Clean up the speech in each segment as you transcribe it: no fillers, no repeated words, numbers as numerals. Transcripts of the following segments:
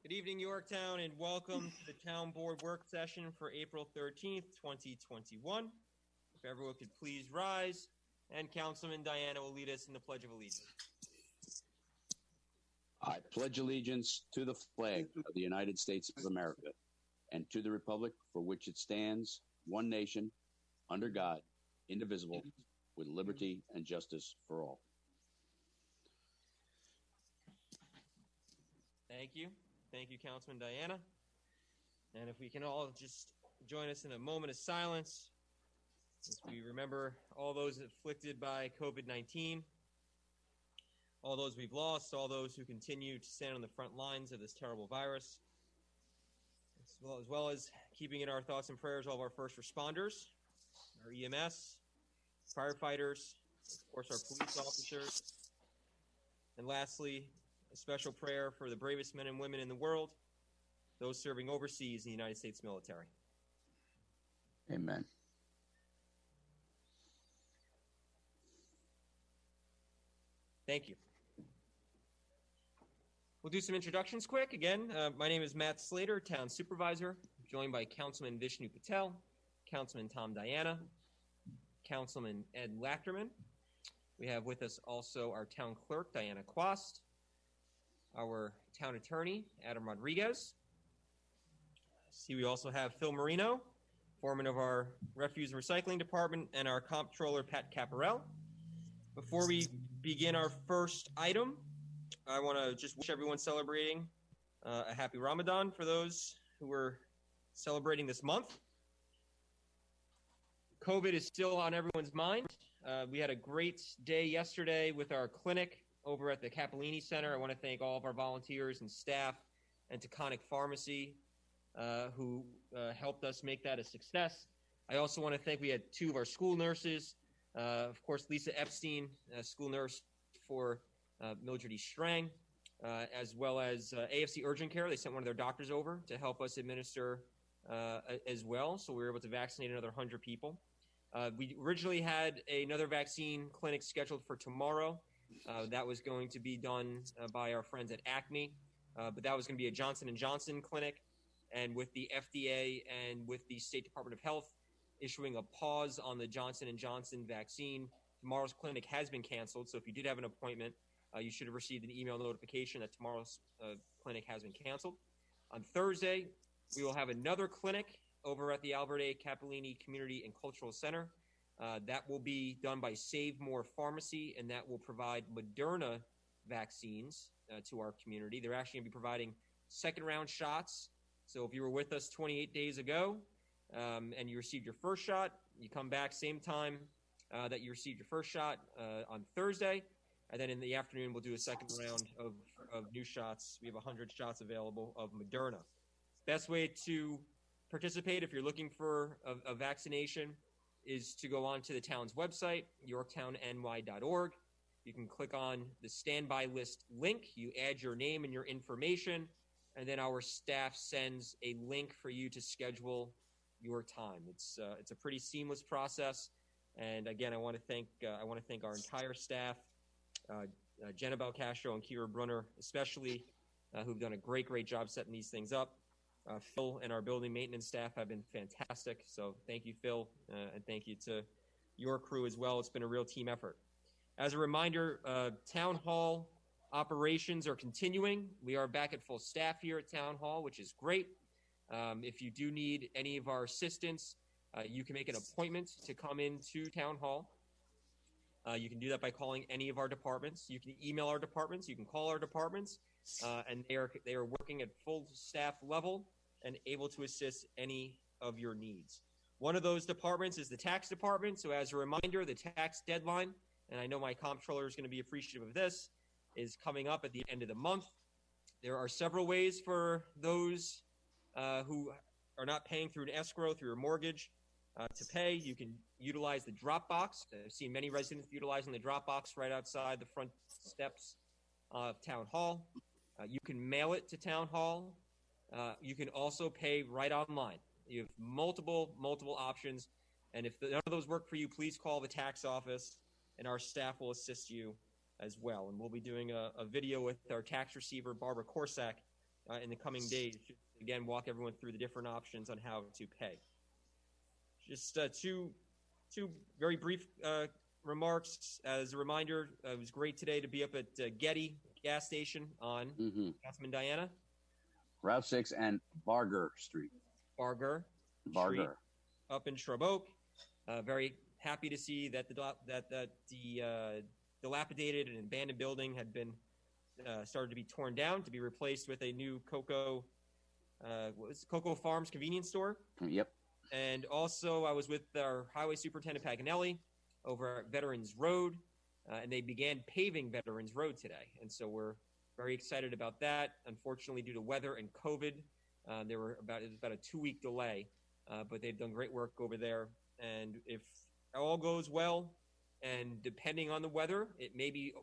Good evening, Yorktown, and welcome to the Town Board Work Session for April 13th, 2021. If everyone could please rise, and Councilman Diana will lead us in the Pledge of Allegiance. I pledge allegiance to the flag of the United States of America and to the republic for which it stands, one nation, under God, indivisible, with liberty and justice for all. Thank you. Thank you, Councilman Diana. And if we can all just join us in a moment of silence as we remember all those afflicted by COVID-19, all those we've lost, all those who continue to stand on the front lines of this terrible virus, as well as keeping in our thoughts and prayers all of our first responders, our EMS, firefighters, of course, our police officers, and lastly, a special prayer for the bravest men and women in the world, those serving overseas in the United States military. Amen. Thank you. We'll do some introductions quick. Again, my name is Matt Slater, Town Supervisor, joined by Councilman Vishnu Patel, Councilman Tom Diana, Councilman Ed Lachterman. We have with us also our Town Clerk, Diana Quast, our Town Attorney, Adam Rodriguez. See, we also have Phil Marino, foreman of our Refuse and Recycling Department, and our Comptroller, Pat Caparel. Before we begin our first item, I want to just wish everyone celebrating a happy Ramadan for those who are celebrating this month. COVID is still on everyone's mind. We had a great day yesterday with our clinic over at the Capellini Center. I want to thank all of our volunteers and staff and Taconic Pharmacy who helped us make that a success. I also want to thank, we had two of our school nurses, of course, Lisa Epstein, school nurse for Mildred E. Strang, as well as AFC Urgent Care. They sent one of their doctors over to help us administer as well, so we were able to vaccinate another 100 people. We originally had another vaccine clinic scheduled for tomorrow. That was going to be done by our friends at Acme, but that was going to be a Johnson & Johnson clinic. And with the FDA and with the State Department of Health issuing a pause on the Johnson & Johnson vaccine, tomorrow's clinic has been canceled. So if you did have an appointment, you should have received an email notification that tomorrow's clinic has been canceled. On Thursday, we will have another clinic over at the Albert A. Capellini Community and Cultural Center. That will be done by Save More Pharmacy, and that will provide Moderna vaccines to our community. They're actually going to be providing second-round shots. So if you were with us 28 days ago and you received your first shot, you come back same time that you received your first shot on Thursday, and then in the afternoon we'll do a second round of new shots. We have 100 shots available of Moderna. Best way to participate if you're looking for a vaccination is to go on to the town's website, yorktownny.org. You can click on the standby list link. You add your name and your information, and then our staff sends a link for you to schedule your time. It's a pretty seamless process, and again, I want to thank our entire staff, Jenna Belcastro and Kira Brunner, especially, who've done a great job setting these things up. Phil and our building maintenance staff have been fantastic, so thank you, Phil, and thank you to your crew as well. It's been a real team effort. As a reminder, Town Hall operations are continuing. We are back at full staff here at Town Hall, which is great. If you do need any of our assistance, you can make an appointment to come into Town Hall. You can do that by calling any of our departments. You can email our departments. You can call our departments, and they are working at full staff level and able to assist any of your needs. One of those departments is the tax department. So as a reminder, the tax deadline, and I know my comptroller is going to be appreciative of this, is coming up at the end of the month. There are several ways for those who are not paying through an escrow, through a mortgage, to pay. You can utilize the drop box. I've seen many residents utilizing the drop box right outside the front steps of Town Hall. You can mail it to Town Hall. You can also pay right online. You have multiple options, and if none of those work for you, please call the tax office, and our staff will assist you as well. And we'll be doing a video with our tax receiver, Barbara Korsak, in the coming days. Just, again, walk everyone through the different options on how to pay. Just two very brief remarks. As a reminder, it was great today to be up at Getty gas station on Councilman Diana. Route 6 and Barger Street. Barger Street up in Shrub Oak. Very happy to see that the dilapidated and abandoned building had been started to be torn down to be replaced with a new Cocoa Farms convenience store. Yep. And also, I was with our Highway Superintendent Paganelli over at Veterans Road, and they began paving Veterans Road today. And so we're very excited about that. Unfortunately, due to weather and COVID, it was about a 2-week delay, but they've done great work over there. And if all goes well, and depending on the weather, it may be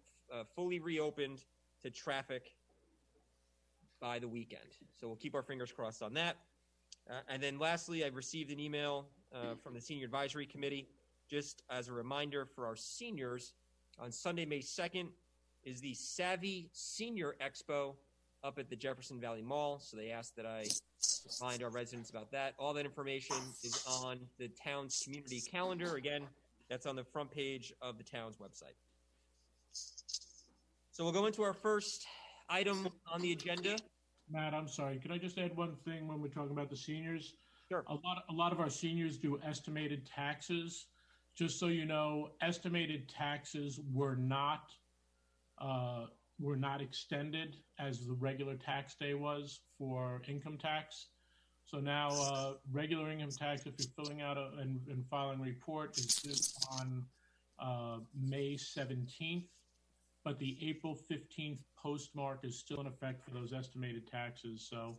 fully reopened to traffic by the weekend. So we'll keep our fingers crossed on that. And then lastly, I've received an email from the Senior Advisory Committee, just as a reminder for our seniors, on Sunday, May 2nd, is the Savvy Senior Expo up at the Jefferson Valley Mall. So they asked that I remind our residents about that. All that information is on the town's community calendar. Again, that's on the front page of the town's website. So we'll go into our first item on the agenda. Matt, I'm sorry. Could I just add one thing when we're talking about the seniors? Sure. A lot of our seniors do estimated taxes. Just so you know, estimated taxes were not extended as the regular tax day was for income tax. So now regular income tax, if you're filling out and filing a report, is due on May 17th. But the April 15th postmark is still in effect for those estimated taxes. So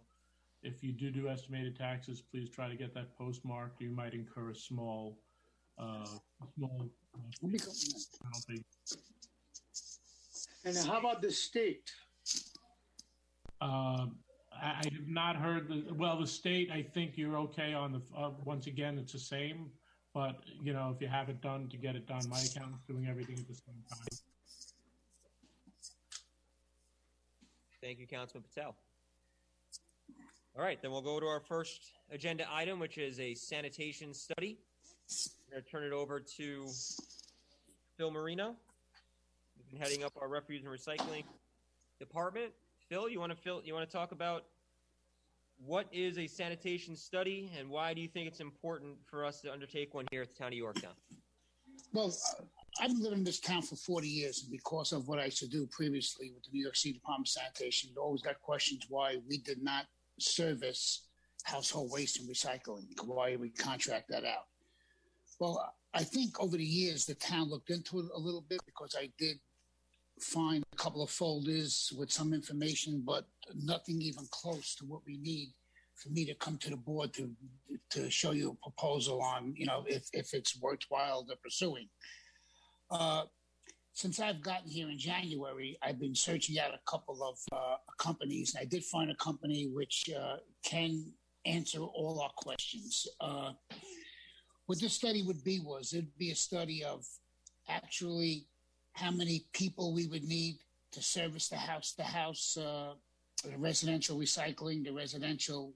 if you do estimated taxes, please try to get that postmark. You might incur a small penalty. And how about the state? I have not heard the state, I think you're okay on the, once again, it's the same. But, you know, if you have it done, to get it done, my accountant's doing everything at the same time. Thank you, Councilman Patel. All right, then we'll go to our first agenda item, which is a sanitation study. I'm going to turn it over to Phil Marino. He's been heading up our refuse and recycling department. Phil, you want to talk about what is a sanitation study and why do you think it's important for us to undertake one here at the town of Yorktown? Well, I've been living in this town for 40 years, and because of what I used to do previously with the New York City Department of Sanitation, I always got questions why we did not service household waste and recycling, why we contract that out. Well, I think over the years, the town looked into it a little bit because I did find a couple of folders with some information, but nothing even close to what we need for me to come to the board to show you a proposal on, you know, if it's worthwhile to pursuing. Since I've gotten here in January, I've been searching out a couple of companies. And I did find a company which can answer all our questions. What this study would be it'd be a study of actually how many people we would need to service the house-to-house, the residential recycling, the residential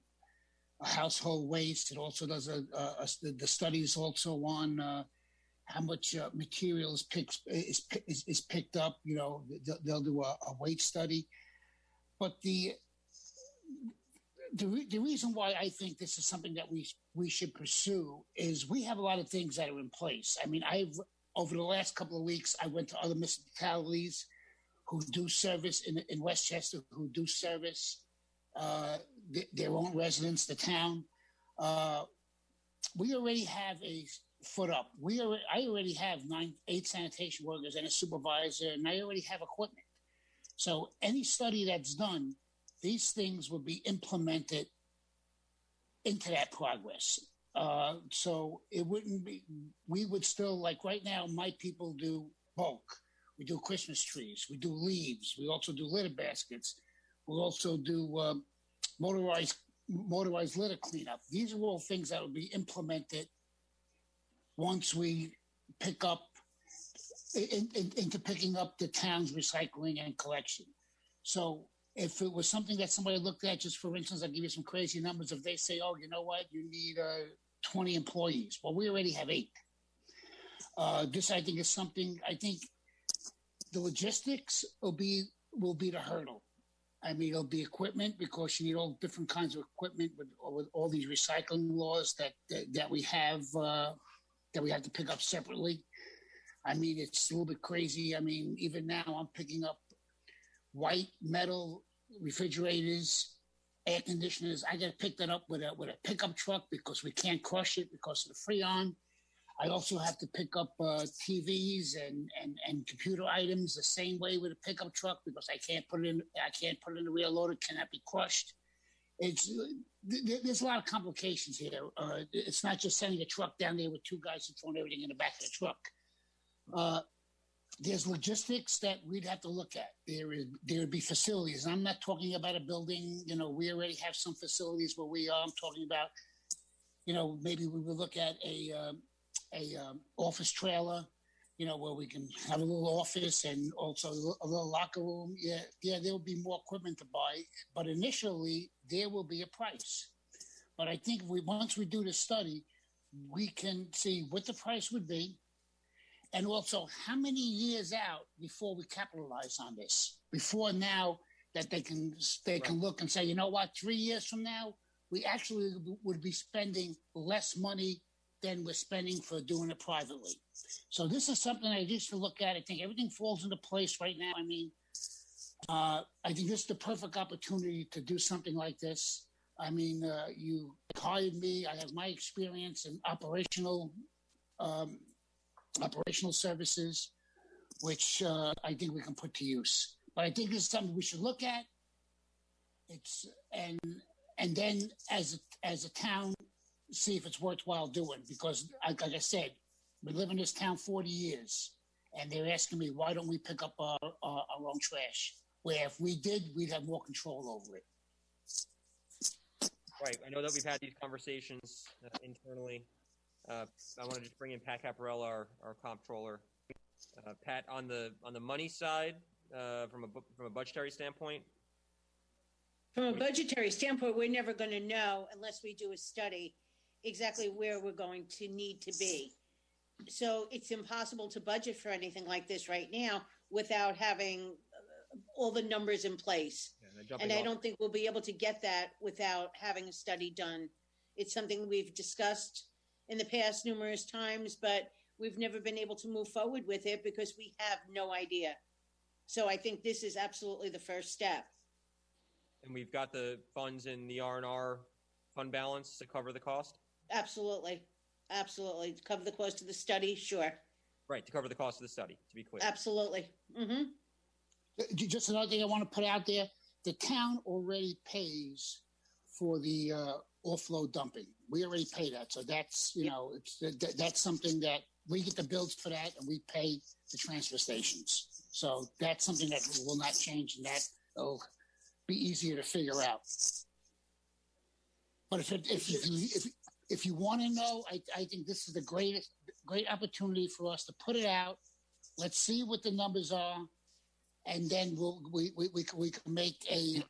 household waste. It also does the studies also on how much material is picked up. You know, they'll do a weight study. But the reason why I think this is something that we should pursue is we have a lot of things that are in place. I mean, over the last couple of weeks, I went to other municipalities who do service in Westchester, who do service their own residents, the town. We already have a foot up. I already have 8 sanitation workers and a supervisor, and I already have equipment. So any study that's done, these things will be implemented into that progress. So it wouldn't be, we would still, like right now, my people do bulk. We do Christmas trees. We do leaves. We also do litter baskets. We also do motorized litter cleanup. These are all things that will be implemented once we pick up into picking up the town's recycling and collection. So if it was something that somebody looked at, just for instance, I'll give you some crazy numbers. If they say, oh, you know what, you need 20 employees. Well, we already have 8. This, I think, is something, I think the logistics will be the hurdle. I mean, it'll be equipment because you need all different kinds of equipment with all these recycling laws that we have to pick up separately. I mean, it's a little bit crazy. I mean, even now I'm picking up white metal refrigerators, air conditioners. I got to pick that up with a pickup truck because we can't crush it because of the Freon. I also have to pick up TVs and computer items the same way with a pickup truck because I can't put it in the rear loader. It cannot be crushed. There's a lot of complications here. It's not just sending a truck down there with 2 guys and throwing everything in the back of the truck. There's logistics that we'd have to look at. There would be facilities. I'm not talking about a building. You know, we already have some facilities where we are. I'm talking about, you know, maybe we would look at a office trailer, you know, where we can have a little office and also a little locker room. Yeah, there will be more equipment to buy, but initially there will be a price. But I think once we do the study, we can see what the price would be, and also how many years out before we capitalize on this. Before now, that they can look and say, you know what, 3 years from now, we actually would be spending less money than we're spending for doing it privately. So this is something I used to look at. I think everything falls into place right now. I mean, I think this is the perfect opportunity to do something like this. I mean, you hired me. I have my experience in operational services, which I think we can put to use. But I think this is something we should look at. And then as a town, see if it's worthwhile doing, because like I said, we live in this town 40 years and they're asking me, why don't we pick up our own trash? Where if we did, we'd have more control over it. Right. I know that we've had these conversations internally. I want to just bring in Pat Caparella, our comptroller. Pat, on the money side, from a budgetary standpoint. From a budgetary standpoint, we're never going to know unless we do a study exactly where we're going to need to be. So it's impossible to budget for anything like this right now without having all the numbers in place. And I don't think we'll be able to get that without having a study done. It's something we've discussed in the past numerous times, but we've never been able to move forward with it because we have no idea. So I think this is absolutely the first step. And we've got the funds in the R&R fund balance to cover the cost? Absolutely. Absolutely. To cover the cost of the study, sure. Right, to cover the cost of the study, to be clear. Absolutely. Mm-hmm. Just another thing I want to put out there, the town already pays for the offload dumping. We already pay that. So that's, you know, that's something that we get the bills for that and we pay the transfer stations. So that's something that will not change, and that will be easier to figure out. But if you want to know, I think this is the great opportunity for us to put it out. Let's see what the numbers are, and then we can make a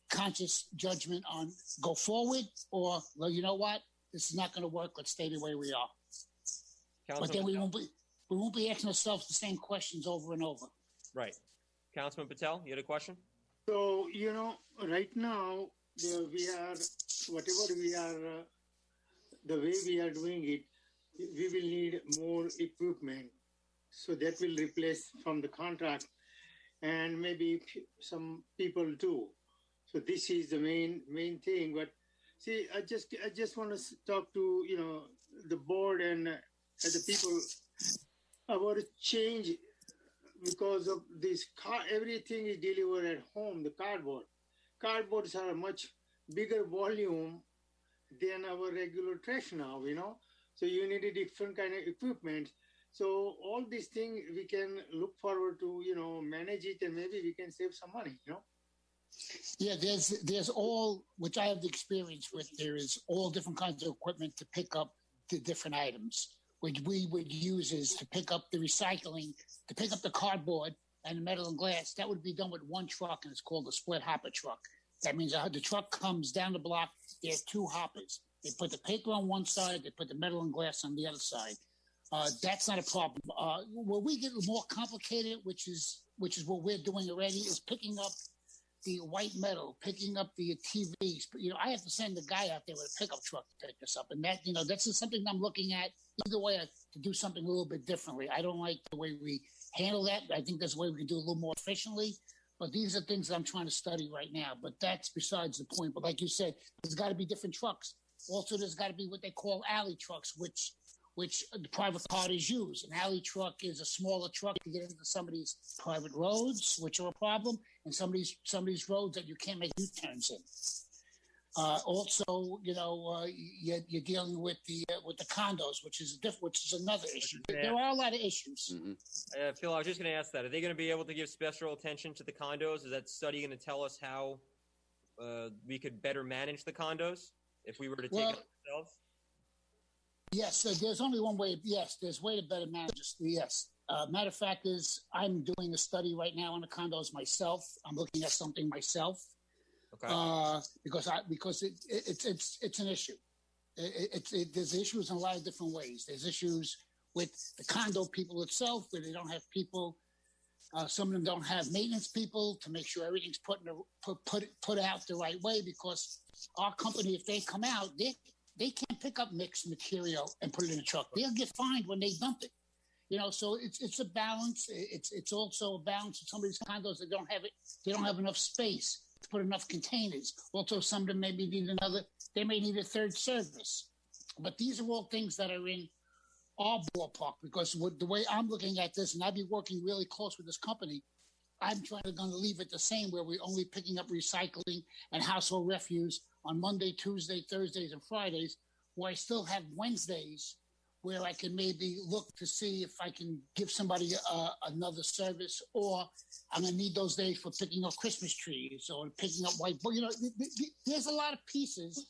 conscious judgment on go forward, or, well, you know what, this is not going to work. Let's stay the way we are. But then we won't be asking ourselves the same questions over and over. Right. Councilman Patel, you had a question? So, you know, right now, we are, whatever we are, the way we are doing it, we will need more equipment. So that will replace from the contract, and maybe some people too. So this is the main thing. But see, I just want to talk to, you know, the board and the people about a change, because of this everything is delivered at home. The cardboards are a much bigger volume than our regular trash now, you know. So you need a different kind of equipment. So all these things we can look forward to, you know, manage it, and maybe we can save some money, you know. Yeah, there's all, which I have the experience with, there is all different kinds of equipment to pick up the different items, which we would use is to pick up the recycling, to pick up the cardboard and metal and glass, that would be done with one truck, and it's called a split hopper truck. That means the truck comes down the block. There are two hoppers. They put the paper on one side. They put the metal and glass on the other side. That's not a problem. Where we get more complicated, which is what we're doing already, is picking up the white metal, picking up the TVs. But, I have to send the guy out there with a pickup truck to pick this up. And that, that's just something I'm looking at. Either way, to do something a little bit differently. I don't like the way we handle that. I think there's a way we can do it a little more efficiently. But these are things that I'm trying to study right now. But that's besides the point. But like you said, there's got to be different trucks. Also, there's got to be what they call alley trucks, which the private parties use. An alley truck is a smaller truck to get into somebody's private roads, which are a problem, and some of these roads that you can't make U-turns in. Also, you're dealing with the condos, which is another issue. There are a lot of issues. Mm-hmm. Phil, I was just going to ask that. Are they going to be able to give special attention to the condos? Is that study going to tell us how we could better manage the condos if we were to take it ourselves? Yes, there's only one way. Yes, there's a way to better manage this. Yes. Matter of fact is I'm doing a study right now on the condos myself. I'm looking at something myself. Okay. Because it's an issue. There's issues in a lot of different ways. There's issues with the condo people itself, where they don't have people. Some of them don't have maintenance people to make sure everything's put out the right way. Because our company, if they come out, they can't pick up mixed material and put it in a truck. They'll get fined when they dump it. So it's a balance. It's also a balance with some of these condos that don't have it. They don't have enough space to put enough containers. Also, some of them maybe they may need a third service. But these are all things that are in our ballpark, because the way I'm looking at this, and I've been working really close with this company, I'm going to leave it the same, where we're only picking up recycling and household refuse on Monday, Tuesday, Thursdays, and Fridays, where I still have Wednesdays where I can maybe look to see if I can give somebody another service, or I'm going to need those days for picking up Christmas trees or picking up white. But, there's a lot of pieces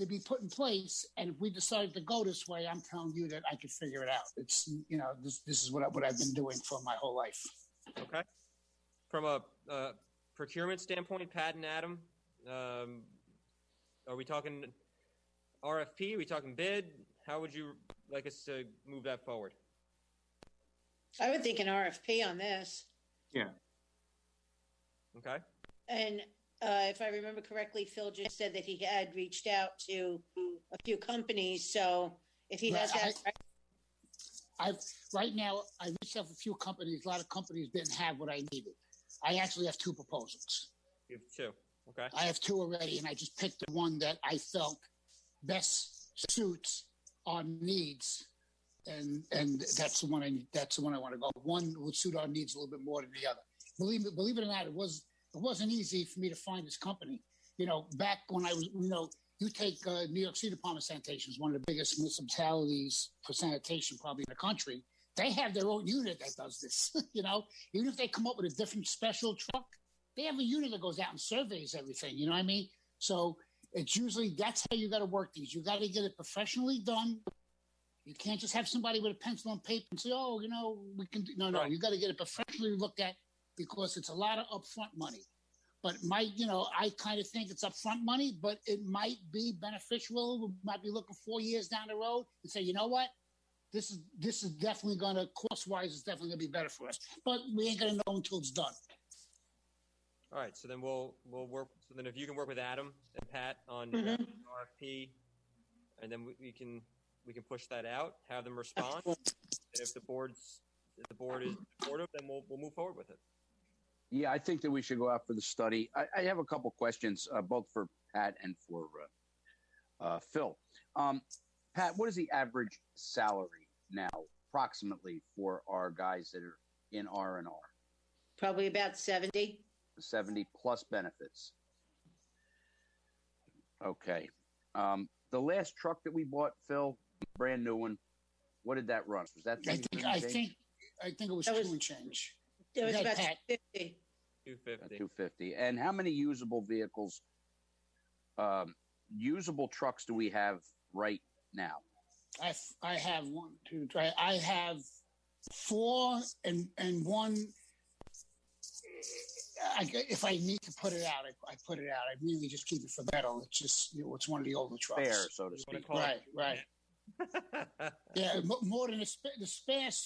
to be put in place. And if we decided to go this way, I'm telling you that I could figure it out. It's, this is what I've been doing for my whole life. Okay. From a procurement standpoint, Pat and Adam, are we talking RFP? Are we talking bid? How would you like us to move that forward? I would think an RFP on this. Yeah. Okay. And if I remember correctly, Phil just said that he had reached out to a few companies. So if he has that, right now, I reached out to a few companies. A lot of companies didn't have what I needed. I actually have two proposals. You have two. Okay. I have two already, and I just picked the one that I felt best suits our needs, and that's the one I need. That's the one I want to go. One would suit our needs a little bit more than the other. Believe it or not, it wasn't easy for me to find this company. Back when I was, you take New York City Department of Sanitation, is one of the biggest municipalities for sanitation probably in the country. They have their own unit that does this. Even if they come up with a different special truck, they have a unit that goes out and surveys everything. You know what I mean? So it's usually, that's how you got to work these. You got to get it professionally done. You can't just have somebody with a pencil and paper and say, we can do. No, right. You got to get it professionally looked at, because it's a lot of upfront money. But I kind of think it's upfront money, but it might be beneficial. We might be looking 4 years down the road and say, you know what? This is definitely going to, cost-wise, it's definitely going to be better for us. But we ain't going to know until it's done. All right, so then we'll work. So then, if you can work with Adam and Pat on RFP, and then we can push that out, have them respond, and if the board is supportive, then we'll move forward with it. Yeah, I think that we should go out for the study. I have a couple questions, both for Pat and for Phil. Pat, what is the average salary now, approximately, for our guys that are in R&R? Probably about 70. 70 plus benefits. Okay. The last truck that we bought, Phil, brand new one, what did that run? Was that? I think it was 2 and change. It was about 250. 250. And how many usable vehicles, usable trucks do we have right now? I have 1, 2, 3. I have 4 and one if I need to put it out, I put it out. I really just keep it for metal. It's just, it's one of the older trucks. Spare, so to speak. Right. Yeah, more than the spare. The spare's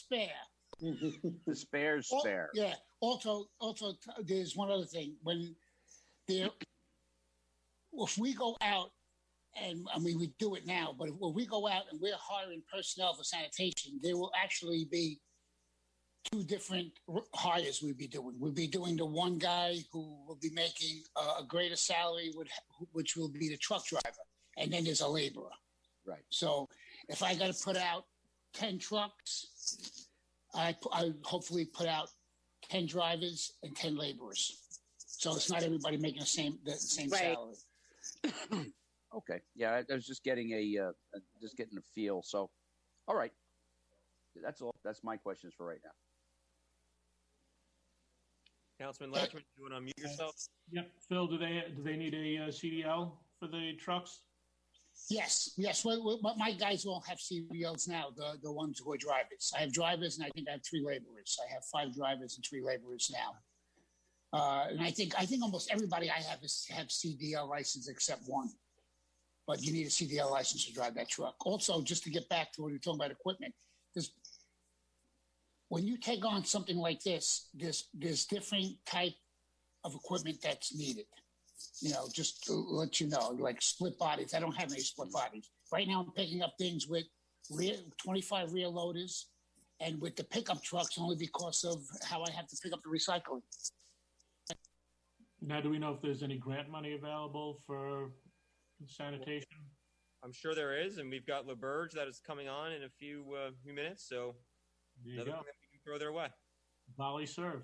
spare. Yeah. Also, there's one other thing. If we go out, and I mean, we do it now, but when we go out and we're hiring personnel for sanitation, there will actually be two different hires we'll be doing. We'll be doing the one guy who will be making a greater salary, which will be the truck driver. And then there's a laborer. Right. So if I got to put out 10 trucks, I hopefully put out 10 drivers and 10 laborers. So it's not everybody making the same Right. salary. Okay. Yeah, I was just getting a feel. So, all right. That's all. That's my questions for right now. Councilman Latchman, you want to unmute yourself? Yep. Phil, do they need a CDL for the trucks? Yes. Well, my guys all have CDLs now, the ones who are drivers. I have drivers, and I think I have 3 laborers. I have 5 drivers and 3 laborers now. And I think almost everybody I have have CDL license except one. But you need a CDL license to drive that truck. Also, just to get back to what you're talking about equipment, when you take on something like this, there's different type of equipment that's needed. Just to let you know, like split bodies. I don't have any split bodies. Right now I'm picking up things with 25 rear loaders and with the pickup trucks only because of how I have to pick up the recycling. Now, do we know if there's any grant money available for sanitation? I'm sure there is, and we've got LaBerge that is coming on in a few minutes, so There you another go. thing that we can throw their way. Volley serve.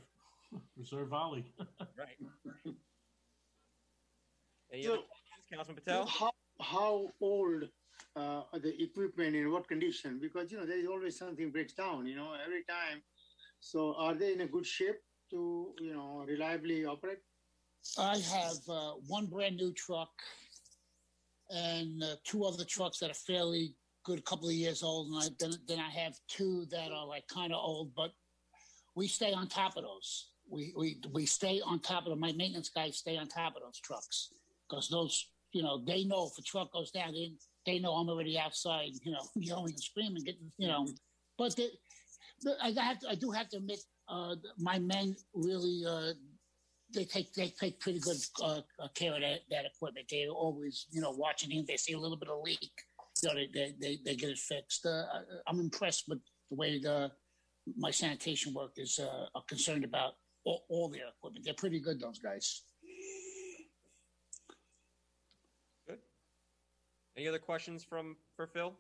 Reserve volley. Right. Any other questions, Councilman Patel? How old the equipment, in what condition? Because there is always something breaks down. Every time. So are they in a good shape to reliably operate? I have one brand new truck and 2 other trucks that are fairly good, couple of years old, and then I have 2 that are like kind of old, but we stay on top of those. We stay on top of them. My maintenance guys stay on top of those trucks because those, they know if a truck goes down, they know I'm already outside, yelling and screaming, But I do have to admit, my men really. They take pretty good care of that equipment. They're always, watching it. They see a little bit of leak, they get it fixed. I'm impressed with the way my sanitation workers are concerned about all their equipment. They're pretty good, those guys. Good. Any other questions for Phil?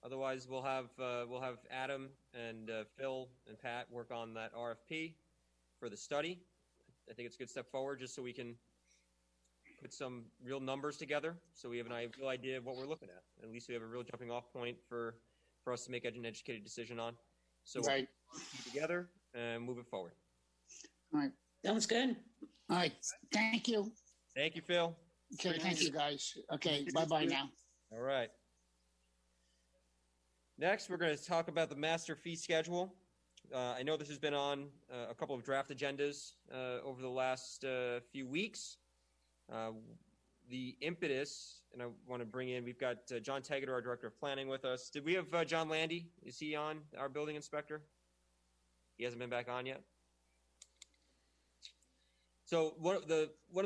Otherwise, we'll have Adam and Phil and Pat work on that RFP for the study. I think it's a good step forward just so we can put some real numbers together so we have a real idea of what we're looking at. At least we have a real jumping off point for us to make an educated decision on. So Right. we'll keep together and move it forward. All right. Sounds good. All right. Thank you. Thank you, Phil. Okay. Thank you, guys. Okay. Bye-bye now. All right. Next, we're going to talk about the master fee schedule. I know this has been on a couple of draft agendas over the last few weeks. The impetus, and I want to bring in, we've got John Tegater, our Director of Planning, with us. Did we have John Landy? Is he on, our building inspector? He hasn't been back on yet? So one of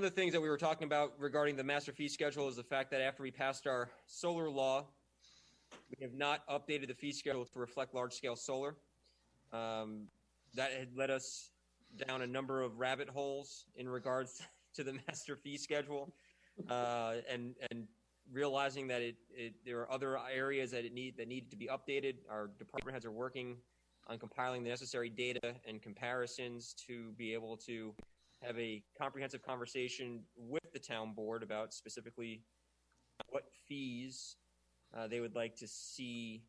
the things that we were talking about regarding the master fee schedule is the fact that after we passed our solar law, we have not updated the fee schedule to reflect large-scale solar. That had led us down a number of rabbit holes in regards to the master fee schedule, and realizing that there are other areas that needed to be updated. Our department heads are working on compiling the necessary data and comparisons to be able to have a comprehensive conversation with the town board about specifically what fees they would like to see.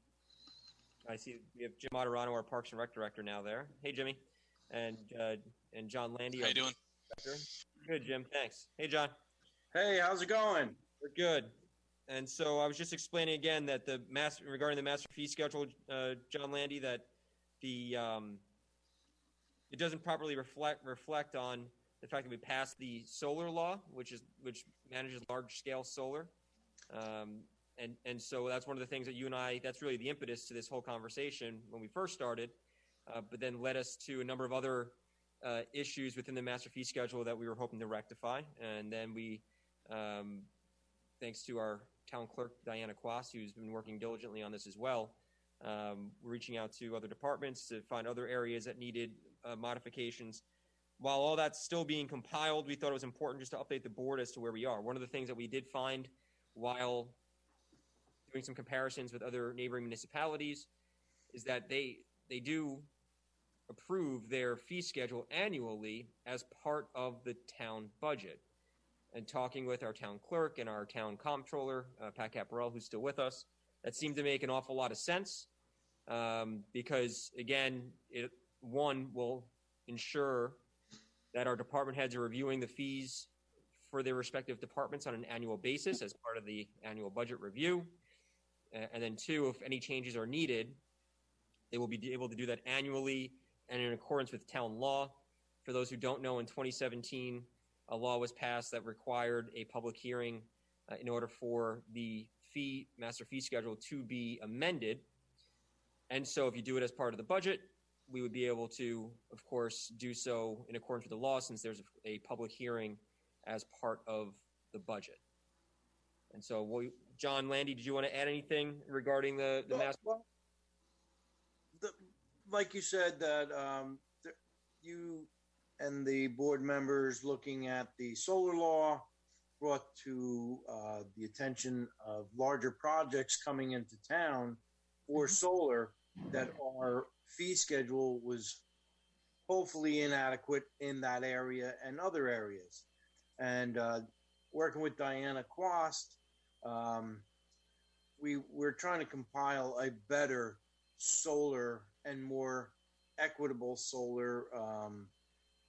I see we have Jim Moderano, our Parks and Rec Director, now there. Hey, Jimmy. And John Landy. How you doing? Director. Good, Jim. Thanks. Hey, John. Hey, how's it going? We're good. And so I was just explaining again that regarding the master fee schedule, John Landy, that it doesn't properly reflect on the fact that we passed the solar law, which manages large scale solar. And so that's one of the things that you and I, that's really the impetus to this whole conversation when we first started, but then led us to a number of other issues within the master fee schedule that we were hoping to rectify. And then we, thanks to our town clerk, Diana Quast, who's been working diligently on this as well, we're reaching out to other departments to find other areas that needed modifications. While all that's still being compiled, we thought it was important just to update the board as to where we are. One of the things that we did find while doing some comparisons with other neighboring municipalities is that they do approve their fee schedule annually as part of the town budget. And talking with our town clerk and our town comptroller, Pat Caparel, who's still with us, that seemed to make an awful lot of sense because, again, it will ensure that our department heads are reviewing the fees for their respective departments on an annual basis as part of the annual budget review. And then two, if any changes are needed, they will be able to do that annually and in accordance with town law. For those who don't know, in 2017, a law was passed that required a public hearing in order for the master fee schedule to be amended. And so if you do it as part of the budget, we would be able to, of course, do so in accordance with the law since there's a public hearing as part of the budget. And so, John Landy, did you want to add anything regarding the master? Well, like you said, that you and the board members looking at the solar law brought to the attention of larger projects coming into town for solar that our fee schedule was hopefully inadequate in that area and other areas. And working with Diana Quast, we're trying to compile a better solar and more equitable solar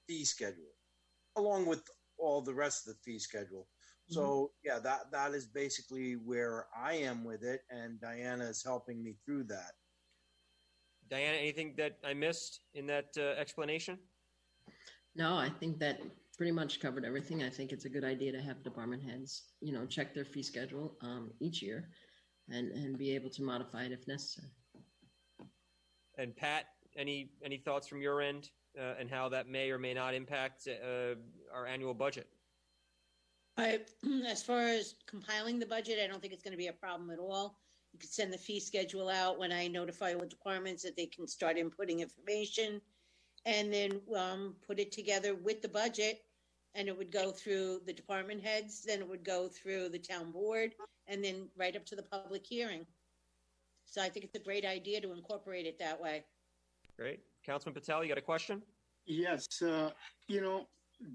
fee schedule, along with all the rest of the fee schedule. So yeah, that is basically where I am with it, and Diana is helping me through that. Diana, anything that I missed in that explanation? No, I think that pretty much covered everything. I think it's a good idea to have department heads, check their fee schedule each year and be able to modify it if necessary. And Pat, any thoughts from your end and how that may or may not impact our annual budget? As far as compiling the budget, I don't think it's going to be a problem at all. You could send the fee schedule out when I notify all departments that they can start inputting information, and then put it together with the budget, and it would go through the department heads, then it would go through the town board, and then right up to the public hearing. So I think it's a great idea to incorporate it that way. Great. Councilman Patel, you got a question? Yes,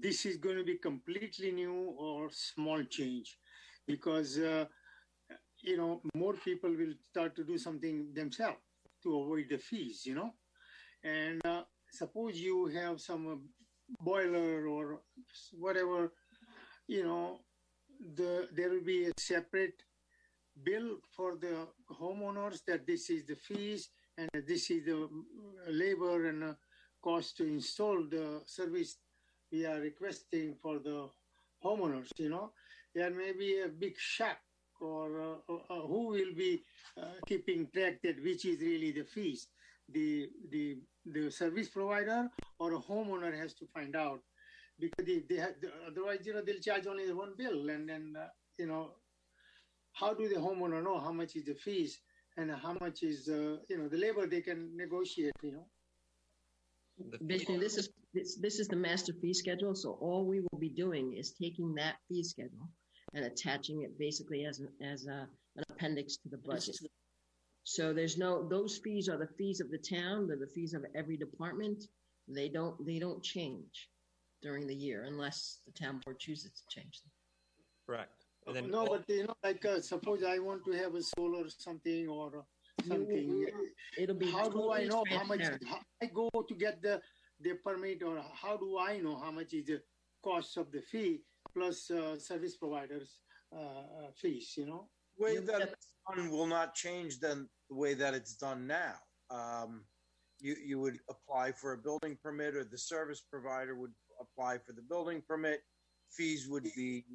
this is going to be completely new or small change because, more people will start to do something themselves to avoid the fees, and suppose you have some boiler or whatever, there will be a separate bill for the homeowners that this is the fees and this is the labor and cost to install the service we are requesting for the homeowners. There may be a big shock or who will be keeping track that which is really the fees, the service provider or a homeowner has to find out, because otherwise they'll charge only one bill, and then how do the homeowner know how much is the fees and how much is the labor they can negotiate? Basically, this is the master fee schedule. So all we will be doing is taking that fee schedule and attaching it basically as an appendix to the budget. So those fees are the fees of the town. They're the fees of every department. They don't change during the year unless the town board chooses to change them. Correct. And then but suppose I want to have a solar something or something. It'll be how totally do I know how much? transparent. How I go to get the permit, or how do I know how much is the cost of the fee plus service providers fees? The way that it's done will not change then the way that it's done now. you would apply for a building permit, or the service provider would apply for the building permit. Fees would be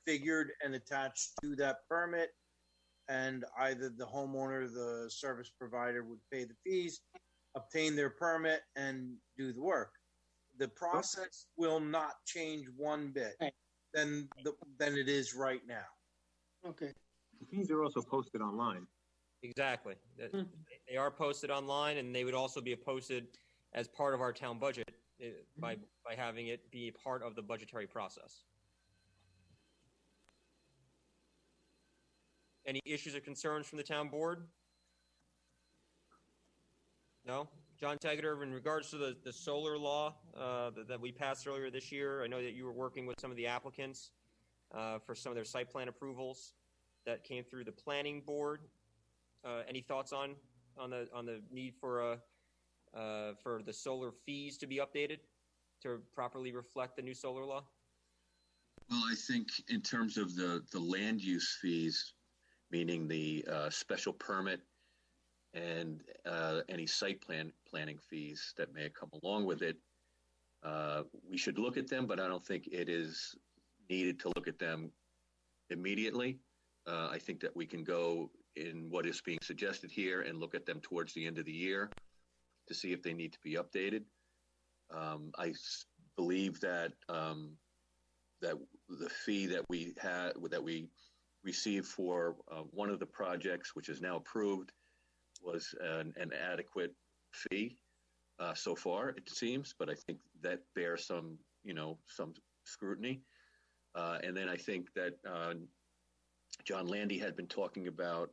figured and attached to that permit, and either the homeowner or the service provider would pay the fees, obtain their permit, and do the work. The process will not change one bit than it is right now. Okay. The fees are also posted online. Exactly. They are posted online, and they would also be posted as part of our town budget by having it be a part of the budgetary process. Any issues or concerns from the town board? No? John Tegeter, in regards to the solar law that we passed earlier this year, I know that you were working with some of the applicants for some of their site plan approvals that came through the planning board. Any thoughts on the need for the solar fees to be updated to properly reflect the new solar law? Well, I think in terms of the land use fees, meaning the special permit and any site planning fees that may come along with it, we should look at them, but I don't think it is needed to look at them immediately. I think that we can go in what is being suggested here and look at them towards the end of the year to see if they need to be updated. I believe that that the fee that we received for one of the projects, which is now approved, was an adequate fee so far, it seems, but I think that bears some scrutiny. And then I think that John Landy had been talking about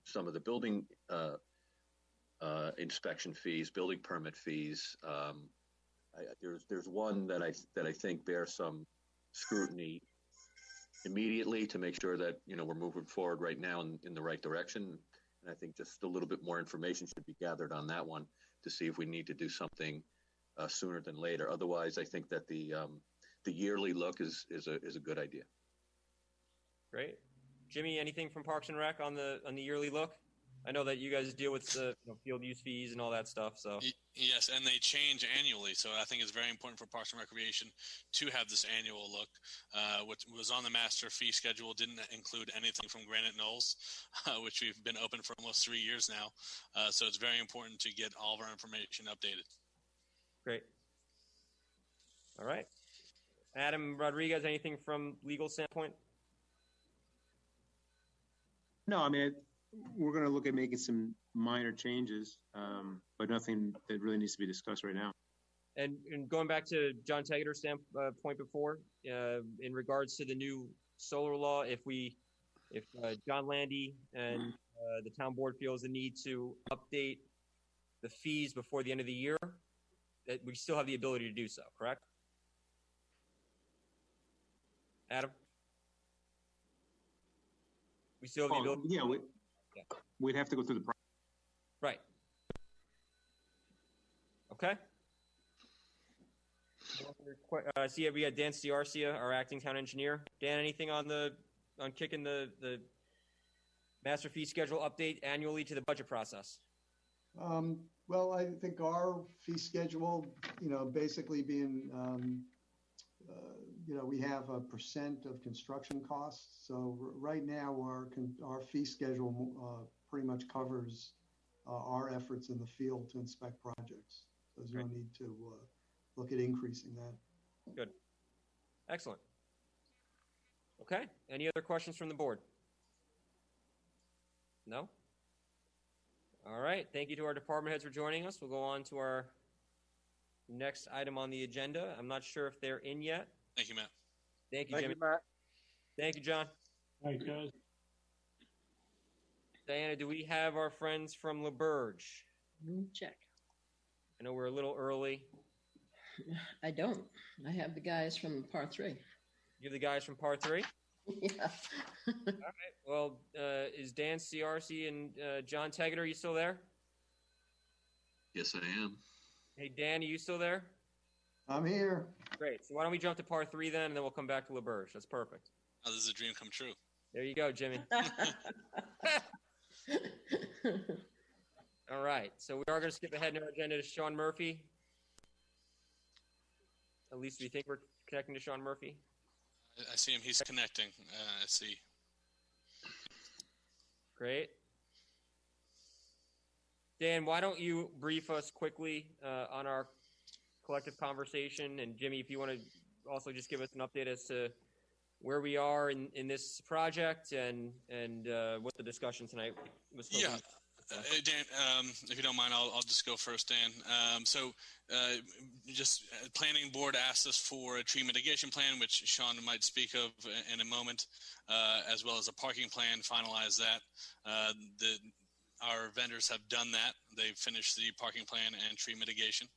some of the building inspection fees, building permit fees. There's one that I think bears some scrutiny immediately to make sure that we're moving forward right now in the right direction. And I think just a little bit more information should be gathered on that one to see if we need to do something sooner than later. Otherwise, I think that the yearly look is a good idea. Great. Jimmy, anything from Parks and Rec on the yearly look? I know that you guys deal with the field use fees and all that stuff. So yes, and they change annually. So I think it's very important for Parks and Recreation to have this annual look. What was on the master fee schedule didn't include anything from Granite Knolls, which we've been open for almost 3 years now. So it's very important to get all of our information updated. Great. All right. Adam Rodriguez, anything from legal standpoint? No, I mean, we're going to look at making some minor changes, but nothing that really needs to be discussed right now. And going back to John Tegeter's point before, in regards to the new solar law, if John Landy and the town board feels the need to update the fees before the end of the year, that we still have the ability to do so, correct? Adam? We still have the ability? Yeah, we'd have to go through the process. Right. Okay. See, we had Dan Ciarcia, our acting town engineer. Dan, anything on kicking the master fee schedule update annually to the budget process? Well, I think our fee schedule, basically being, we have a % of construction costs. So right now, our fee schedule pretty much covers our efforts in the field to inspect projects. So there's no need to look at increasing that. Good. Excellent. Okay. Any other questions from the board? No? All right. Thank you to our department heads for joining us. We'll go on to our next item on the agenda. I'm not sure if they're in yet. Thank you, Matt. Thank you, Thank Jimmy. you, Matt. Thank you, John. All right, guys. Diana, do we have our friends from LaBerge? Check. I know we're a little early. I don't. I have the guys from Part 3. You have the guys from Part 3? Yeah. All right. Well, is Dan Ciarcia and John Tegeter, are you still there? Yes, I am. Hey, Dan, are you still there? I'm here. Great. So why don't we jump to Part 3 then, and then we'll come back to LaBerge. That's perfect. Oh, this is a dream come true. There you go, Jimmy. All right, so we are going to skip ahead in our agenda to Sean Murphy. At least we think we're connecting to Sean Murphy. I see him. He's connecting. I see. Great. Dan, why don't you brief us quickly on our collective conversation? And Jimmy, if you want to also just give us an update as to where we are in this project and what the discussion tonight was. Yeah. Dan, if you don't mind, I'll just go first, Dan. Planning board asked us for a tree mitigation plan, which Sean might speak of in a moment, as well as a parking plan, finalize that. Our vendors have done that. They've finished the parking plan and tree mitigation.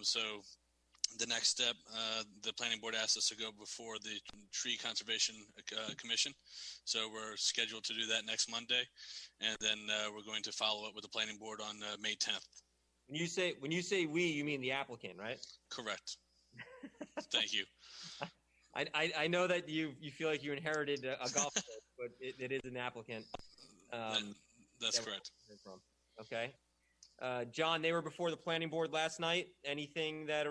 So the next step, the planning board asked us to go before the Tree Conservation Commission. So we're scheduled to do that next Monday. And then we're going to follow up with the planning board on May 10th. When you say we, you mean the applicant, right? Correct. Thank you. I know that you feel like you inherited a golf course, but it is an applicant. That's correct. Okay. John, they were before the planning board last night. Anything that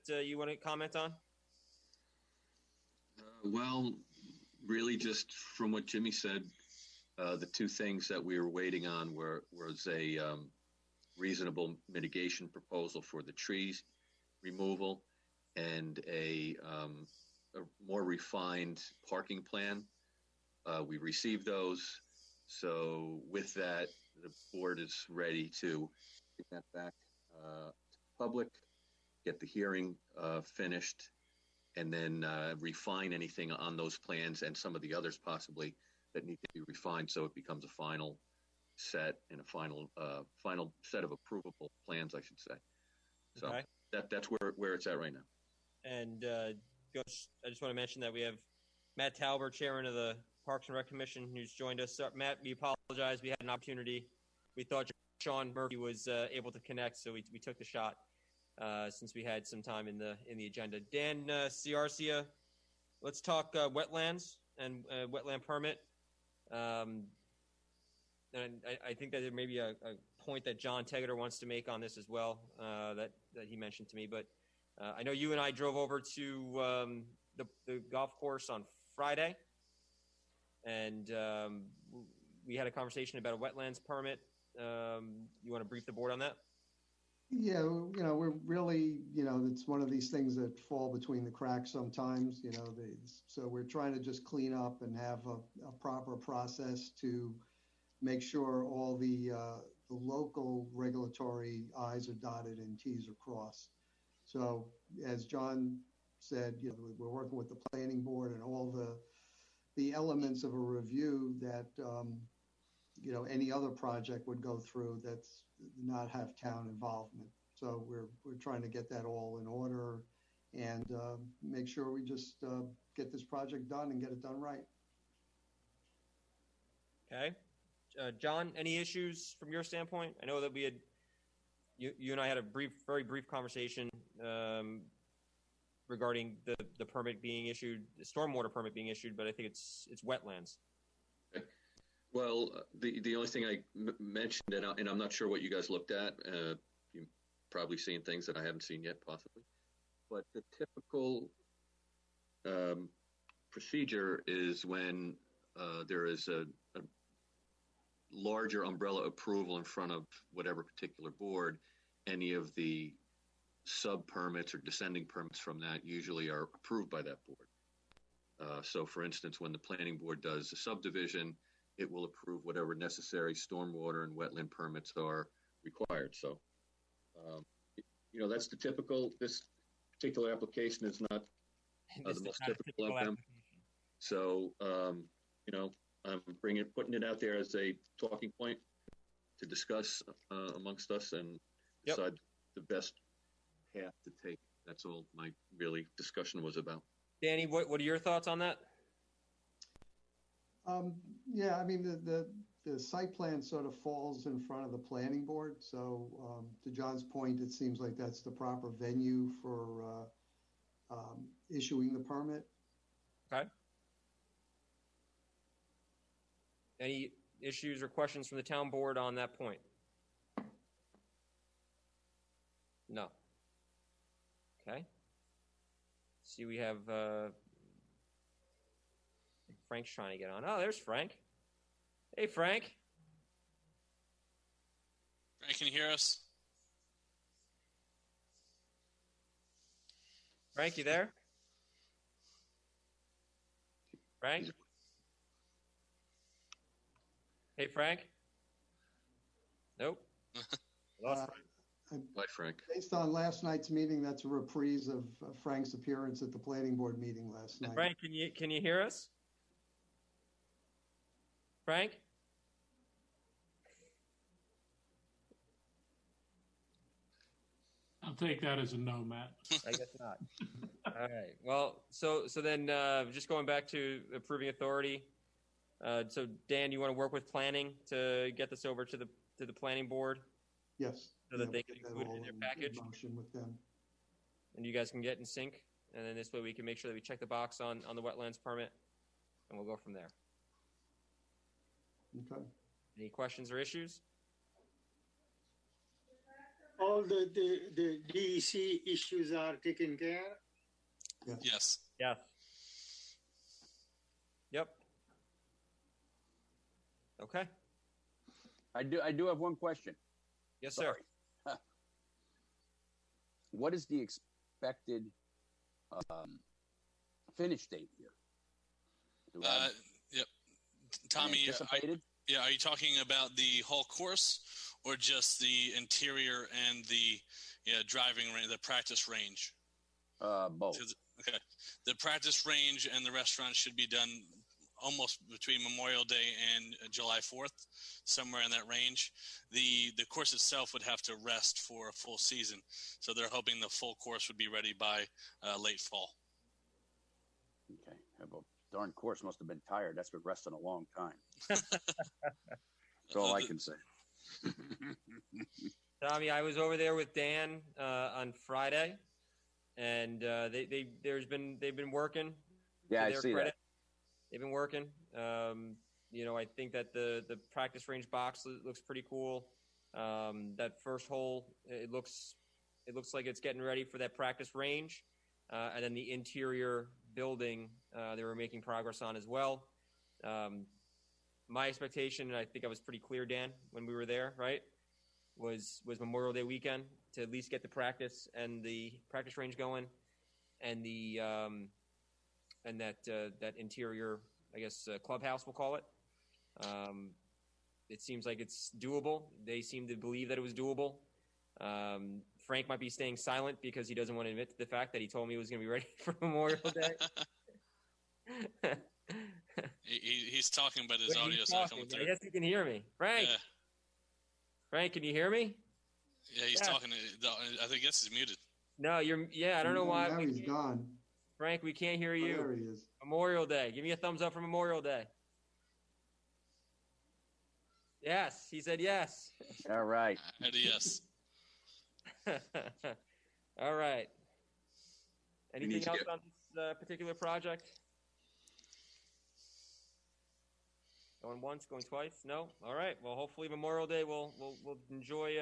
you want to comment on? Well, really just from what Jimmy said, the two things that we were waiting on was a reasonable mitigation proposal for the trees removal and a more refined parking plan. We received those. So with that, the board is ready to get that back to public, get the hearing finished, and then refine anything on those plans and some of the others possibly that need to be refined so it becomes a final set and a final set of approvable plans, I should say. So okay. That's where it's at right now. And I just want to mention that we have Matt Talbert, chairman of the Parks and Rec Commission, who's joined us. Matt, we apologize. We had an opportunity. We thought Sean Murphy was able to connect, so we took the shot since we had some time in the agenda. Dan Ciarcia, let's talk wetlands and wetland permit. And I think that there may be a point that John Tegeter wants to make on this as well that he mentioned to me. But I know you and I drove over to the golf course on Friday, and we had a conversation about a wetlands permit. You want to brief the board on that? Yeah, we're really, it's one of these things that fall between the cracks sometimes, so we're trying to just clean up and have a proper process to make sure all the local regulatory I's are dotted and T's are crossed. So as John said, we're working with the planning board and all the elements of a review that, any other project would go through that's not have town involvement. So we're trying to get that all in order and make sure we just get this project done and get it done right. Okay. John, any issues from your standpoint? I know that we had, you and I had a very brief conversation regarding the permit being issued, the stormwater permit being issued, but I think it's wetlands. Okay. Well, the only thing I mentioned, and I'm not sure what you guys looked at, you've probably seen things that I haven't seen yet, possibly, but the typical procedure is when there is a larger umbrella approval in front of whatever particular board, any of the sub permits or descending permits from that usually are approved by that board. So for instance, when the planning board does a subdivision, it will approve whatever necessary stormwater and wetland permits are required. So, that's the typical. This particular application is not the most typical of them. So, I'm putting it out there as a talking point to discuss amongst us and decide the best path to take. That's all my really discussion was about. Danny, what are your thoughts on that? Yeah, I mean, the site plan sort of falls in front of the planning board. So to John's point, it seems like that's the proper venue for issuing the permit. Okay. Any issues or questions from the town board on that point? No. Okay. See, we have Frank's trying to get on. Oh, there's Frank. Hey, Frank. Frank, can you hear us? Frank, you there? Frank? Hey, Frank? Nope. Lost Frank. Bye, Frank. Based on last night's meeting, that's a reprise of Frank's appearance at the planning board meeting last night. Frank, can you hear us? Frank? I'll take that as a no, Matt. I guess not. All right. Well, so then just going back to approving authority. So Dan, you want to work with planning to get this over to the planning board Yes. so that they get can that include it all in their package, Motion with them. and you guys can get in sync, and then this way we can make sure that we check the box on the wetlands permit, and we'll go from there. Okay. Any questions or issues? All the DEC issues are taken care. Yes. Yeah. Yep. Okay. I do have one question. Yes, sir. Sorry. What is the expected finish date here? Do we have Yep. Tommy, anticipated? are you talking about the whole course or just the interior and the driving range, the practice range? Both. Okay. The practice range and the restaurant should be done almost between Memorial Day and July 4th, somewhere in that range. The course itself would have to rest for a full season. So they're hoping the full course would be ready by late fall. Okay. Well, darn course must have been tired. That's been resting a long time. That's all I can say. Tommy, I was over there with Dan on Friday, and they've been working. Yeah, to I their see credit. that. They've been working. I think that the practice range box looks pretty cool. That first hole, it looks like it's getting ready for that practice range, and then the interior building they were making progress on as well. My expectation, and I think I was pretty clear, Dan, when we were there, right, was Memorial Day weekend to at least get the practice and the practice range going, and the and that interior, I guess, clubhouse, we'll call it. It seems like it's doable. They seem to believe that it was doable. Frank might be staying silent because he doesn't want to admit to the fact that he told me he was going to be ready for Memorial Day. He's talking, but his audio is not coming through. I guess you can hear me. Frank, Yeah. Frank, can you hear me? Yeah, he's talking. I think he's muted. No, you're. Yeah, I don't know why. Now he's gone. Frank, we can't hear Oh, you. there he is. Memorial Day. Give me a thumbs up for Memorial Day. Yes, he said yes. All right. I had a yes. All right. need Anything to else get- on this particular project? Going once, going twice? No. All right. Well, hopefully Memorial Day we'll enjoy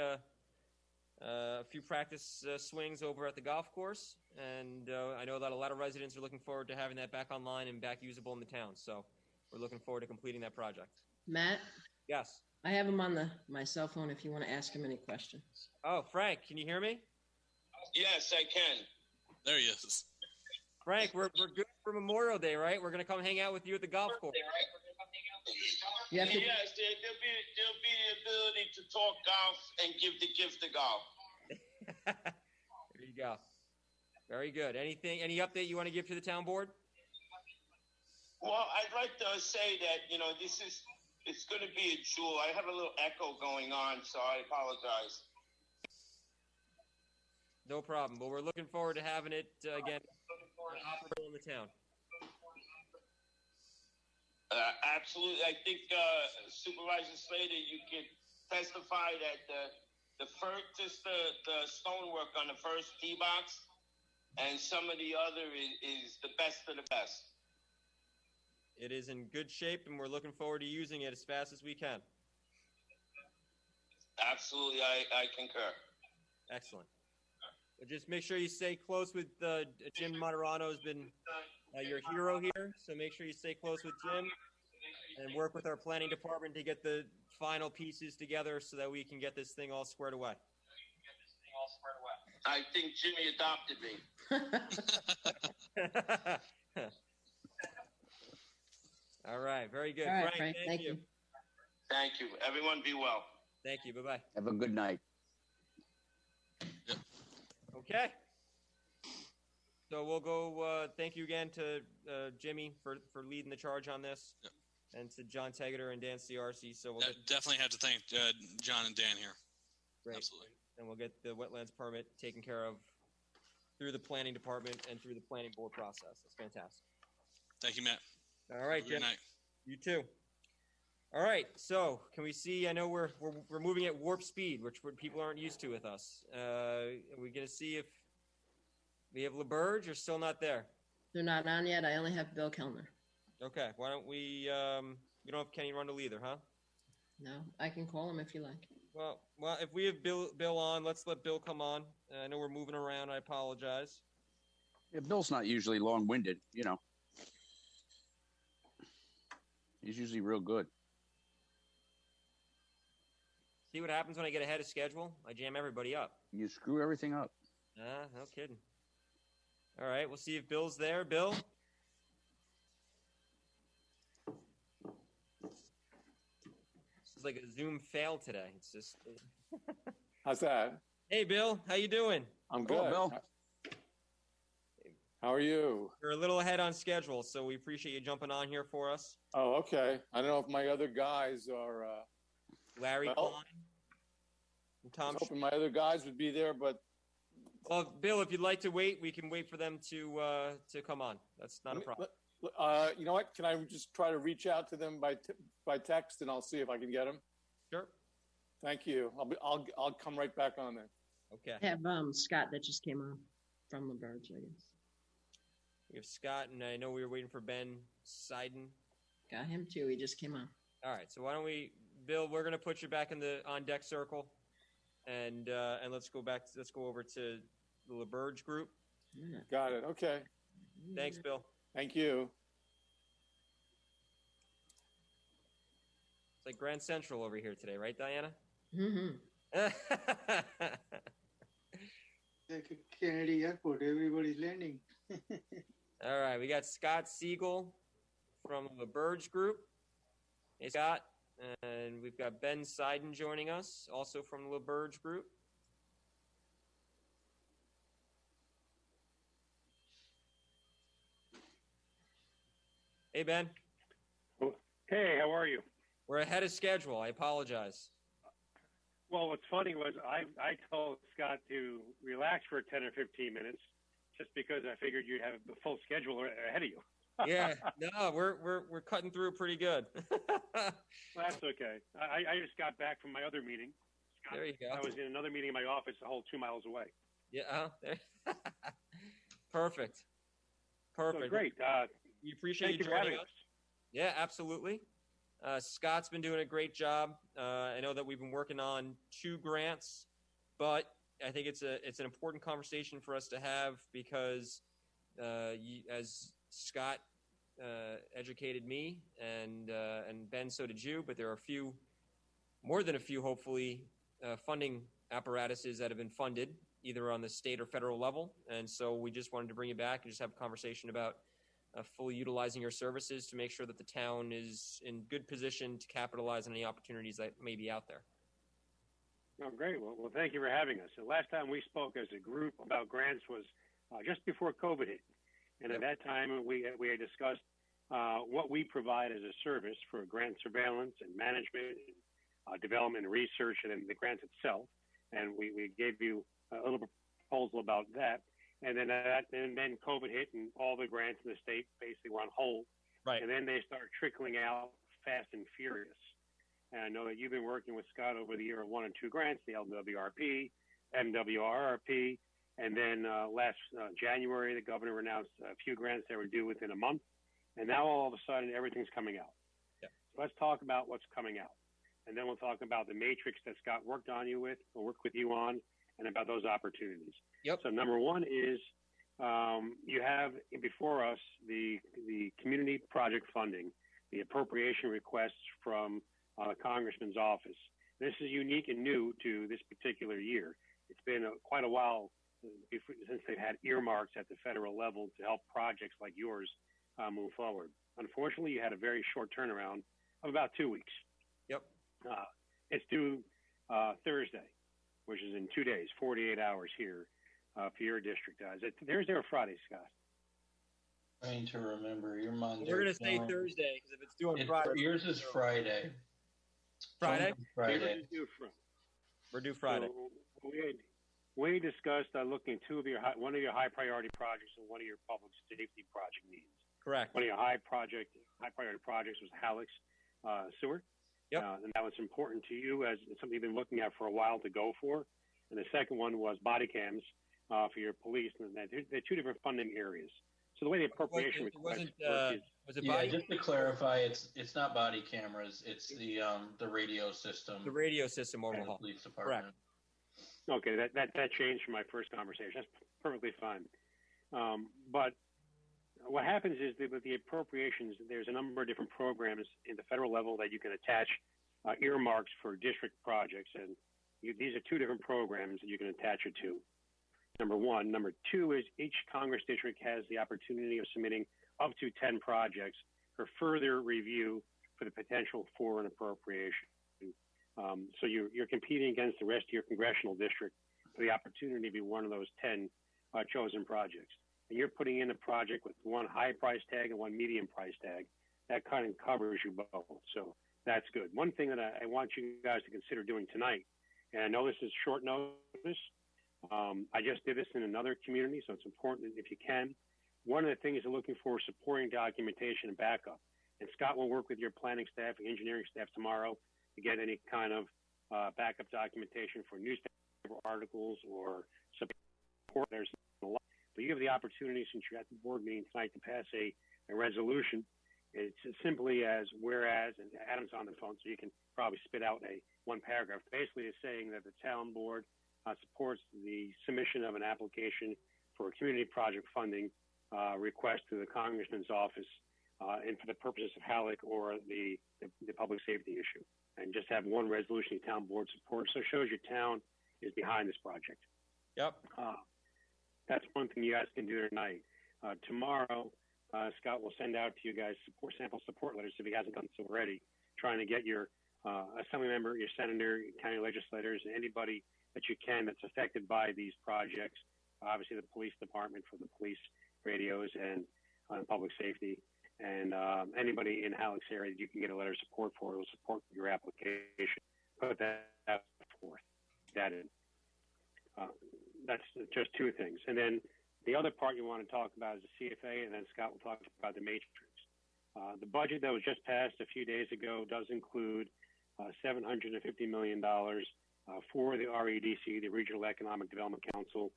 a few practice swings over at the golf course, and I know that a lot of residents are looking forward to having that back online and back usable in the town. So we're looking forward to completing that project. Matt, Yes. I have him on my cell phone if you want to ask him any questions. Oh, Frank, can you hear me? Yes, I can. There he is. Frank, we're good for Memorial Day, right? We're gonna come hang out with you at the golf course. You have to- Yes, there'll be the ability to talk golf and give the gift of golf. There you go. Very good. Any update you want to give to the town board? Well, I'd like to say that, it's going to be a jewel. I have a little echo going on, so I apologize. No problem. But we're looking forward to having it again operable in the town. Absolutely. I think Supervisor Slater, you can testify that the stonework on the first tee box and some of the other is the best of the best. It is in good shape, and we're looking forward to using it as fast as we can. Absolutely, I concur. Excellent. But just make sure you stay close with Jim Moderano has been your hero here. So make sure you stay close with Jim and work with our planning department to get the final pieces together so that we can get this thing all squared away. I think Jimmy adopted me. All right, very good. All right, Frank, thank you. Thank you. Everyone be well. Thank you. Bye-bye. Have a good night. Okay. So we'll go, thank you again to Jimmy for leading the charge on this, and to John Tegeter and Dan CRC. So we'll definitely have to thank John and Dan here. Great. Absolutely. And we'll get the wetlands permit taken care of through the planning department and through the planning board process. That's fantastic. Thank you, Matt. All right, Jim. Good night. You too. All right. So can we see? I know we're moving at warp speed, which people aren't used to with us. Are we going to see if we have LaBerge or still not there? They're not on yet. I only have Bill Kellner. Okay. Why don't we? We don't have Kenny Rundle either, huh? No, I can call him if you like. Well, if we have Bill on, let's let Bill come on. I know we're moving around. I apologize. Yeah, Bill's not usually long-winded, you know. He's usually real good. See what happens when I get ahead of schedule? I jam everybody up. You screw everything up. No kidding. All right, we'll see if Bill's there. Bill? This is like a Zoom fail today. It's just... How's that? Hey, Bill. How you doing? I'm good. Hello, Bill. How are you? You're a little ahead on schedule, so we appreciate you jumping on here for us. Oh, okay. I don't know if my other guys are... Larry Klein and I Tom. was hoping my other guys would be there, but... Well, Bill, if you'd like to wait, we can wait for them to come on. That's not a problem. You know what? Can I just try to reach out to them by text, and I'll see if I can get them? Sure. Thank you. I'll come right back on then. Okay. I have Scott that just came on from the Birds, I guess. We have Scott, and I know we were waiting for Ben Seiden. Got him too. He just came on. All right. So why don't we, Bill? We're gonna put you back in the on deck circle, and let's go over to the LaBerge group. Yeah. Got it. Okay. Thanks, Bill. Thank you. It's like Grand Central over here today, right, Diana? Mm-hmm. Like a Kennedy Airport, everybody's landing. All right, we got Scott Siegel from the LaBerge group. Hey, Scott. And we've got Ben Seiden joining us, also from the LaBerge group. Hey, Ben. Hey, how are you? We're ahead of schedule. I apologize. Well, what's funny was I told Scott to relax for 10 or 15 minutes just because I figured you'd have the full schedule ahead of you. Yeah, no, we're cutting through pretty good. Well, that's okay. I just got back from my other meeting. Scott, there you go. I was in another meeting in my office a whole 2 miles away. Yeah, perfect. So great. We appreciate thank you joining having us. Yeah, absolutely. Scott's been doing a great job. I know that we've been working on 2 grants, but I think it's an important conversation for us to have because as Scott educated me and Ben, so did you, but there are more than a few, hopefully, funding apparatuses that have been funded either on the state or federal level. And so we just wanted to bring you back and just have a conversation about fully utilizing your services to make sure that the town is in good position to capitalize on any opportunities that may be out there. Oh, great. Well, thank you for having us. The last time we spoke as a group about grants was just before COVID hit. And at that time, we had discussed what we provide as a service for grant surveillance and management, development and research, and then the grants itself. And we gave you a little proposal about that. And then COVID hit, and all the grants in the state basically were on hold. Right. And then they started trickling out fast and furious. And I know that you've been working with Scott over the year of 1 and 2 grants, the LWRP, MWRRP, and then last January, the governor announced a few grants that were due within a month. And now all of a sudden, everything's coming out. Yeah. So let's talk about what's coming out. And then we'll talk about the matrix that Scott worked with you on, and about those opportunities. Yep. So number one is you have before us the community project funding, the appropriation requests from the Congressman's office. This is unique and new to this particular year. It's been quite a while since they've had earmarks at the federal level to help projects like yours move forward. Unfortunately, you had a very short turnaround of about 2 weeks. Yep. It's due Thursday, which is in 2 days, 48 hours here for your district. Is it Thursday or Friday, Scott? Trying to remember. Your Monday. We're going to say Thursday because if it's due on Friday. Yours is Friday. Friday? Friday. We're due Friday. So we discussed looking at one of your high priority projects and one of your public safety project needs. Correct. One of your high priority projects was Halleck's sewer. Yep. And that was important to you as something you've been looking at for a while to go for. And the second one was body cams for your police. And they're two different funding areas. So the way the appropriation request was it yeah, body? Just to clarify, it's not body cameras. It's the radio system. The radio system overhaul. Police department. Correct. Okay, that changed from my first conversation. That's perfectly fine. But what happens is that with the appropriations, there's a number of different programs in the federal level that you can attach earmarks for district projects. And these are two different programs that you can attach it to. Number one. Number two is each Congress district has the opportunity of submitting up to 10 projects for further review for the potential for an appropriation. So you're competing against the rest of your congressional district for the opportunity to be one of those 10 chosen projects. And you're putting in a project with one high price tag and one medium price tag. That kind of covers you both. So that's good. One thing that I want you guys to consider doing tonight, and I know this is short notice, I just did this in another community, so it's important if you can. One of the things you're looking for is supporting documentation and backup. And Scott will work with your planning staff and engineering staff tomorrow to get any kind of backup documentation for newspaper articles or support. There's a lot. But you have the opportunity, since you're at the board meeting tonight, to pass a resolution. It's as simply as whereas, and Adam's on the phone, so you can probably spit out one paragraph. Basically, it's saying that the town board supports the submission of an application for a community project funding request to the Congressman's office and for the purposes of Halleck or the public safety issue. And just have one resolution the town board supports. So it shows your town is behind this project. Yep. That's one thing you guys can do tonight. Tomorrow, Scott will send out to you guys sample support letters if he hasn't done so already, trying to get your assembly member, your senator, your county legislators, and anybody that you can that's affected by these projects. Obviously, the police department for the police radios and public safety, and anybody in Halleck's area that you can get a letter of support for will support your application. Put that forth. That in. That's just two things. And then the other part you want to talk about is the CFA, and then Scott will talk about the matrix. The budget that was just passed a few days ago does include $750 million for the REDC, the Regional Economic Development Council,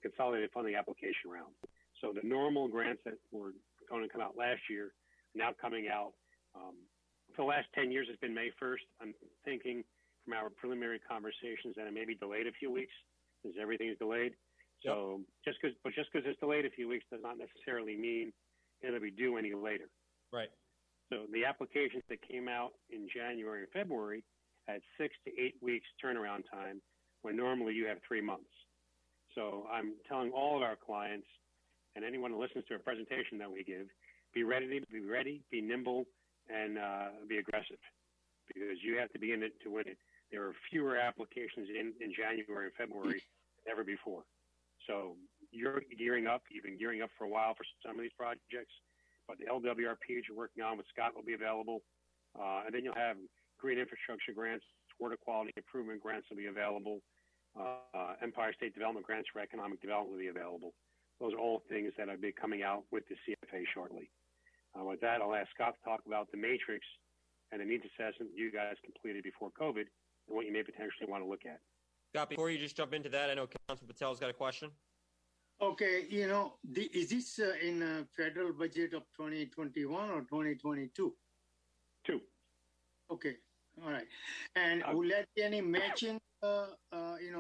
consolidated funding application round. So the normal grants that were going to come out last year are now coming out. For the last 10 years, it's been May 1st. I'm thinking from our preliminary conversations that it may be delayed a few weeks, because everything is delayed. So just because it's delayed a few weeks does not necessarily mean it'll be due any later. Right. So the applications that came out in January and February had 6 to 8 weeks turnaround time, when normally you have 3 months. So I'm telling all of our clients and anyone who listens to a presentation that we give, be ready, be nimble, and be aggressive, because you have to be in it to win it. There are fewer applications in January and February than ever before. So you're gearing up. You've been gearing up for a while for some of these projects, but the LWRPs you're working on with Scott will be available. And then you'll have green infrastructure grants, water quality improvement grants will be available. Empire State Development grants for economic development will be available. Those are all things that will be coming out with the CFA shortly. With that, I'll ask Scott to talk about the matrix and the needs assessment you guys completed before COVID and what you may potentially want to look at. Scott, before you just jump into that, I know Councilman Patel's got a question. Okay, is this in federal budget of 2021 or 2022? Two. Okay, all right. And will there be any matching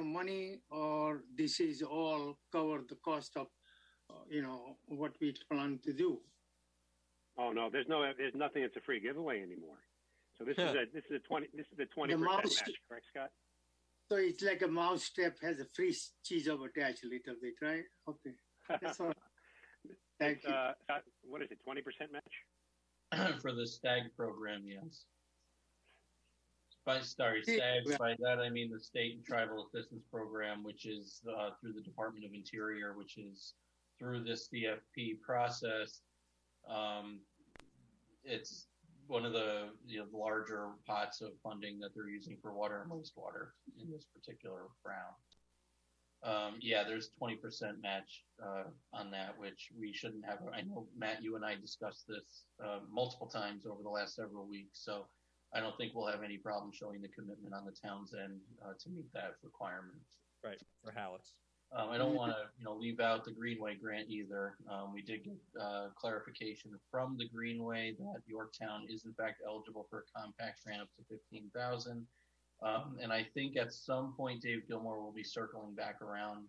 money, or this is all cover the cost of, what we plan to do? Oh no, there's nothing that's a free giveaway anymore. So this is a 20% mouse- match, correct, Scott? So it's like a mousetrap has a free cheese over attached a little bit, right? Okay. That's all. Thank you. Scott, what is it, 20% match? For the STAG program, yes. STAGs, by that I mean the State and Tribal Assistance Program, which is through the Department of Interior, which is through this CFP process. It's one of the larger pots of funding that they're using for water and wastewater in this particular round. There's 20% match on that, which we shouldn't have. I know, Matt, you and I discussed this multiple times over the last several weeks, so I don't think we'll have any problem showing the commitment on the town's end to meet that requirement. Right, for Hallett's. I don't want to, leave out the Greenway grant either. We did get clarification from the Greenway that Yorktown is in fact eligible for a compact grant up to $15,000. And I think at some point, Dave Gilmore will be circling back around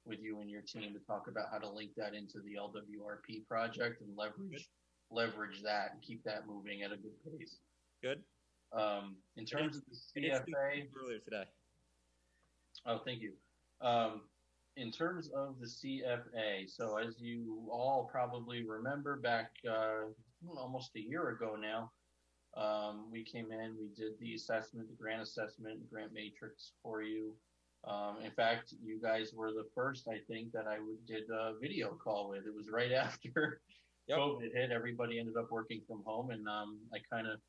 with you and your team to talk about how to link that into the LWRP project and leverage that and keep that moving at a good pace. Good. In terms of the CFA, earlier today. Oh, thank you. In terms of the CFA, so as you all probably remember, back almost a year ago now, we came in, we did the assessment, the grant matrix for you. In fact, you guys were the first, I think, that I did a video call with. It was right after COVID hit. Everybody ended up working from home, and I kind of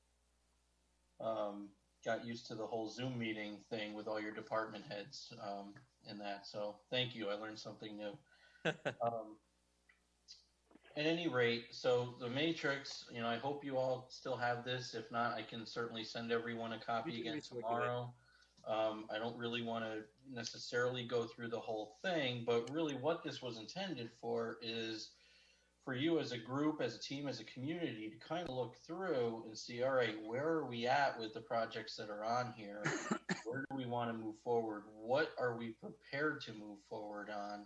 got used to the whole Zoom meeting thing with all your department heads in that. So thank you. I learned something new. At any rate, so the matrix, I hope you all still have this. If not, I can certainly send everyone a copy again tomorrow. I don't really want to necessarily go through the whole thing, but really what this was intended for is for you as a group, as a team, as a community to kind of look through and see, all right, where are we at with the projects that are on here? Where do we want to move forward? What are we prepared to move forward on?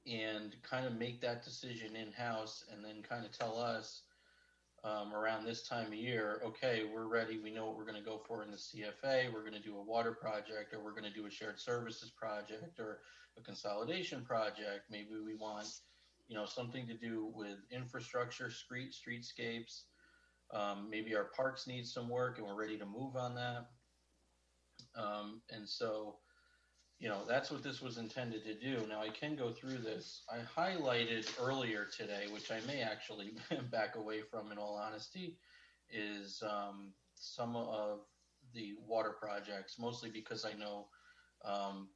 And kind of make that decision in-house and then kind of tell us around this time of year, okay, we're ready. We know what we're going to go for in the CFA. We're going to do a water project, or we're going to do a shared services project, or a consolidation project. Maybe we want, something to do with infrastructure, streetscapes. Maybe our parks need some work and we're ready to move on that. And so, that's what this was intended to do. Now I can go through this. I highlighted earlier today, which I may actually back away from in all honesty, is some of the water projects, mostly because I know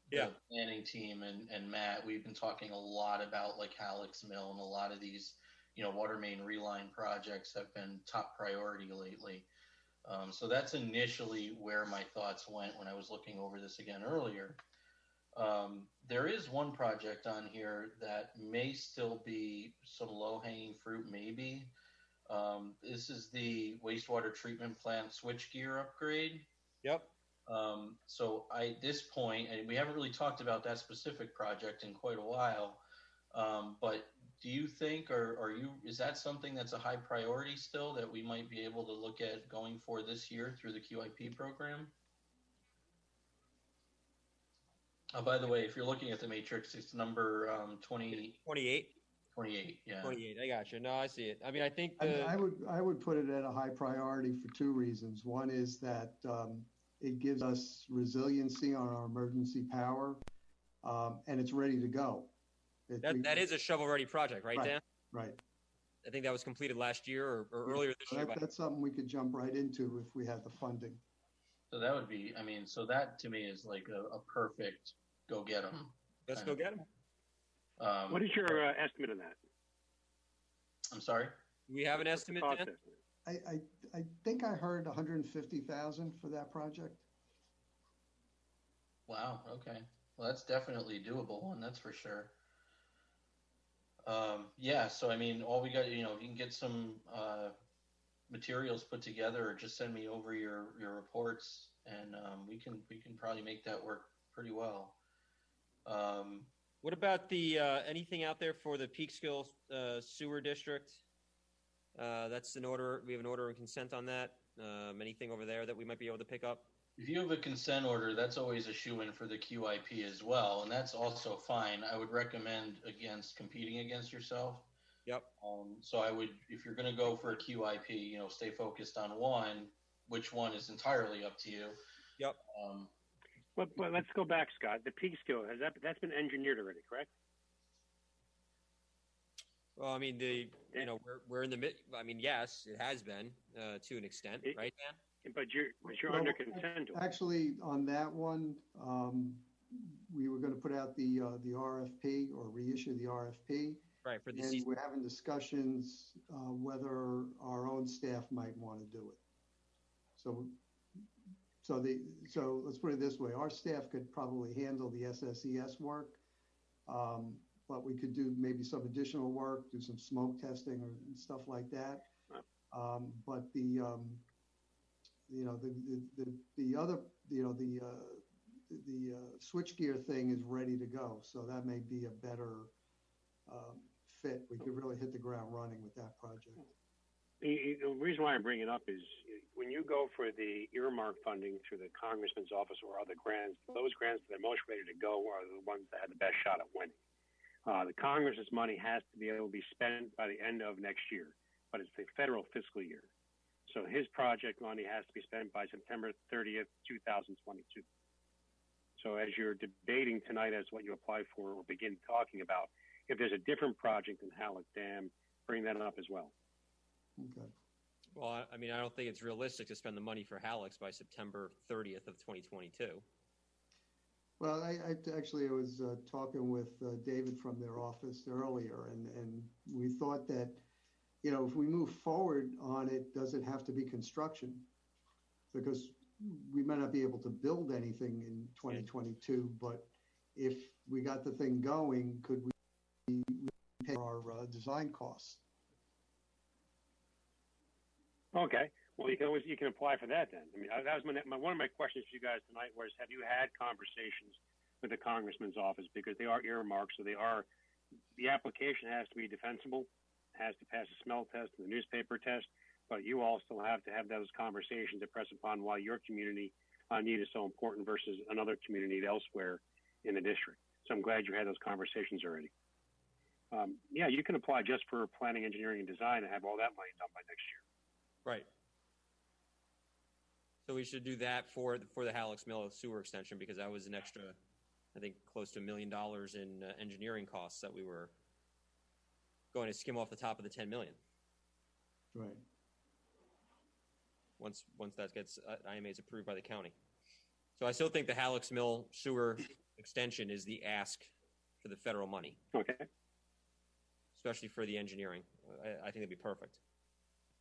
the planning team and Matt, we've been talking a lot about like Halleck's Mill, and a lot of these, water main reline projects have been top priority lately. So that's initially where my thoughts went when I was looking over this again earlier. There is one project on here that may still be some low-hanging fruit, maybe. This is the wastewater treatment plant switchgear upgrade. Yep. So at this point, and we haven't really talked about that specific project in quite a while, but do you think, is that something that's a high priority still that we might be able to look at going for this year through the QIP program? By the way, if you're looking at the matrix, it's number 28. 28, yeah. 28, I got you. No, I see it. I mean, I think I would put it at a high priority for two reasons. One is that it gives us resiliency on our emergency power, and it's ready to go. That is a shovel-ready project, right, Dan? Right. I think that was completed last year or earlier this year. That's something we could jump right into if we had the funding. So that would be, so that to me is like a perfect go get them. Let's go get them. What is your estimate on that? I'm sorry? We have an estimate, Dan? I think I heard 150,000 for that project. Wow. Okay. Well, that's definitely doable, and that's for sure. So all we got, if you can get some materials put together, or just send me over your reports and we can probably make that work pretty well. What about the anything out there for the Peekskill sewer district? That's an order. We have an order of consent on that. Anything over there that we might be able to pick up? If you have a consent order, that's always a shoe-in for the QIP as well, and that's also fine. I would recommend against competing against yourself. Yep. So I would, if you're going to go for a QIP, stay focused on one. Which one is entirely up to you. Yep. But let's go back, Scott. The Peekskill, that's been engineered already, correct? Well, I mean, we're in the mid. I mean, yes, it has been to an extent, right, Dan? But you're under consent. Actually, on that one, we were going to put out the RFP or reissue the RFP. Right, for the and season. We're having discussions whether our own staff might want to do it. So let's put it this way: our staff could probably handle the SSES work, but we could do maybe some additional work, do some smoke testing or stuff like that. But the other the switchgear thing is ready to go, so that may be a better fit. We could really hit the ground running with that project. The reason why I bring it up is when you go for the earmark funding through the congressman's office or other grants, those grants that are most ready to go are the ones that have the best shot at winning. The Congress's money has to be able to be spent by the end of next year, but it's the federal fiscal year. So his project money has to be spent by September 30th, 2022. So as you're debating tonight as what you apply for or begin talking about, if there's a different project than Halleck Dam, bring that up as well. Okay. Well, I mean, I don't think it's realistic to spend the money for Halleck's by September 30th of 2022. Well, I was talking with David from their office earlier, and we thought that, if we move forward on it, does it have to be construction? Because we might not be able to build anything in 2022, but if we got the thing going, could we pay our design costs? Okay. Well, you can apply for that then. I mean, that was one of my questions to you guys tonight was, have you had conversations with the congressman's office, because they are earmarked, so the application has to be defensible, has to pass a smell test and the newspaper test, but you all still have to have those conversations to press upon why your community need is so important versus another community elsewhere in the district. So I'm glad you had those conversations already. Yeah, you can apply just for planning, engineering, and design and have all that money done by next year. Right. So we should do that for the Halleck's Mill sewer extension, because that was an extra, I think, close to $1 million in engineering costs that we were going to skim off the top of the $10 million. Right. Once that gets IMA's approved by the county. So I still think the Halleck's Mill sewer extension is the ask for the federal money. Okay. Especially for the engineering. I think it'd be perfect.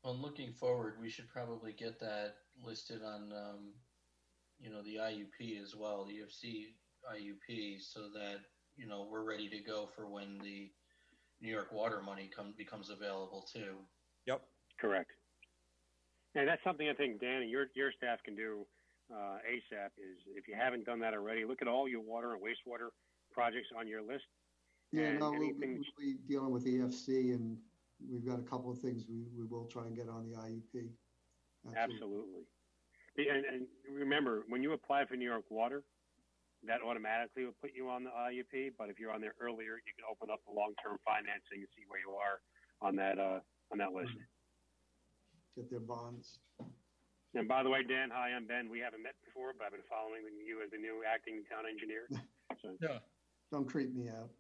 Well, looking forward, we should probably get that listed on, the IUP as well, the EFC IUP, so that, we're ready to go for when the New York water money becomes available too. Yep. Correct. And that's something I think, Dan, and your staff can do ASAP is, if you haven't done that already, look at all your water and wastewater projects on your list. Yeah, we'll be dealing with EFC, and we've got a couple of things we will try and get on the IUP. Absolutely. And remember, when you apply for New York Water, that automatically will put you on the IUP. But if you're on there earlier, you can open up the long-term financing and see where you are on that list. Get their bonds. And by the way, Dan, hi, I'm Ben. We haven't met before, but I've been following you as the new acting town engineer. So. Yeah. Don't creep me out.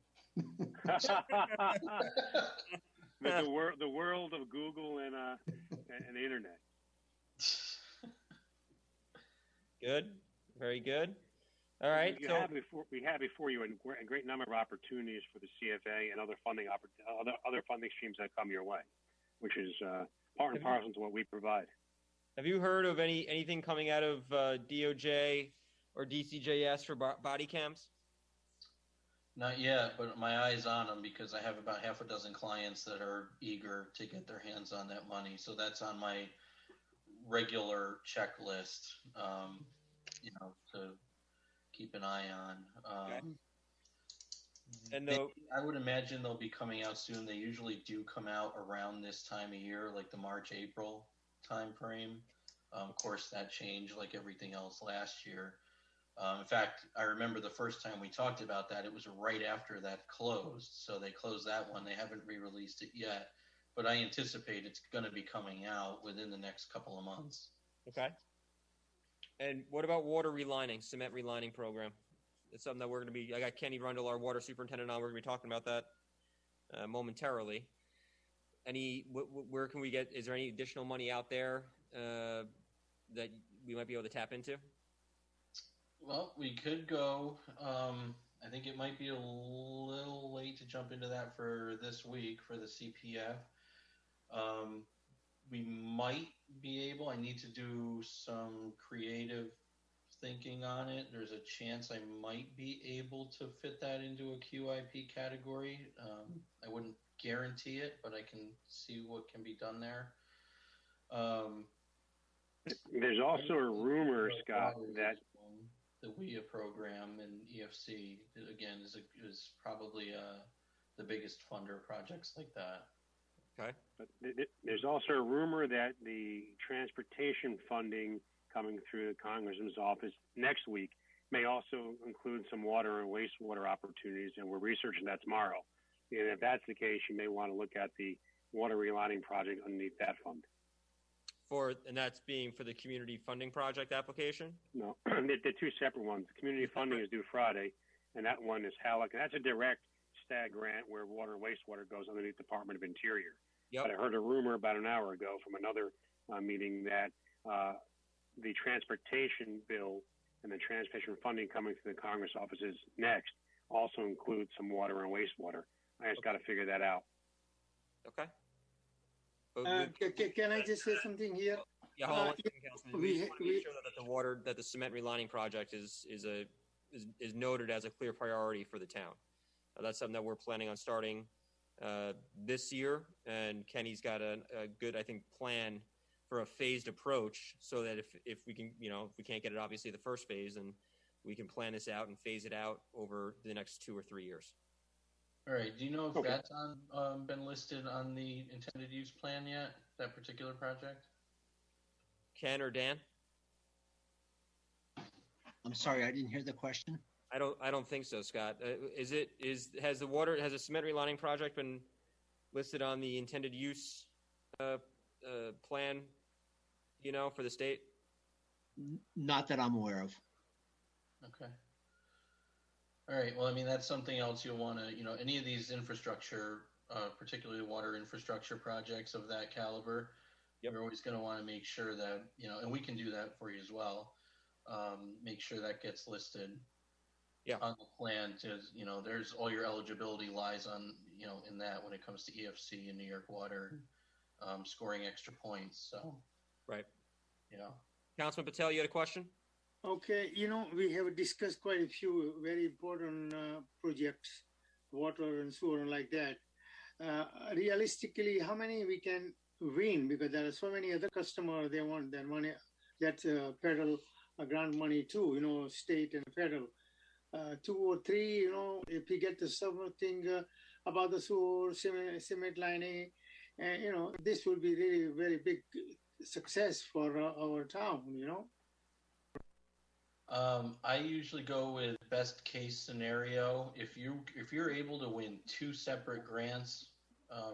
the world of Google and the internet. Good, very good. All right. We have before you a great number of opportunities for the CFA and other funding other funding streams that come your way, which is part and parcel to what we provide. Have you heard of anything coming out of DOJ or DCJS for body cams? Not yet, but my eye's on them because I have about half a dozen clients that are eager to get their hands on that money. So that's on my regular checklist. to keep an eye on. Okay. And I would imagine they'll be coming out soon. They usually do come out around this time of year, like the March, April time frame. Of course, that changed like everything else last year. In fact, I remember the first time we talked about that, it was right after that closed. So they closed that one. They haven't re-released it yet, but I anticipate it's going to be coming out within the next couple of months. Okay. And what about water relining, cement relining program? It's something that we're going to be, I got Kenny Rundle, our water superintendent, on. We're going to be talking about that momentarily. Where can we get, is there any additional money out there that we might be able to tap into? Well, we could go, I think it might be a little late to jump into that for this week for the CPF. We might be able, I need to do some creative thinking on it. There's a chance I might be able to fit that into a QIP category. I wouldn't guarantee it, but I can see what can be done there. There's also a rumor, Scott, that the WIA program and EFC again is probably the biggest funder of projects like that. Okay. But there's also a rumor that the transportation funding coming through the Congressman's office next week may also include some water and wastewater opportunities, and we're researching that tomorrow. And if that's the case, you may want to look at the water relining project underneath that fund. And that's being for the community funding project application? No, they're two separate ones. The community funding is due Friday, and that one is HALAC, and that's a direct STAG grant where water and wastewater goes underneath Department of Interior. Yep. But I heard a rumor about an hour ago from another meeting that the transportation bill and the transportation funding coming through the Congress offices next also includes some water and wastewater. I just got to figure that out. Okay. Can I just say something here? Yeah, hold on, Councilman. We want to make sure that the cement relining project is noted as a clear priority for the town. That's something that we're planning on starting this year, and Kenny's got a good, I think, plan for a phased approach, so that if we can, if we can't get it obviously the first phase, then we can plan this out and phase it out over the next 2 or 3 years. All right. Do you know if that's been listed on the intended use plan yet, that particular project? Ken or Dan? I'm sorry, I didn't hear the question. I don't think so, Scott. Has the cement relining project been listed on the intended use plan, for the state? Not that I'm aware of. Okay. All right. Well, I mean, that's something else you'll want to, any of these infrastructure, particularly water infrastructure projects of that caliber, you're always going to want to make sure that, and we can do that for you as well. Make sure that gets listed on the plan to, there's all your eligibility lies on, in that when it comes to EFC and New York Water, scoring extra points. So, right. Councilman Patel, you had a question? Okay, we have discussed quite a few very important projects, water and sewer and like that. Realistically, how many we can win? Because there are so many other customers, they want that money, that federal grant money too, state and federal. 2 or 3, if we get the something about the sewer, cement lining, this will be really very big success for our town, I usually go with best case scenario. If you're able to win 2 separate grants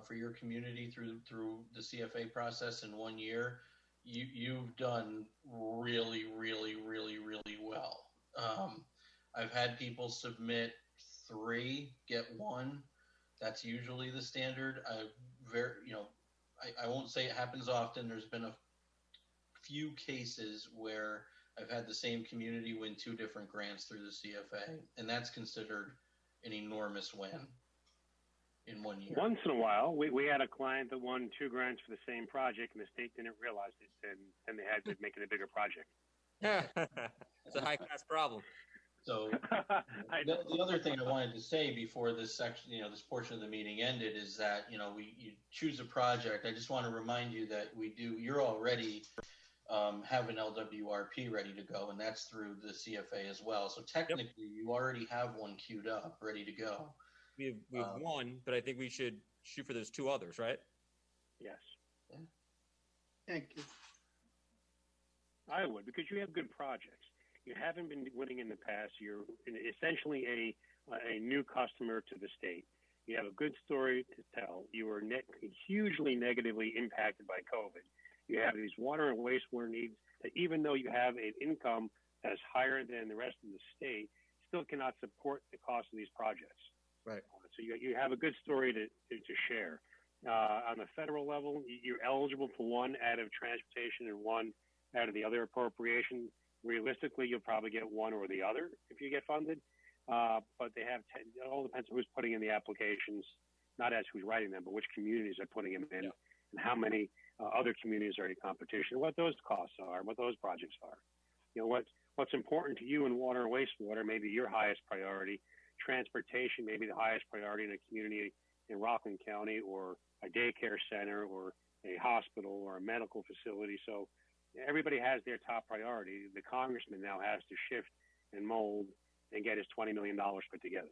for your community through the CFA process in 1 year, you've done really, really, really, really well. I've had people submit 3, get 1. That's usually the standard. I won't say it happens often. There's been a few cases where I've had the same community win 2 different grants through the CFA, and that's considered an enormous win in 1 year. Once in a while, we had a client that won 2 grants for the same project, and the state didn't realize it, and then they had to make it a bigger project. It's a high-class problem. So the other thing I wanted to say before this section, this portion of the meeting ended, is that, you choose a project. I just want to remind you that you're already have an LWRP ready to go, and that's through the CFA as well. So technically, you already have one queued up, ready to go. We have one, but I think we should shoot for those two others, right? Yes. Yeah. Thank you. I would, because you have good projects. You haven't been winning in the past. You're essentially a new customer to the state. You have a good story to tell. You were hugely negatively impacted by COVID. You have these water and wastewater needs that even though you have an income that is higher than the rest of the state, still cannot support the cost of these projects. Right. So you have a good story to share. On the federal level, you're eligible for one out of transportation and one out of the other appropriation. Realistically, you'll probably get one or the other if you get funded. But they have it all depends on who's putting in the applications, not as who's writing them, but which communities are putting them in, and how many other communities are in competition, what those costs are, what those projects are. You know, what's important to you in water and wastewater may be your highest priority. Transportation may be the highest priority in a community in Rockland County, or a daycare center, or a hospital, or a medical facility. So everybody has their top priority. The congressman now has to shift and mold and get his $20 million put together.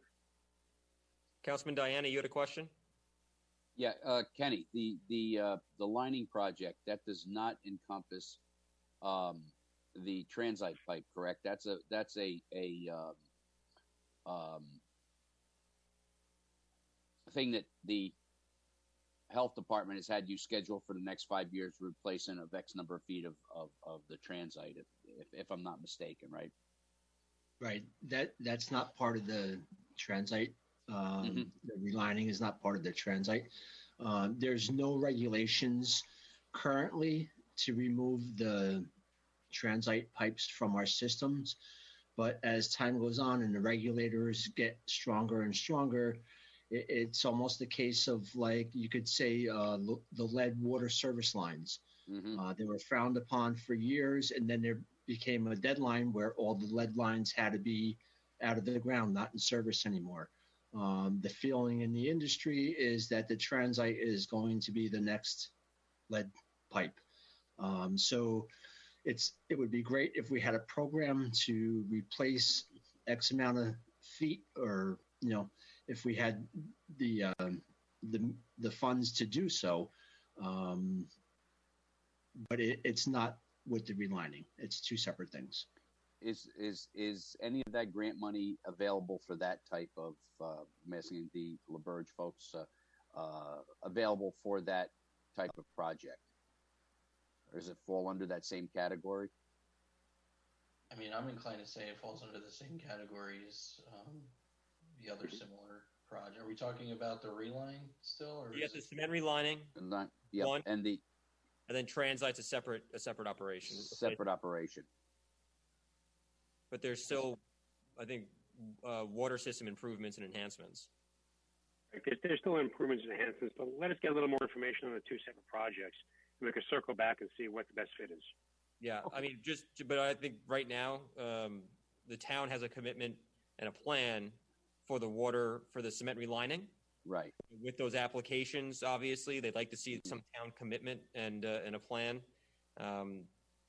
Councilman Diana, you had a question? Yeah, Kenny, the lining project, that does not encompass the transite pipe, correct? That's a thing that the health department has had you schedule for the next 5 years, replacing of X number of feet of the transite, if I'm not mistaken, right? Right. That's not part of the transite. The relining is not part of the transite. There's no regulations currently to remove the transite pipes from our systems. But as time goes on and the regulators get stronger and stronger, it's almost a case of, like, you could say, the lead water service lines. They were frowned upon for years, and then there became a deadline where all the lead lines had to be out of the ground, not in service anymore. The feeling in the industry is that the transite is going to be the next lead pipe. So it would be great if we had a program to replace X amount of feet, or, you know, if we had the funds to do so. But it's not with the relining. It's two separate things. Is any of that grant money available for that type of, I'm asking the LaBerge folks, available for that type of project? Or does it fall under that same category? I mean, I'm inclined to say it falls under the same category as the other similar project. Are we talking about the reline still? Or the cement relining. One. And then transite's a separate operation. Separate operation. But there's still, I think, water system improvements and enhancements. There's still improvements and enhancements, but let us get a little more information on the two separate projects, and we can circle back and see what the best fit is. Yeah, okay. I mean, but I think right now, the town has a commitment and a plan for the cement relining. Right. With those applications, obviously, they'd like to see some town commitment and a plan.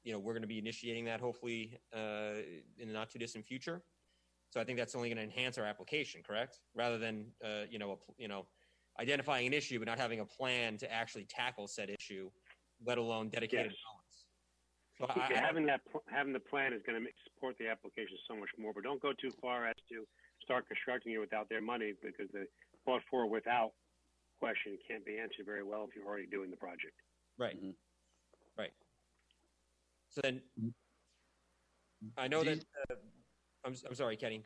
You know, we're going to be initiating that hopefully in the not too distant future. So I think that's only going to enhance our application, correct? Rather than identifying an issue but not having a plan to actually tackle said issue, let alone dedicated funds. So having the plan is going to support the application so much more. But don't go too far as to start constructing it without their money, because the bought for without question can't be answered very well if you're already doing the project. Right. Right. So then, I know that. I'm sorry, Kenny.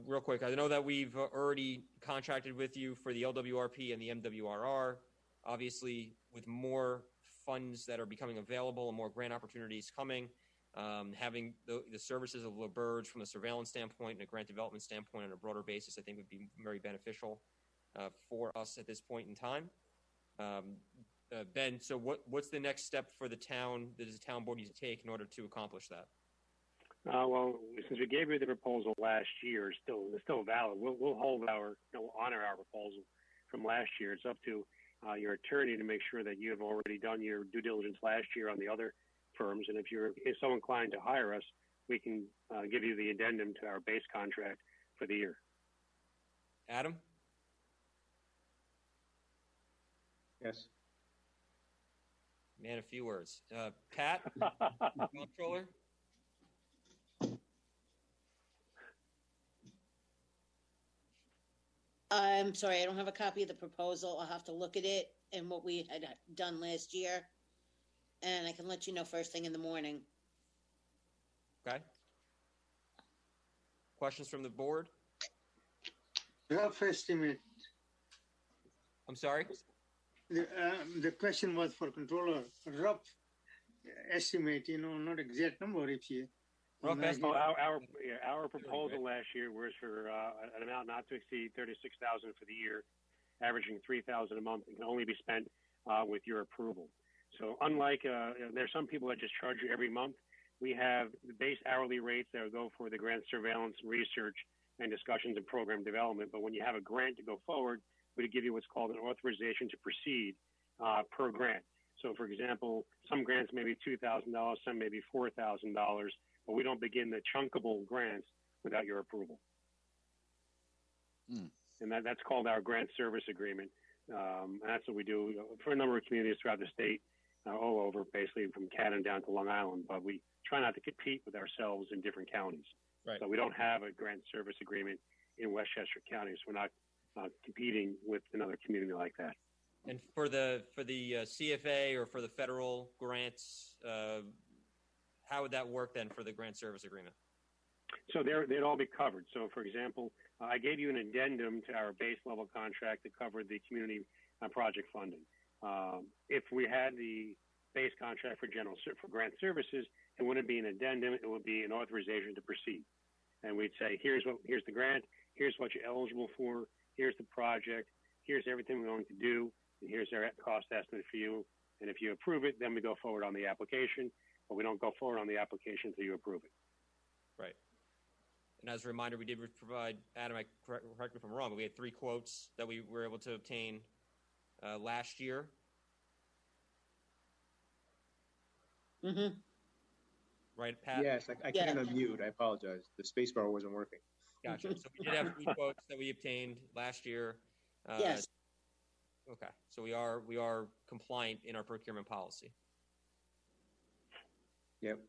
Real quick, I know that we've already contracted with you for the LWRP and the MWRR. Obviously, with more funds that are becoming available and more grant opportunities coming, having the services of LaBerge from a surveillance standpoint and a grant development standpoint on a broader basis, I think would be very beneficial for us at this point in time. Ben, so what's the next step for the town that the town board needs to take in order to accomplish that? Well, since we gave you the proposal last year, it's still valid. We'll honor our proposal from last year. It's up to your attorney to make sure that you have already done your due diligence last year on the other firms. And if you're so inclined to hire us, we can give you the addendum to our base contract for the year. Adam? Yes. Man, a few words. Pat? Comptroller? I'm sorry, I don't have a copy of the proposal. I'll have to look at it and what we had done last year. And I can let you know first thing in the morning. Okay. Questions from the board? Rough estimate. I'm sorry? The question was for controller. Rough estimate, not exact number if you. Rough estimate. Our proposal last year was for an amount not to exceed $36,000 for the year, averaging $3,000 a month, and can only be spent with your approval. So unlike there's some people that just charge you every month, we have the base hourly rates that will go for the grant surveillance and research and discussions and program development. But when you have a grant to go forward, we give you what's called an authorization to proceed per grant. So, for example, some grants may be $2,000, some may be $4,000, but we don't begin the chunkable grants without your approval. And that's called our grant service agreement. And that's what we do for a number of communities throughout the state, all over, basically from Canton down to Long Island. But we try not to compete with ourselves in different counties. Right. So we don't have a grant service agreement in Westchester County, so we're not competing with another community like that. And for the CFA or for the federal grants, how would that work then for the grant service agreement? So they'd all be covered. So, for example, I gave you an addendum to our base level contract that covered the community project funding. If we had the base contract for grant services, it wouldn't be an addendum; it would be an authorization to proceed. And we'd say, here's the grant, here's what you're eligible for, here's the project, here's everything we're going to do, and here's our cost estimate for you. And if you approve it, then we go forward on the application. But we don't go forward on the application until you approve it. Right. And as a reminder, we did provide, Adam, correct me if I'm wrong, but we had 3 quotes that we were able to obtain last year. Mm-hmm. Right, Pat? Yes, I can't unmute. I apologize. The space bar wasn't working. Gotcha. So we did have 3 quotes that we obtained last year. Yes. Okay. So we are compliant in our procurement policy. Yep.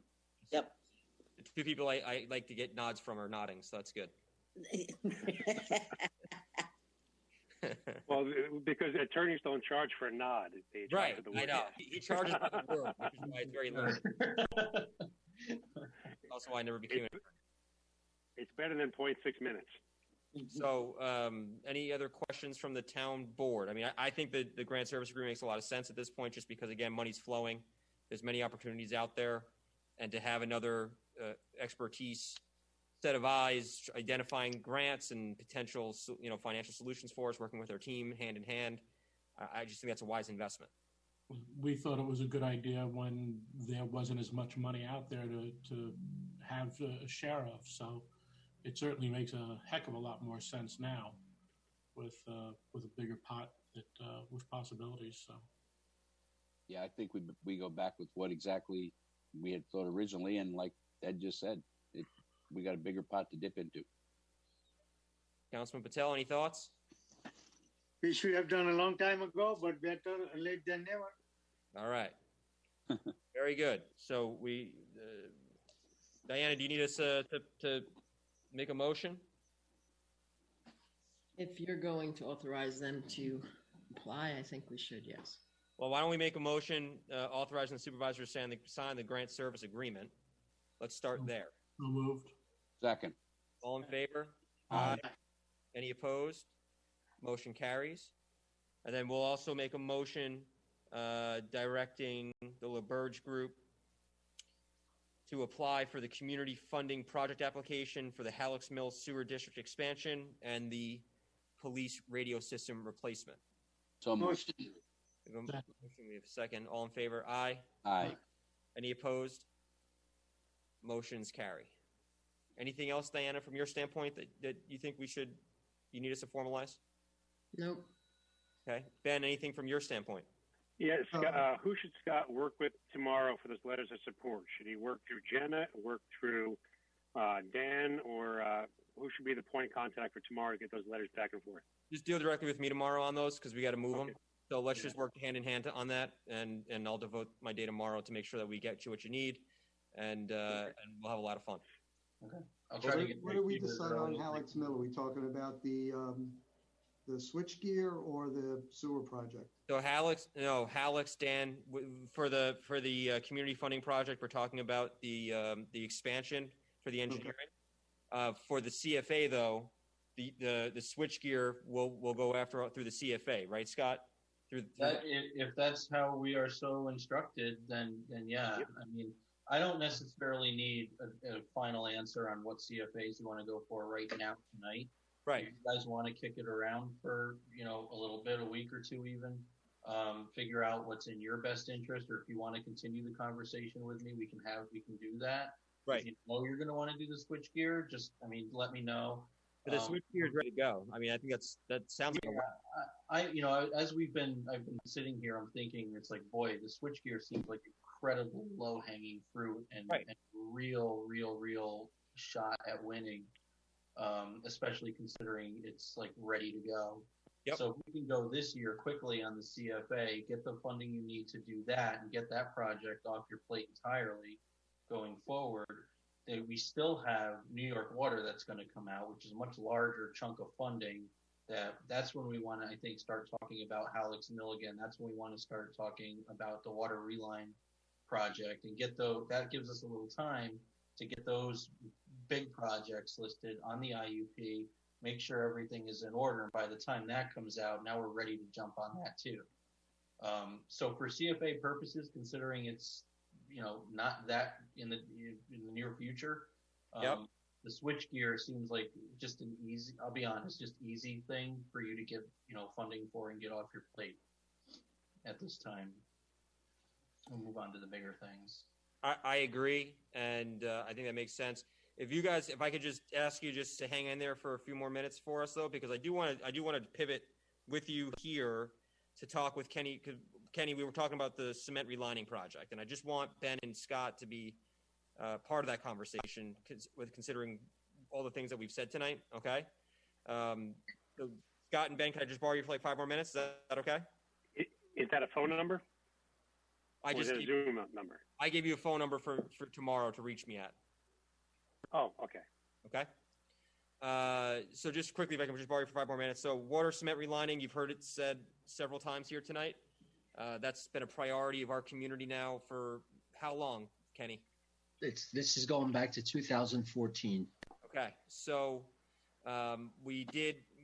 Yep. The 2 people I like to get nods from are nodding, so that's good. Well, because attorneys don't charge for a nod. They charge Right, for the I word know. yes. He charges for the word, which is why it's very limited. Also, why I never became an attorney. It's better than 0.6 minutes. So, any other questions from the town board? I mean, I think that the grant service agreement makes a lot of sense at this point, just because, again, money's flowing. There's many opportunities out there, and to have another expertise set of eyes identifying grants and potential, financial solutions for us, working with our team hand in hand, I just think that's a wise investment. We thought it was a good idea when there wasn't as much money out there to have a share of. So it certainly makes a heck of a lot more sense now with a bigger pot with possibilities. So. Yeah, I think we go back with what exactly we had thought originally, and like Ed just said, we got a bigger pot to dip into. Councilman Patel, any thoughts? We should have done a long time ago, but better late than never. All right. Very good. So Diana, do you need us to make a motion? If you're going to authorize them to apply, I think we should, yes. Well, why don't we make a motion authorizing the supervisor to sign the grant service agreement? Let's start there. So moved. Second. All in favor? Aye. Any opposed? Motion carries. And then we'll also make a motion directing the LaBerge Group to apply for the community funding project application for the Halleck's Mills Sewer District expansion and the police radio system replacement. So moved. We have a second. All in favor? Aye. Aye. Any opposed? Motions carry. Anything else, Diana, from your standpoint that you think you need us to formalize? Nope. Okay. Ben, anything from your standpoint? Yeah, Scott, who should Scott work with tomorrow for those letters of support? Should he work through Jenna, work through Dan, or who should be the point of contact for tomorrow to get those letters back and forth? Just deal directly with me tomorrow on those because we got to move them. So let's just work hand in hand on that, and I'll devote my day tomorrow to make sure that we get you what you need, and we'll have a lot of fun. Okay. I'll try to get. What do we decide on Halleck's Mill? Are we talking about the switchgear or the sewer project? So Halleck's, Dan, for the community funding project, we're talking about the expansion for the engineering. Okay. For the CFA though, the switchgear will go after through the CFA, right, Scott? If that's how we are so instructed, then yeah. Yep. I mean, I don't necessarily need a final answer on what CFAs you want to go for right now tonight. Right. If you guys want to kick it around for, a little bit, a week or two even, figure out what's in your best interest, or if you want to continue the conversation with me, we can do that. Right. If you know you're going to want to do the switchgear, let me know. But the switchgear is ready to go. I mean, I think that sounds like as I've been sitting here, I'm thinking it's like, boy, the switchgear seems like incredible low-hanging fruit and real shot at winning. Especially considering it's like ready to go. Yep. So if we can go this year quickly on the CFA, get the funding you need to do that and get that project off your plate entirely going forward, then we still have New York Water that's going to come out, which is a much larger chunk of funding. That's when we want to, I think, start talking about Halleck's Mill again. That's when we want to start talking about the water reline project and that gives us a little time to get those big projects listed on the IUP, make sure everything is in order. And by the time that comes out, now we're ready to jump on that too. So for CFA purposes, considering it's, not that in the near future, the switchgear seems like just an easy, I'll be honest, just easy thing for you to get, funding for and get off your plate at this time. We'll move on to the bigger things. I agree, and I think that makes sense. If I could just ask you just to hang in there for a few more minutes for us, though, because I do want to pivot with you here to talk with Kenny. Kenny, we were talking about the cement relining project, and I just want Ben and Scott to be part of that conversation with considering all the things that we've said tonight. Okay. So Scott and Ben, can I just borrow you for like 5 more minutes? Is that okay? Is that a phone number? Or is it a Zoom number? I gave you a phone number for tomorrow to reach me at. Oh, okay. Okay. So just quickly, if I can just borrow you for 5 more minutes. So water cement relining, you've heard it said several times here tonight. That's been a priority of our community now for how long, Kenny? This is going back to 2014. Okay. So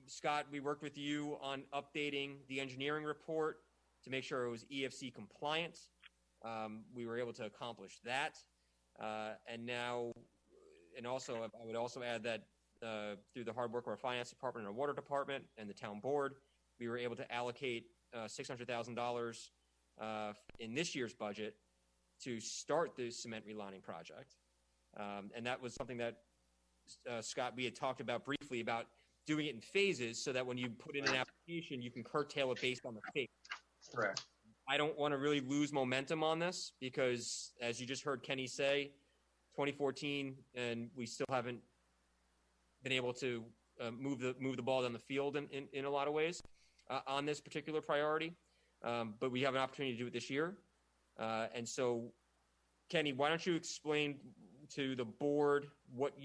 Scott, we worked with you on updating the engineering report to make sure it was EFC compliant. We were able to accomplish that. And also, I would also add that through the hard work of our finance department and our water department and the town board, we were able to allocate $600,000 in this year's budget to start the cement relining project. And that was something that, Scott, we had talked about briefly about doing it in phases so that when you put in an application, you can curtail it based on the phase. Correct. I don't want to really lose momentum on this because, as you just heard Kenny say, 2014, and we still haven't been able to move the ball down the field in a lot of ways on this particular priority. But we have an opportunity to do it this year. And so, Kenny, why don't you explain to the board what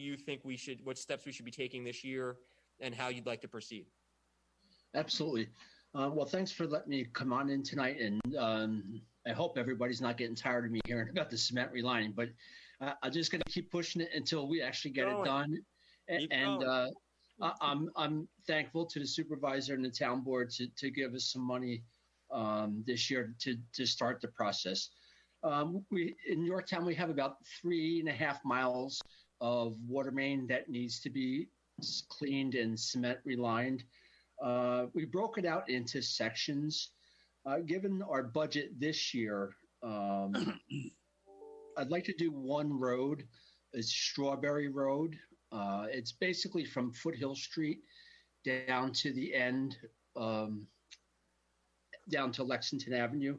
steps we should be taking this year and how you'd like to proceed? Absolutely. Well, thanks for letting me come on in tonight. And I hope everybody's not getting tired of me hearing about the cement relining, but I'm just going to keep pushing it until we actually get it done. And I'm thankful to the supervisor and the town board to give us some money this year to start the process. In Yorktown, we have about 3.5 miles of water main that needs to be cleaned and cement relined. We broke it out into sections. Given our budget this year, I'd like to do one road. It's Strawberry Road. It's basically from Foothill Street down to the end, down to Lexington Avenue.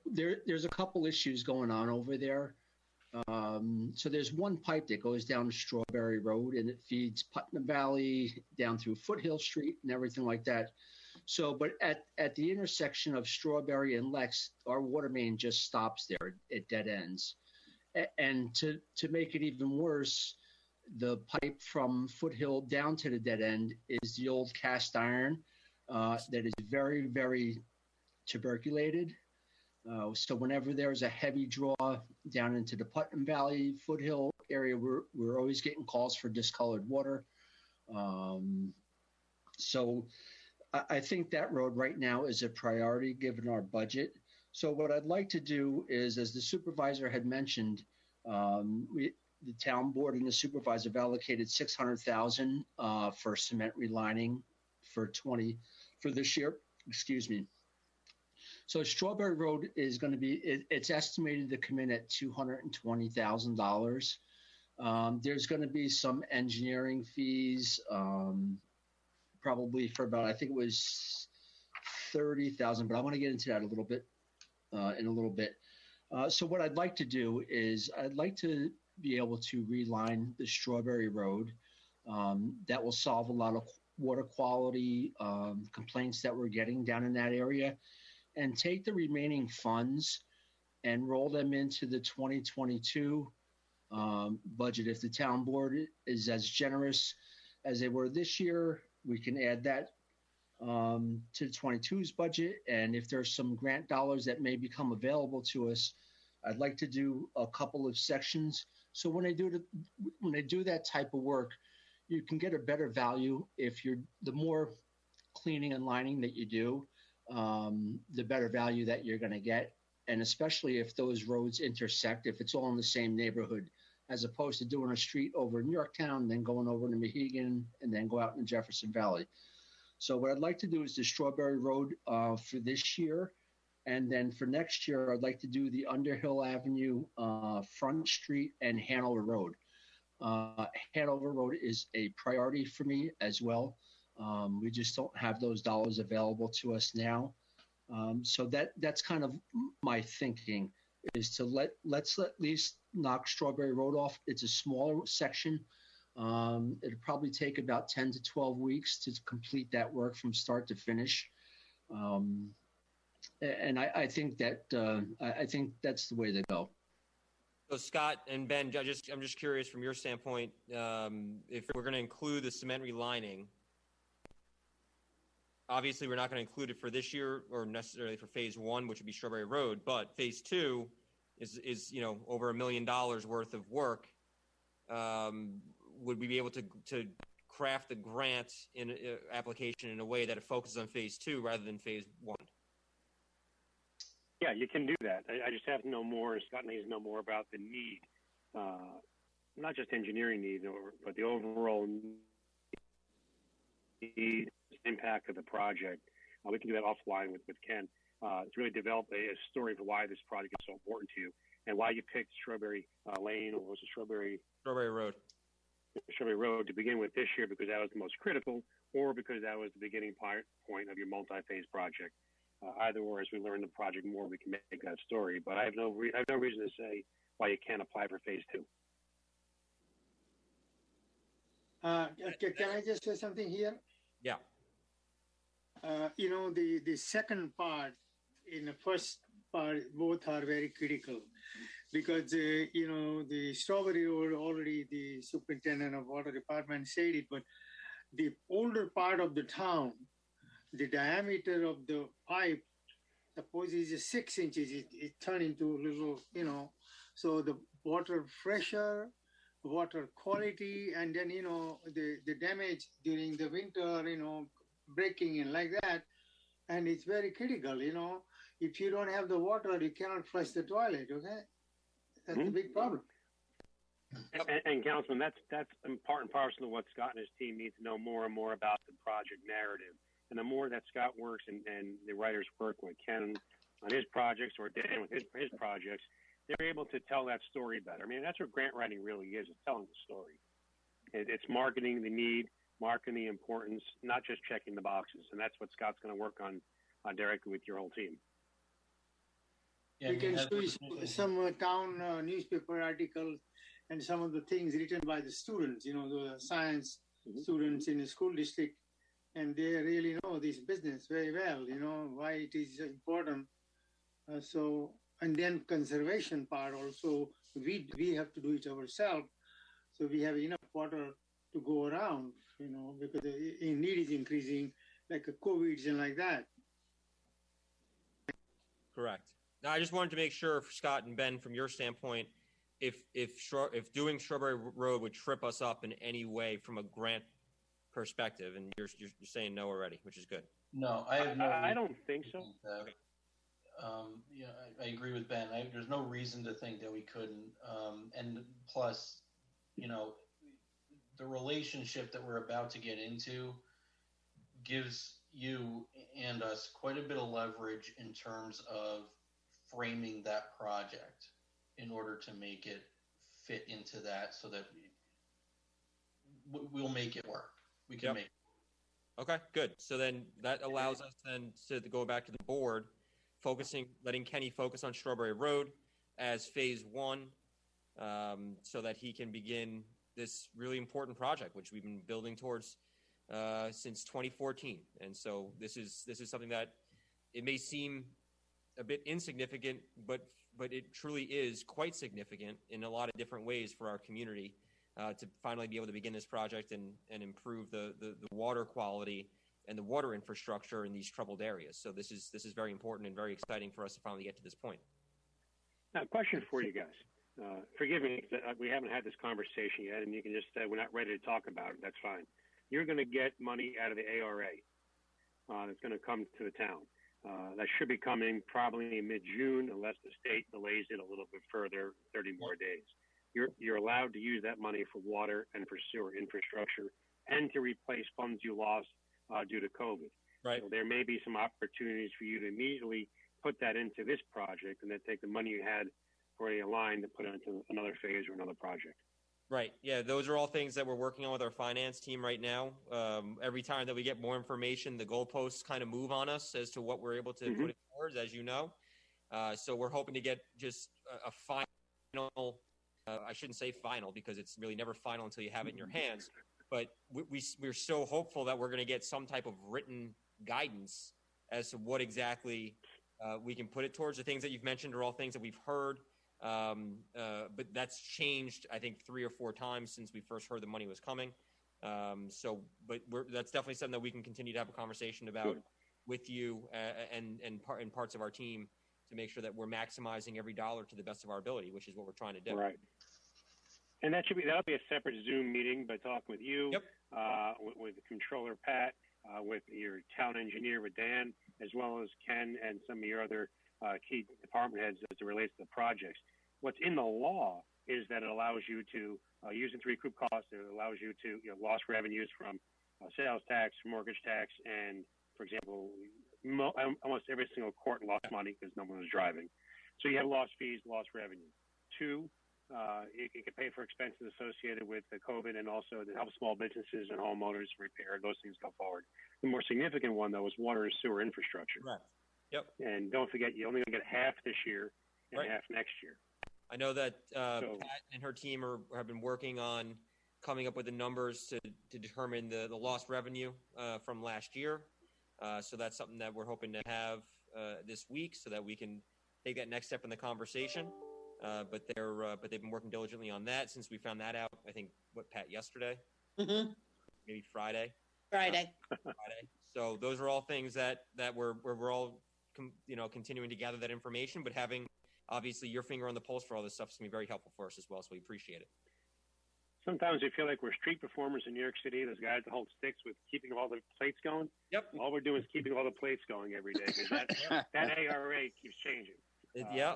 There's a couple issues going on over there. So there's one pipe that goes down Strawberry Road and it feeds Putnam Valley down through Foothill Street and everything like that. So, but at the intersection of Strawberry and Lex, our water main just stops there. It dead ends. And to make it even worse, the pipe from Foothill down to the dead end is the old cast iron that is very, very tuberculated. So whenever there's a heavy draw down into the Putnam Valley, Foothill area, we're always getting calls for discolored water. So I think that road right now is a priority given our budget. So what I'd like to do is, as the supervisor had mentioned, the town board and the supervisor have allocated $600,000 for cement relining for this year. Excuse me. So Strawberry Road is going to be, it's estimated to come in at $220,000. There's going to be some engineering fees, probably for about, I think it was $30,000, but I want to get into that a little bit in a little bit. So what I'd like to do is I'd like to be able to reline the Strawberry Road. That will solve a lot of water quality complaints that we're getting down in that area, and take the remaining funds and roll them into the 2022 budget. If the town board is as generous as they were this year, we can add that to the 22's budget. And if there's some grant dollars that may become available to us, I'd like to do a couple of sections. So when they do that type of work, you can get a better value if the more cleaning and lining that you do, the better value that you're going to get. And especially if those roads intersect, if it's all in the same neighborhood, as opposed to doing a street over in Yorktown, then going over to Mohegan, and then go out in Jefferson Valley. So what I'd like to do is the Strawberry Road for this year. And then for next year, I'd like to do the Underhill Avenue, Front Street, and Hanover Road. Hanover Road is a priority for me as well. We just don't have those dollars available to us now. So that's kind of my thinking, is to let's at least knock Strawberry Road off. It's a smaller section. It'll probably take about 10 to 12 weeks to complete that work from start to finish. And I think that I think that's the way to go. So Scott and Ben, I'm just curious from your standpoint, if we're going to include the cement relining. Obviously, we're not going to include it for this year or necessarily for phase one, which would be Strawberry Road. But phase two is over $1 million worth of work. Would we be able to craft the grant application in a way that it focuses on phase two rather than phase one? Yeah, you can do that. I just have to know more. Scott needs to know more about the need, not just engineering need, but the overall need, impact of the project. We can do that offline with Ken. It's really developed a story for why this project is so important to you and why you picked Strawberry Lane, or was it Strawberry Road? Strawberry Road to begin with this year, because that was the most critical, or because that was the beginning point of your multi-phase project. Either or, as we learn the project more, we can make that story. But I have no reason to say why you can't apply for phase two. Can I just say something here? Yeah. The second part in the first part, both are very critical, because the Strawberry Road, already the superintendent of water department said it, but the older part of the town, the diameter of the pipe, suppose is 6 inches, it turned into little, so the water pressure, water quality, and then, the damage during the winter, breaking and like that. And it's very critical, if you don't have the water, you cannot flush the toilet, okay? That's a big problem. And Councilman, that's part and parcel of what Scott and his team need to know more and more about the project narrative. And the more that Scott works and the writers work with Ken on his projects, or Dan with his projects, they're able to tell that story better. I mean, that's what grant writing really is, it's telling the story. It's marketing the need, marketing the importance, not just checking the boxes. And that's what Scott's going to work on directly with your whole team. We can show you some town newspaper articles and some of the things written by the students, the science students in the school district, and they really know this business very well, why it is important. And then conservation part also, we have to do it ourselves. So we have enough water to go around, because the need is increasing, like a COVID and like that. Correct. Now, I just wanted to make sure, Scott and Ben, from your standpoint, if doing Strawberry Road would trip us up in any way from a grant perspective, and you're saying no already, which is good. No, I have no. I don't think so. I agree with Ben. There's no reason to think that we couldn't. And plus, the relationship that we're about to get into gives you and us quite a bit of leverage in terms of framing that project in order to make it fit into that, so that we'll make it work. We can make it work. Okay, good. So then that allows us then to go back to the board, letting Kenny focus on Strawberry Road as phase one, so that he can begin this really important project, which we've been building towards since 2014. And so this is something that it may seem a bit insignificant, but it truly is quite significant in a lot of different ways for our community, to finally be able to begin this project and improve the water quality and the water infrastructure in these troubled areas. So this is very important and very exciting for us to finally get to this point. Now, question for you guys. Forgive me, we haven't had this conversation yet, and you can just say we're not ready to talk about it. That's fine. You're going to get money out of the ARA. That's going to come to the town. That should be coming probably in mid-June, unless the state delays it a little bit further, 30 more days. You're allowed to use that money for water and for sewer infrastructure and to replace funds you lost due to COVID. Right. So there may be some opportunities for you to immediately put that into this project and then take the money you had already aligned to put it into another phase or another project. Right. Yeah, those are all things that we're working on with our finance team right now. Every time that we get more information, the goalposts kind of move on us as to what we're able to put it towards, as you know. So we're hoping to get just a final, I shouldn't say final because it's really never final until you have it in your hands. But we're so hopeful that we're going to get some type of written guidance as to what exactly we can put it towards. The things that you've mentioned are all things that we've heard. But that's changed, I think, 3 or 4 times since we first heard the money was coming. But that's definitely something that we can continue to have a conversation about with you and parts of our team to make sure that we're maximizing every dollar to the best of our ability, which is what we're trying to do. Right. And that'll be a separate Zoom meeting, but talking with you, with the controller Pat, with your town engineer with Dan, as well as Ken and some of your other key department heads as it relates to the projects. What's in the law is that it allows you to use it to recoup costs. It allows you to lost revenues from sales tax, mortgage tax, and, for example, almost every single court lost money because no one was driving. So you have lost fees, lost revenue. 2, it can pay for expenses associated with the COVID and also to help small businesses and homeowners repair. Those things go forward. The more significant one, though, is water and sewer infrastructure. Right. Yep. And don't forget, you're only going to get half this year and half next year. I know that Pat and her team have been working on coming up with the numbers to determine the lost revenue from last year. So that's something that we're hoping to have this week so that we can take that next step in the conversation. But they've been working diligently on that since we found that out, I think, Pat, yesterday? Mm-hmm. Maybe Friday? Friday. So those are all things that we're all continuing to gather that information, but having obviously your finger on the pulse for all this stuff is going to be very helpful for us as well, so we appreciate it. Sometimes we feel like we're street performers in New York City, those guys that hold sticks with keeping all the plates going. Yep. All we're doing is keeping all the plates going every day because that ARA keeps changing.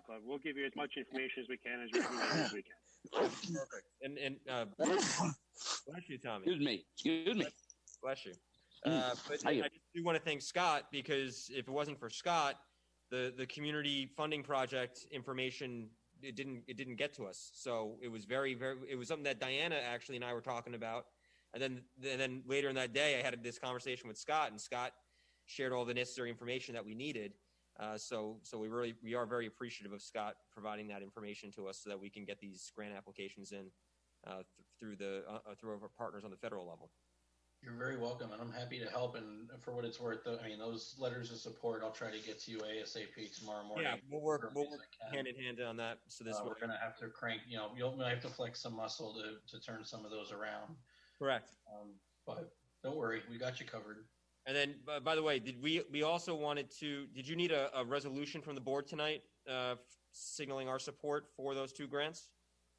But we'll give you as much information as we can as we can. Perfect. And bless you, Tommy. Excuse me. Bless you. But I do want to thank Scott, because if it wasn't for Scott, the community funding project information it didn't get to us. So it was it was something that Diana actually and I were talking about, and then later in that day I had this conversation with Scott, and Scott shared all the necessary information that we needed. So we are very appreciative of Scott providing that information to us so that we can get these grant applications in through our partners on the federal level. You're very welcome, and I'm happy to help. And for what it's worth, I mean, those letters of support, I'll try to get to you ASAP tomorrow morning. Yeah, we'll work hand in hand on that. So this we're going to have to crank. You'll have to flex some muscle to turn some of those around. Correct. But don't worry, we got you covered. And then, by the way, we also wanted to? Did you need a resolution from the board tonight, signaling our support for those 2 grants?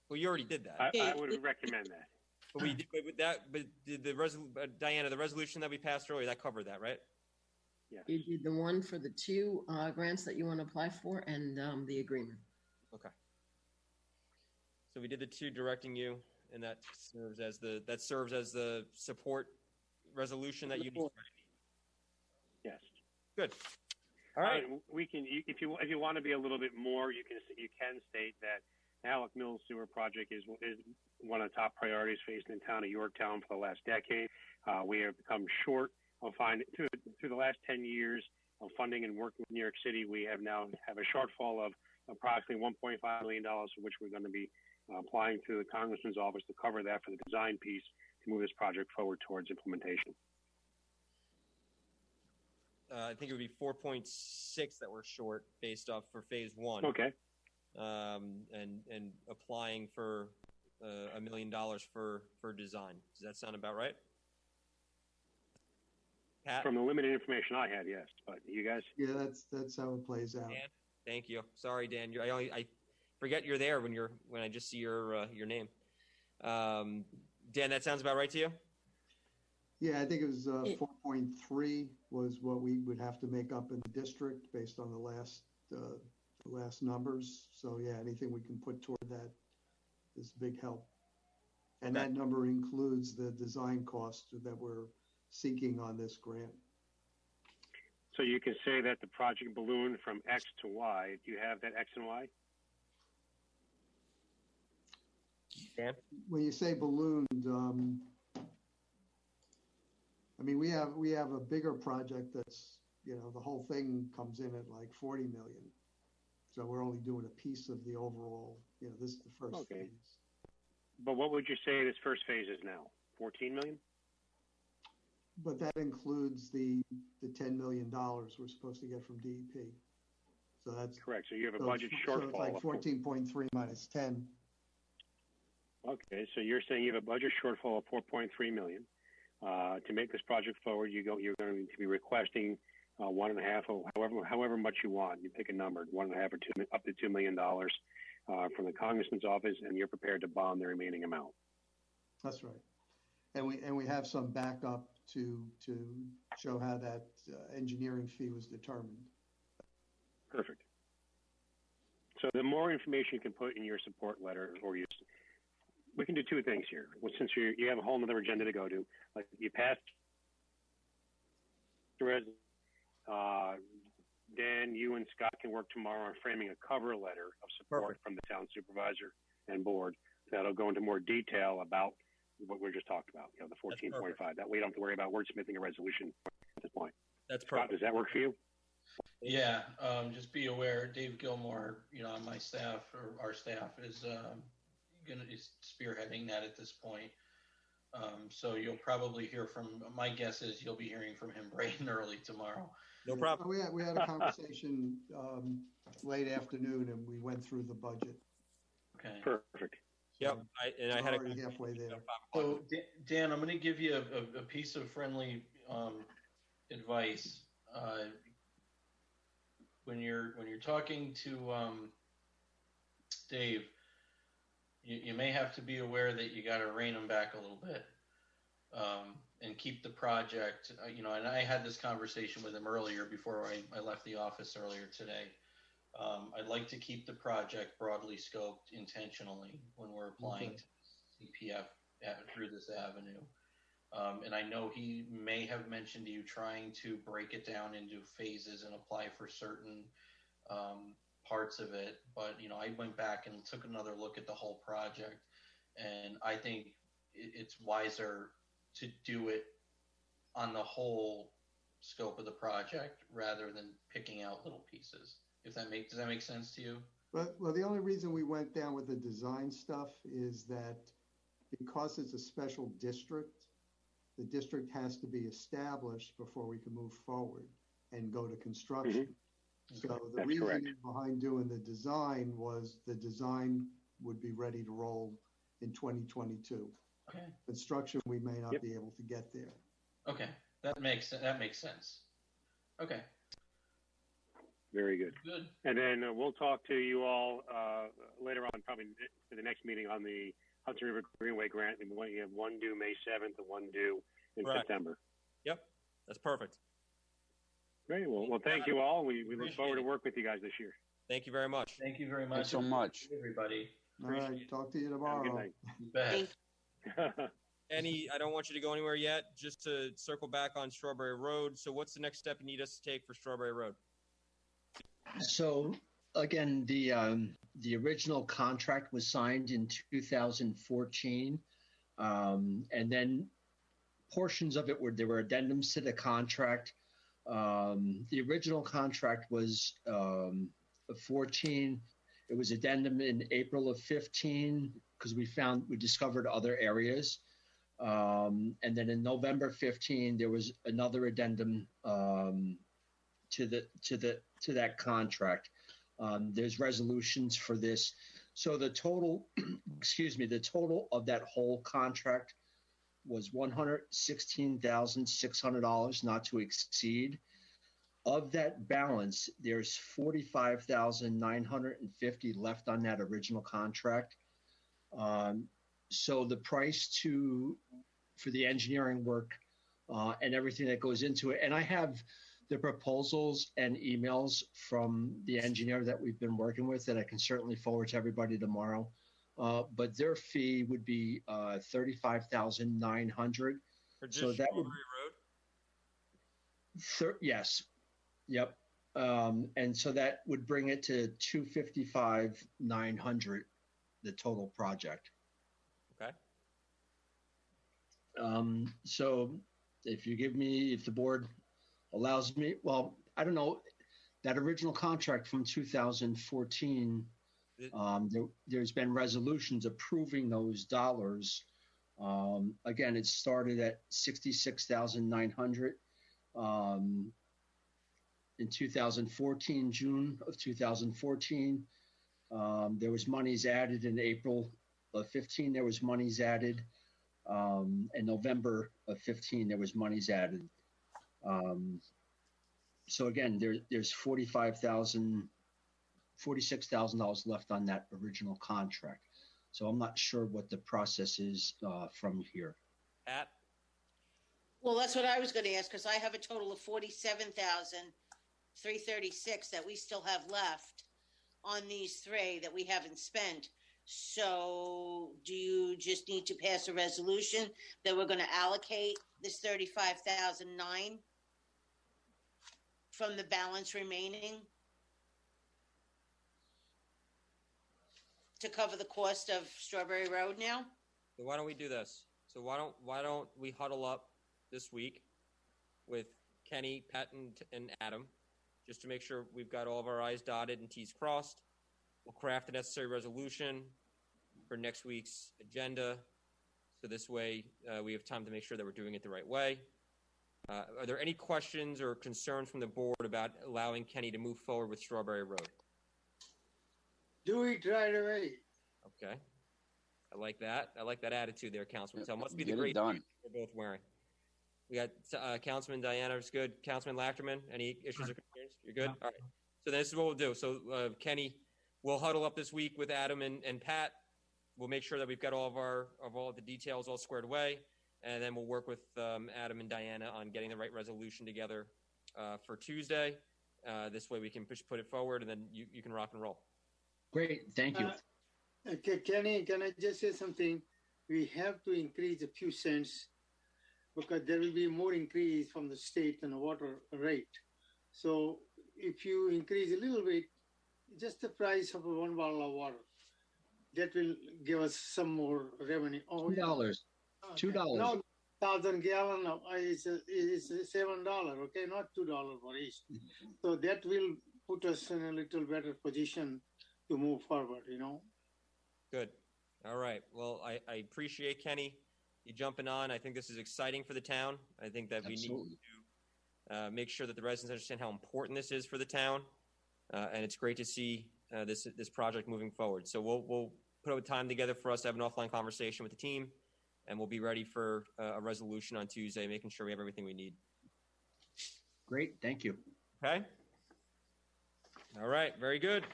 Well, you already did that. I would recommend that. But we did, but did Diana, the resolution that we passed earlier, that covered that, right? Yeah. You did the one for the 2 grants that you want to apply for, and the agreement. Okay. So we did the 2 directing you, and that serves as the support resolution that you need. Yes. Good. All right. We can, if you want to be a little bit more, you can state that Halleck Mills Sewer Project is one of the top priorities facing the town of Yorktown for the last decade. We have become short of finding through the last 10 years of funding and working with New York City. We have now have a shortfall of approximately $1.5 million, for which we're going to be applying to the Congressman's office to cover that for the design piece to move this project forward towards implementation. I think it would be 4.6 that we're short based off for phase 1. Okay. And applying for $1 million for design. Does that sound about right? Pat? From the limited information I had, yes. But you guys? Yeah, that's how it plays out. Dan? Thank you. Sorry, Dan. I forget you're there when I just see your name. Dan, that sounds about right to you? Yeah, I think it was 4.3 was what we would have to make up in the district based on the last numbers. So yeah, anything we can put toward that is a big help. And that number includes the design cost that we're seeking on this grant. So you can say that the project ballooned from X to Y. Do you have that X and Y? Dan? When you say ballooned, I mean, we have a bigger project that's, the whole thing comes in at like 40 million. So we're only doing a piece of the overall, this is the first phase. But what would you say this first phase is now? 14 million? But that includes the $10 million we're supposed to get from DEP. So that's correct. So you have a budget shortfall. So it's like 14.3 minus 10. Okay, so you're saying you have a budget shortfall of 4.3 million. To make this project forward, you're going to be requesting 1.5 or however much you want. You pick a number, 1.5 or 2, up to $2 million from the Congressman's office, and you're prepared to bond the remaining amount. That's right, and we have some backup to show how that engineering fee was determined. Perfect. So the more information you can put in your support letter, we can do 2 things here. Well, since you have a whole other agenda to go to, like you passed the Dan, you and Scott can work tomorrow on framing a cover letter of support from the town supervisor and board that'll go into more detail about what we just talked about, the 14.5. That way you don't have to worry about wordsmithing a resolution at this point. That's perfect. Scott, does that work for you? Yeah, just be aware, Dave Gilmore, on my staff or our staff is spearheading that at this point. So you'll probably hear my guess is you'll be hearing from him bright and early tomorrow. No problem. We had a conversation late afternoon, and we went through the budget. Okay. Perfect. Yep. I had already halfway there. So Dan, I'm going to give you a piece of friendly advice. When you're talking to Dave, you may have to be aware that you got to rein him back a little bit and keep the project. And I had this conversation with him earlier before I left the office earlier today. I'd like to keep the project broadly scoped intentionally when we're applying to CPF through this avenue. And I know he may have mentioned to you trying to break it down into phases and apply for certain parts of it. But, I went back and took another look at the whole project. And I think it's wiser to do it on the whole scope of the project rather than picking out little pieces. Does that make sense to you? Well, the only reason we went down with the design stuff is that because it's a special district, the district has to be established before we can move forward and go to construction. So the That's reasoning correct. behind doing the design was the design would be ready to roll in 2022. Okay. Construction, we may not be able to get there. Okay, that makes sense. Okay. Very good. Good. And then we'll talk to you all later on, probably in the next meeting on the Hudson River Greenway grant. And you have one due May 7th and one due in Right. September. Yep, that's perfect. Great. Well, thank you all. We look forward to work with you guys this year. Thank you very much. Thank you very much. Thanks so much. Everybody. All right, talk to you tomorrow. Have a good You bet. night. I don't want you to go anywhere yet. Just to circle back on Strawberry Road. So, what's the next step you need us to take for Strawberry Road? So again, the original contract was signed in 2014, and then portions of it there were addendums to the contract. The original contract was 14. It was addendum in April of 15 because we discovered other areas. And then in November 15, there was another addendum to that contract. There's resolutions for this. So the total, the total of that whole contract was $116,600, not to exceed. Of that balance, there's $45,950 left on that original contract. So the price for the engineering work and everything that goes into it, and I have the proposals and emails from the engineer that we've been working with that I can certainly forward to everybody tomorrow. But their fee would be $35,900. For just So that would Strawberry Road? yes, yep. And so that would bring it to $255,900, the total project. Okay. So if the board allows me, well, I don't know, that original contract from 2014, there's been resolutions approving those dollars. Again, it started at $66,900 in 2014, June of 2014. There was monies added in April of 15. There was monies added. In November of 15, there was monies added. So again, there's $46,000 left on that original contract. So I'm not sure what the process is from here. Pat? Well, that's what I was going to ask, because I have a total of $47,336 that we still have left on these three that we haven't spent. So do you just need to pass a resolution that we're going to allocate this $35,009 from the balance remaining to cover the cost of Strawberry Road now? So why don't we do this? So why don't we huddle up this week with Kenny, Pat, and Adam, just to make sure we've got all of our I's dotted and T's crossed. We'll craft the necessary resolution for next week's agenda. So this way we have time to make sure that we're doing it the right way. Are there any questions or concerns from the board about allowing Kenny to move forward with Strawberry Road? Do it right away. Okay. I like that. I like that attitude there, Councilman. So it must be the Get it great done. suit we're both wearing. We got Councilman Diana is good. Councilman Lachterman, any issues or concerns? You're good? All right. So this is what we'll do. So Kenny, we'll huddle up this week with Adam and Pat. We'll make sure that we've got all of the details all squared away. And then we'll work with Adam and Diana on getting the right resolution together for Tuesday. This way we can put it forward, and then you can rock and roll. Great. Thank you. Okay, Kenny, can I just say something? We have to increase a few cents because there will be more increase from the state and the water rate. So if you increase a little bit, just the price of one bottle of water, that will give us some more revenue. Oh, $2. $2. 1,000 gallon is $7, okay, not $2 for each. So that will put us in a little better position to move forward, you know. Good. All right. Well, I appreciate Kenny you jumping on. I think this is exciting for the town. I think that we need to make sure that the residents understand how important this is for the town, and it's great to see this project moving forward. So we'll put a time together for us to have an offline conversation with the team, and we'll be ready for a resolution on Tuesday, making sure we have everything we need. Great. Thank you. Okay. All right. Very good.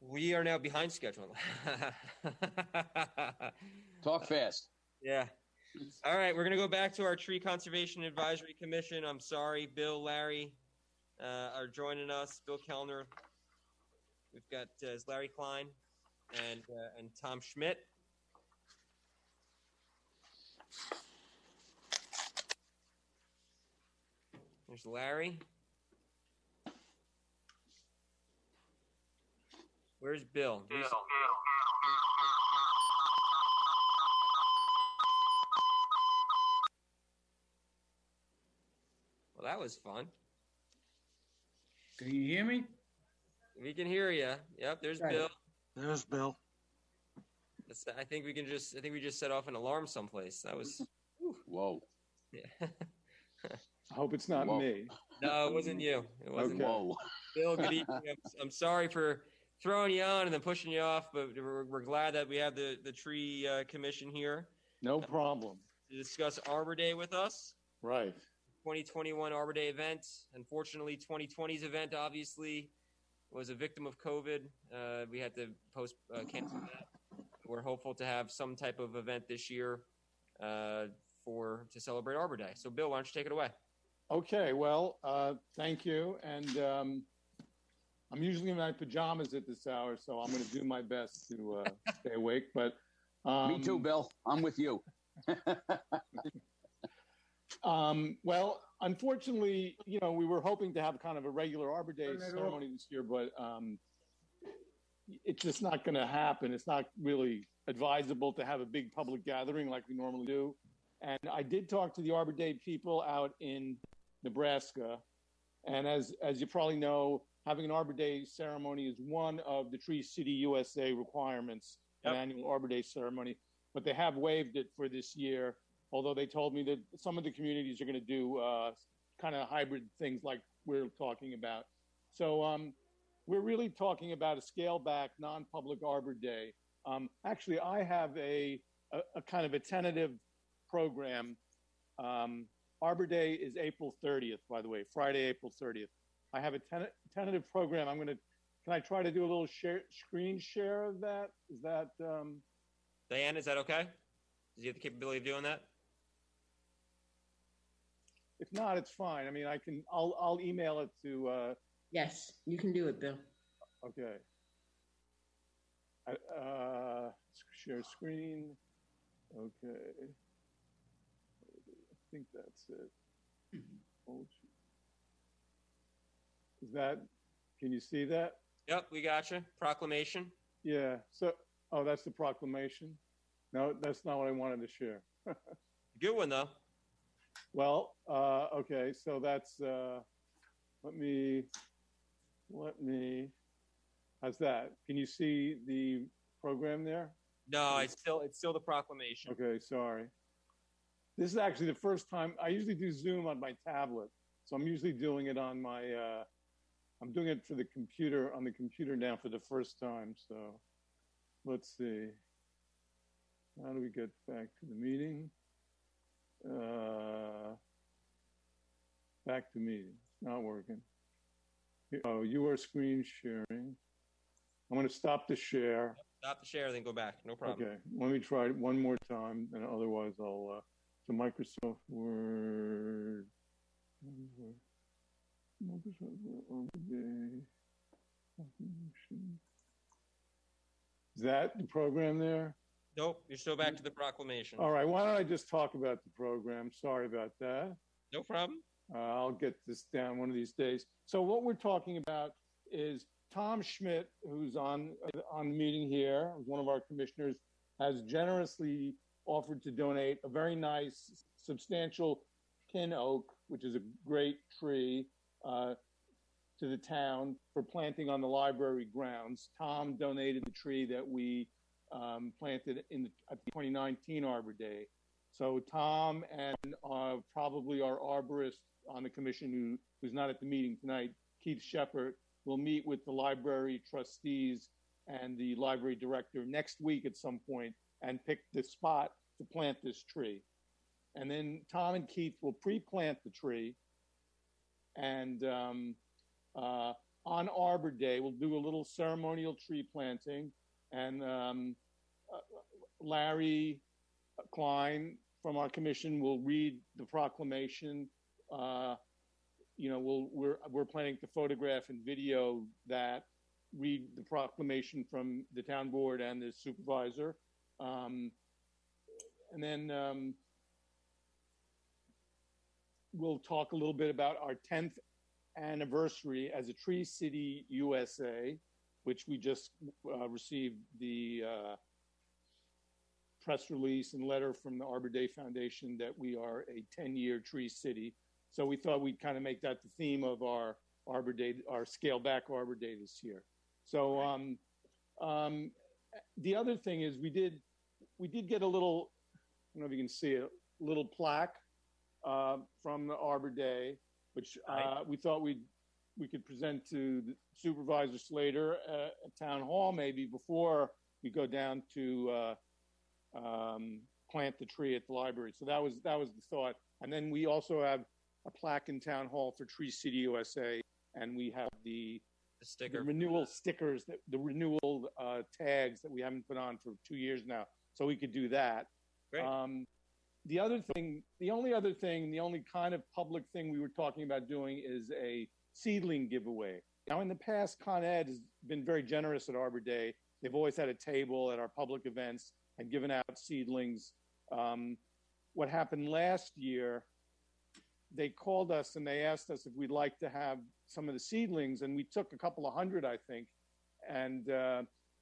We are now behind schedule. Talk fast. Yeah. All right. We're going to go back to our Tree Conservation Advisory Commission. I'm sorry, Bill, Larry are joining us. Bill Kellner. We've got Larry Klein and Tom Schmidt. There's Larry. Where's Bill? Well, that was fun. Can you hear me? We can hear you. Yep, there's Right. Bill. There's Bill. I think we just set off an alarm someplace. That was. Whoa. Yeah. I hope it's not me. No, it wasn't you. It wasn't. Okay. You. Bill, good evening. I'm sorry for throwing you on and then pushing you off, but we're glad that we have the tree commission here. No problem. To discuss Arbor Day with us. Right. 2021 Arbor Day event. Unfortunately, 2020's event obviously was a victim of COVID. We had to cancel that. We're hopeful to have some type of event this year to celebrate Arbor Day. So, Bill, why don't you take it away? Okay. Well, thank you. And I'm usually in my pajamas at this hour, so I'm going to do my best to stay awake. But me too, Bill. I'm with you. Well, unfortunately, we were hoping to have kind of a regular Arbor Day ceremony this year, but it's just not going to happen. It's not really advisable to have a big public gathering like we normally do. And I did talk to the Arbor Day people out in Nebraska. And as you probably know, having an Arbor Day ceremony is one of the Tree City USA requirements, an annual Arbor Day ceremony. But they have waived it for this year, although they told me that some of the communities are going to do kind of hybrid things like we're talking about. So we're really talking about a scale-back, non-public Arbor Day. Actually, I have a kind of a tentative program. Arbor Day is April 30th, by the way, Friday, April 30th. I have a tentative program. Can I try to do a little screen share of that? Is that... Diane, is that okay? Does he have the capability of doing that? If not, it's fine. I mean, I'll email it to... Yes, you can do it, Bill. Okay. Share screen. Okay. I think that's it. Can you see that? Yep, we got you. Proclamation. Yeah. So, that's the proclamation. No, that's not what I wanted to share. Good one, though. Well, okay. So that's, let me, how's that? Can you see the program there? No, it's still the proclamation. Okay. Sorry. This is actually the first time. I usually do Zoom on my tablet. So I'm usually doing it on my, I'm doing it on the computer now for the first time. So let's see. How do we get back to the meeting? Back to meeting. Not working. Oh, you are screen sharing. I'm going to stop the share. Stop the share, then go back. No problem. Okay. Let me try it one more time, and otherwise I'll. So Microsoft Word. Microsoft Word Day. Is that the program there? Nope, you're still back to the proclamation. All right, why don't I just talk about the program? Sorry about that. No problem. I'll get this down one of these days. So what we're talking about is Tom Schmidt, who's on the meeting here, one of our commissioners, has generously offered to donate a very nice, substantial pin oak, which is a great tree, to the town for planting on the library grounds. Tom donated the tree that we planted at the 2019 Arbor Day. So Tom and probably our arborist on the commission who's not at the meeting tonight, Keith Shepard, will meet with the library trustees and the library director next week at some point and pick the spot to plant this tree. And then Tom and Keith will pre-plant the tree, and on Arbor Day, we'll do a little ceremonial tree planting, and Larry Klein from our commission will read the proclamation. We're planning to photograph and video that, read the proclamation from the town board and the supervisor. And then we'll talk a little bit about our 10th anniversary as a Tree City USA, which we just received the press release and letter from the Arbor Day Foundation that we are a 10-year Tree City. So we thought we'd kind of make that the theme of our Arbor Day, our scale back Arbor Day this year. So the other thing is we did get a little, I don't know if you can see it, a little plaque from the Arbor Day, which we thought we could present to the Supervisor Slater at Town Hall maybe before we go down to plant the tree at the library. So that was the thought. And then we also have a plaque in Town Hall for Tree City USA, and we have the renewal stickers, the renewal tags that we haven't put on for 2 years now. So we could do that. Great. The only kind of public thing we were talking about doing is a seedling giveaway. Now, in the past, Con Ed has been very generous at Arbor Day. They've always had a table at our public events and given out seedlings. What happened last year, they called us and they asked us if we'd like to have some of the seedlings, and we took a couple of hundred, I think, and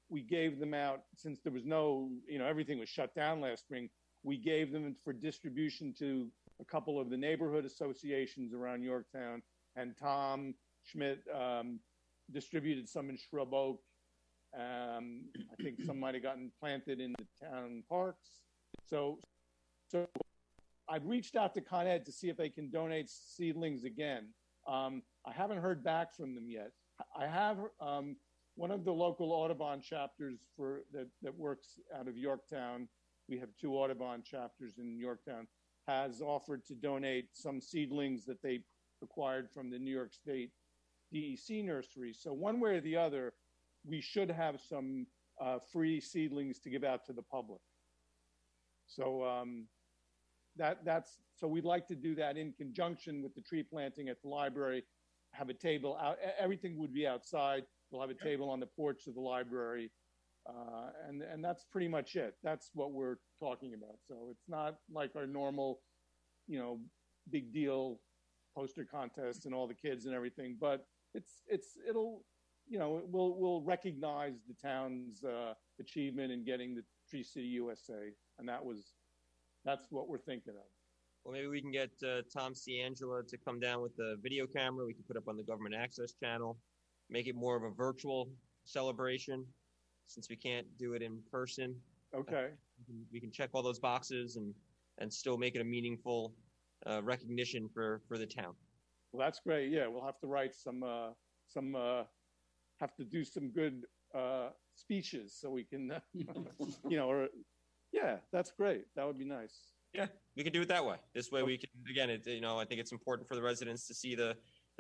we gave them out since there was no, everything was shut down last spring. We gave them for distribution to a couple of the neighborhood associations around Yorktown, and Tom Schmidt distributed some in Shrub Oak. I think some might have gotten planted in the town parks. So I've reached out to Con Ed to see if they can donate seedlings again. I haven't heard back from them yet. I have one of the local Audubon chapters that works out of Yorktown. We have 2 Audubon chapters in Yorktown, has offered to donate some seedlings that they acquired from the New York State DEC nursery. So one way or the other, we should have some free seedlings to give out to the public. So so we'd like to do that in conjunction with the tree planting at the library, have a table out, everything would be outside. We'll have a table on the porch of the library. And that's pretty much it. That's what we're talking about. So it's not like our normal, big deal poster contest and all the kids and everything, but we'll recognize the town's achievement in getting the Tree City USA. And that's what we're thinking of. Well, maybe we can get Tom Ciangela to come down with the video camera. We can put up on the government access channel, make it more of a virtual celebration, since we can't do it in person. Okay. We can check all those boxes and still make it a meaningful recognition for the town. Well, that's great. Yeah, we'll have to write have to do some good speeches so we can, yeah, that's great. That would be nice. Yeah, we can do it that way. This way we can, again, I think it's important for the residents to see the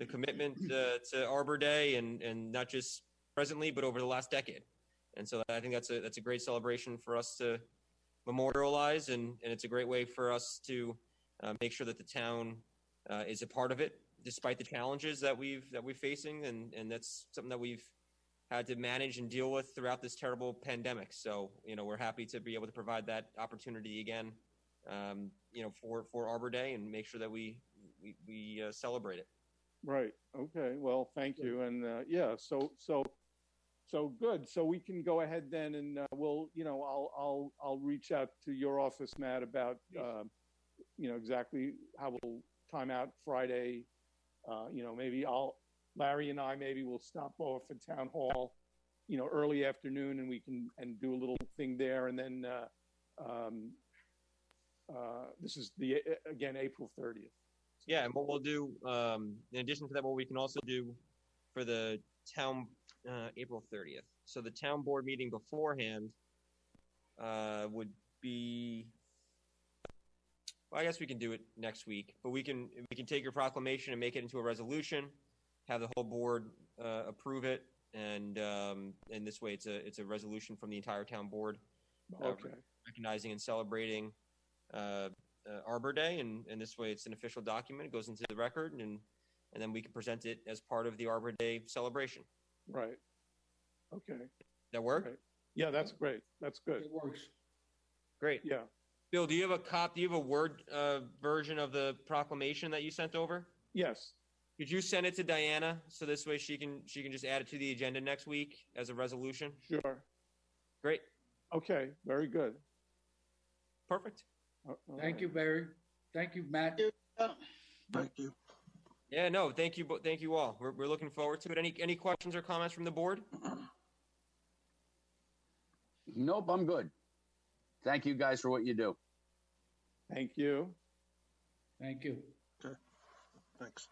commitment to Arbor Day and not just presently, but over the last decade. And so I think that's a great celebration for us to memorialize, and it's a great way for us to make sure that the town is a part of it, despite the challenges that we're facing, and that's something that we've had to manage and deal with throughout this terrible pandemic. So we're happy to be able to provide that opportunity again, for Arbor Day and make sure that we celebrate it. Right. Okay. Well, thank you. And so So good. So we can go ahead then, and we'll, I'll reach out to your office, Matt, about, exactly how we'll time out Friday. Maybe Larry and I maybe will stop off at Town Hall, early afternoon, and we can do a little thing there, and then this is again April 30th. Yeah, and what we'll do, in addition to that, what we can also do for the town, April 30th. So the town board meeting beforehand would be, well, I guess we can do it next week, but we can take your proclamation and make it into a resolution, have the whole board approve it, and this way it's a resolution from the entire town board, recognizing and celebrating Arbor Day, and this way it's an official document. It goes into the record, and then we can present it as part of the Arbor Day celebration. Right. Okay. That work? Right. Yeah, that's great. That's good. It works. Great. Yeah. Bill, do you have a copy? Do you have a Word version of the proclamation that you sent over? Yes. Could you send it to Diana so this way she can just add it to the agenda next week as a resolution? Sure. Great. Okay. Very good. Perfect. Thank you, Barry. Thank you, Matt. Thank you. Yeah, no, thank you. Thank you all. We're looking forward to it. Any questions or comments from the board? Nope, I'm good. Thank you guys for what you do. Thank you. Thank you. Okay. Thanks.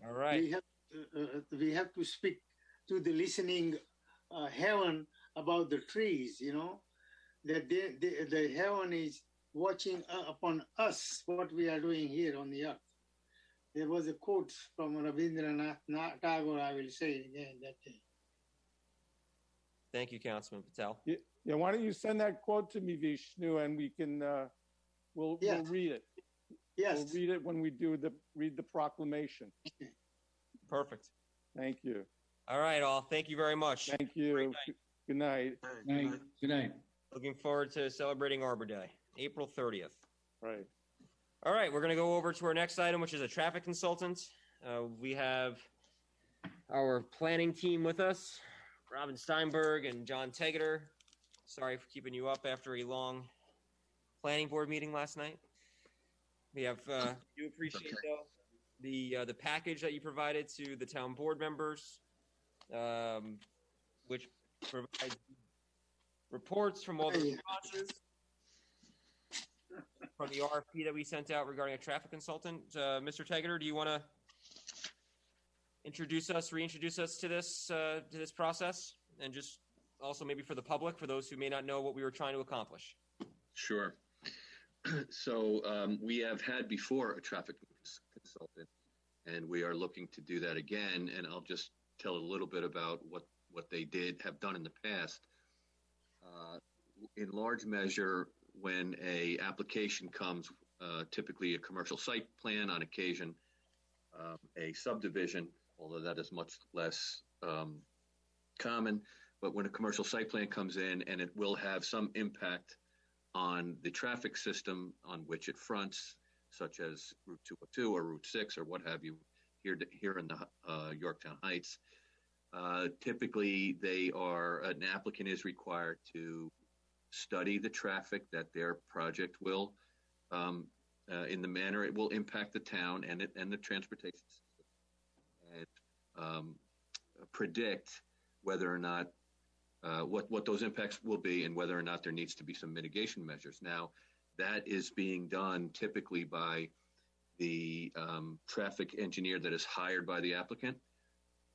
All right. We have to speak to the listening heaven about the trees, that the heaven is watching upon us, what we are doing here on the earth. There was a quote from Rabindranath Tagore, I will say it again that day. Thank you, Councilman Patel. Yeah, why don't you send that quote to me, Vishnu, and we can, we'll read it. Yes. We'll read it when we read the proclamation. Perfect. Thank you. All right, all. Thank you very much. Thank you. Good night. Good night. Looking forward to celebrating Arbor Day, April 30th. Right. All right, we're going to go over to our next item, which is a traffic consultant. We have our planning team with us, Robin Steinberg and John Tegeter. Sorry for keeping you up after a long planning board meeting last night. We have, do appreciate the package that you provided to the town board members, which provides reports from all the responses from the RFP that we sent out regarding a traffic consultant. Mr. Tegeter, do you want to reintroduce us to this process, and just also maybe for the public, for those who may not know what we were trying to accomplish? Sure. So we have had before a traffic consultant, and we are looking to do that again. And I'll just tell a little bit about what they have done in the past. In large measure, when a application comes, typically a commercial site plan, on occasion a subdivision, although that is much less common. But when a commercial site plan comes in, and it will have some impact on the traffic system on which it fronts, such as Route 202 or Route 6 or what have you, here in the Yorktown Heights, typically an applicant is required to study the traffic that their project will, in the manner it will impact the town and the transportation system, and predict whether or not what those impacts will be, and whether or not there needs to be some mitigation measures. Now, that is being done typically by the traffic engineer that is hired by the applicant,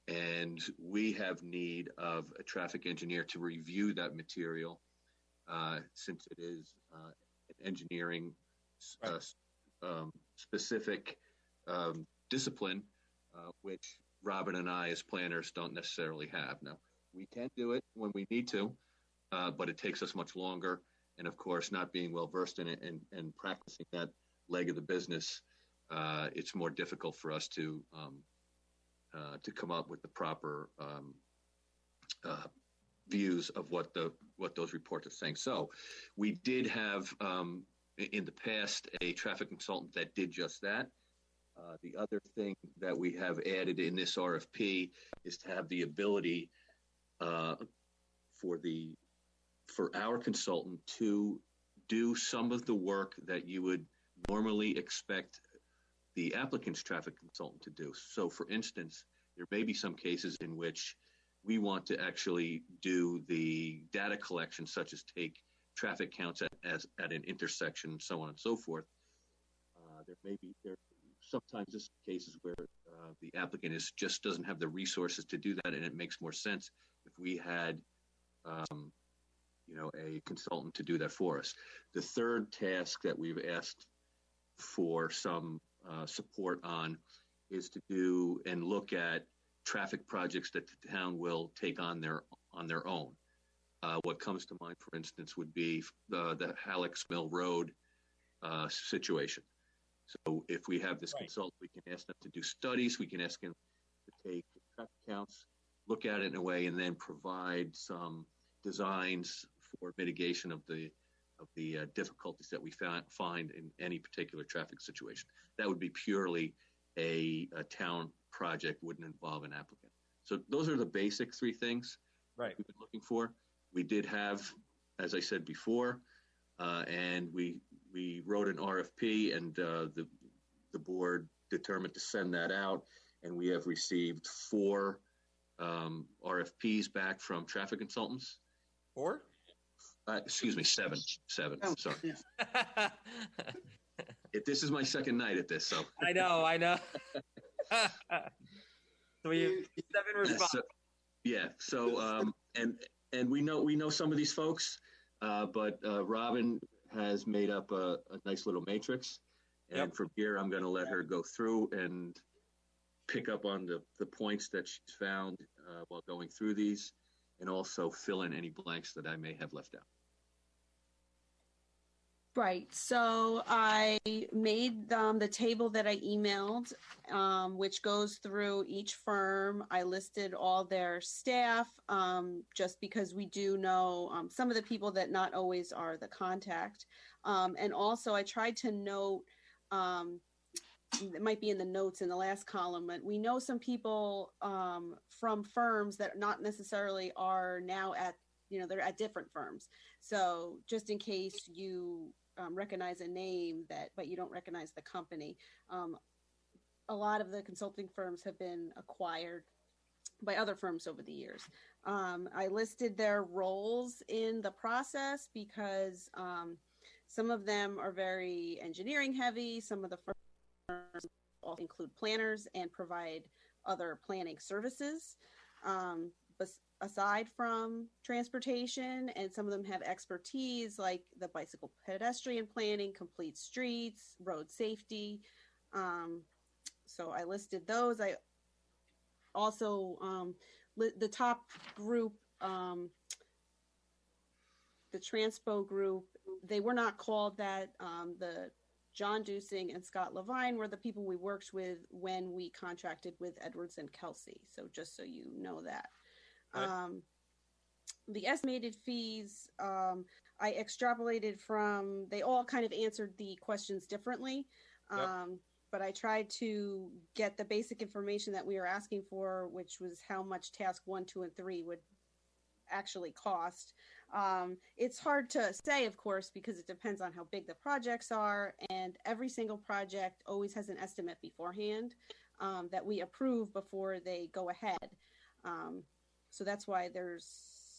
and we have need of a traffic engineer to review that material, since it is an engineering specific discipline, which Robin and I as planners don't necessarily have. Now, we can do it when we need to, but it takes us much longer. And of course, not being well versed in it and practicing that leg of the business, it's more difficult for us to come up with the proper views of what those reports are saying. So, we did have in the past a traffic consultant that did just that. The other thing that we have added in this RFP is to have the ability for our consultant to do some of the work that you would normally expect the applicant's traffic consultant to do. So, for instance, there may be some cases in which we want to actually do the data collection, such as take traffic counts at an intersection, so on and so forth. There sometimes there's cases where the applicant just doesn't have the resources to do that, and it makes more sense if we had a consultant to do that for us. The third task that we've asked for some support on is to do and look at traffic projects that the town will take on their own. What comes to mind, for instance, would be the Halleck's Mill Road situation. So if we have this consultant, we can ask them to do studies, we can ask them to take traffic counts, look at it in a way, and then provide some designs for mitigation of the difficulties that we find in any particular traffic situation. That would be purely a town project, wouldn't involve an applicant. So those are the basic three things we've been looking for. We did have, as I said before, and we wrote an RFP, and the board determined to send that out, and we have received 4 RFPs back from traffic consultants. 4? Excuse me, 7. 7. Sorry. This is my second night at this, so I know. So we have 7 responses. So and we know some of these folks, but Robin has made up a nice little matrix, and from here I'm going to let her go through and pick up on the points that she's found while going through these, and also fill in any blanks that I may have left out. Right. So I made the table that I emailed, which goes through each firm. I listed all their staff, just because we do know some of the people that not always are the contact. And also I tried to note, it might be in the notes in the last column, but we know some people from firms that not necessarily are now they're at different firms. So just in case you recognize a name but you don't recognize the company. A lot of the consulting firms have been acquired by other firms over the years. I listed their roles in the process because some of them are very engineering heavy. Some of the firms also include planners and provide other planning services. Aside from transportation, and some of them have expertise like the bicycle pedestrian planning, complete streets, road safety. So I listed those. I also, the top group, the Transpo group, they were not called that. The John Dusing and Scott Levine were the people we worked with when we contracted with Edwards and Kelsey. So just so you know that. The estimated fees, I extrapolated from, they all kind of answered the questions differently, but I tried to get the basic information that we were asking for, which was how much task 1, 2, and 3 would actually cost. It's hard to say, of course, because it depends on how big the projects are, and every single project always has an estimate beforehand that we approve before they go ahead. So that's why there's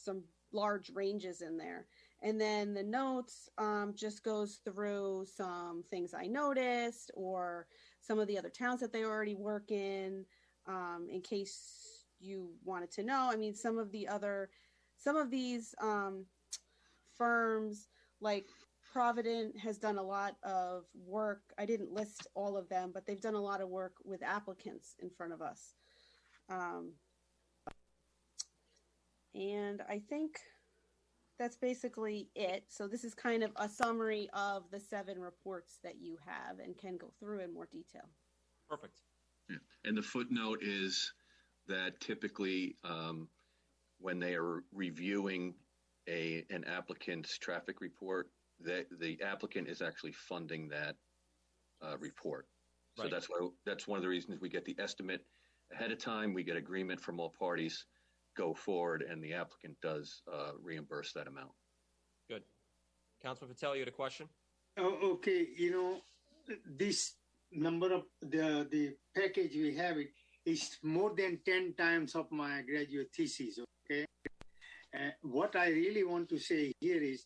some large ranges in there. And then the notes just goes through some things I noticed or some of the other towns that they already work in case you wanted to know. I mean, some of these firms like Provident has done a lot of work. I didn't list all of them, but they've done a lot of work with applicants in front of us. And I think that's basically it. So this is kind of a summary of the 7 reports that you have and can go through in more detail. Perfect. Yeah. And the footnote is that typically when they are reviewing an applicant's traffic report, the applicant is actually funding that report. So that's one of the reasons we get the estimate ahead of time. We get agreement from all parties go forward and the applicant does reimburse that amount. Good. Councilman Patel, you had a question? Oh, okay, this number of the package we have it is more than 10 times of my graduate thesis. Okay, what I really want to say here is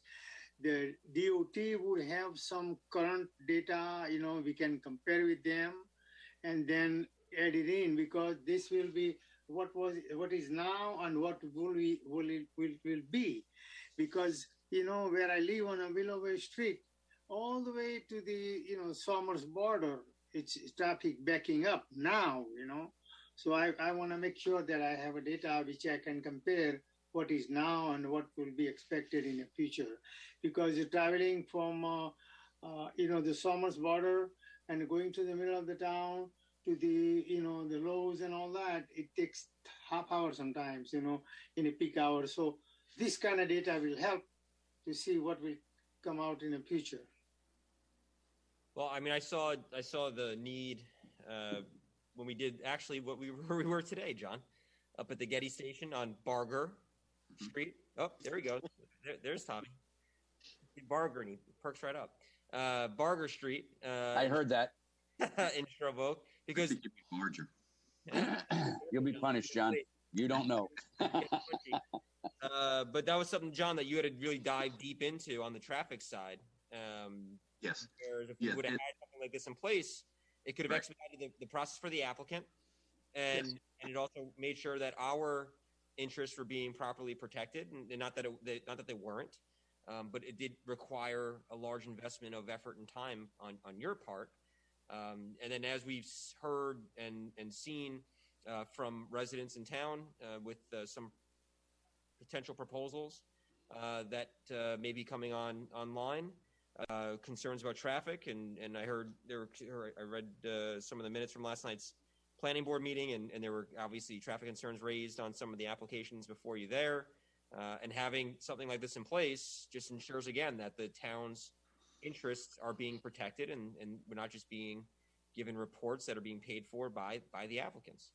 the DOT would have some current data. We can compare with them, and then add it in, because this will be what is now and what will be, because where I live on a Willowway Street, all the way to the Somers border, it's traffic backing up now. So I want to make sure that I have a data which I can compare what is now and what will be expected in the future, because you're traveling from the Somers border and going to the middle of the town to the the Lowe's and all that, it takes half hour sometimes, in a peak hour. So this kind of data will help to see what will come out in the future. Well, I mean, I saw the need when we did actually where we were today, John, up at the Getty station on Barger Street. Oh, there he goes. There's Tommy. Barger, and he perks right up. Barger Street. I heard that. In Shrub Oak, because I think you'd be larger. You'll be punished, John. You don't know. But that was something, John, that you had to really dive deep into on the traffic side. Yes. Whereas if we would have had something like this in place, it could have expedited the process for the applicant, and it also made sure that our interests were being properly protected, and not that they weren't, but it did require a large investment of effort and time on your part. And then, as we've heard and seen from residents in town with some potential proposals that may be coming online, concerns about traffic, and I heard I read some of the minutes from last night's planning board meeting, and there were obviously traffic concerns raised on some of the applications before you there, and having something like this in place just ensures again that the town's interests are being protected, and we're not just being given reports that are being paid for by the applicants.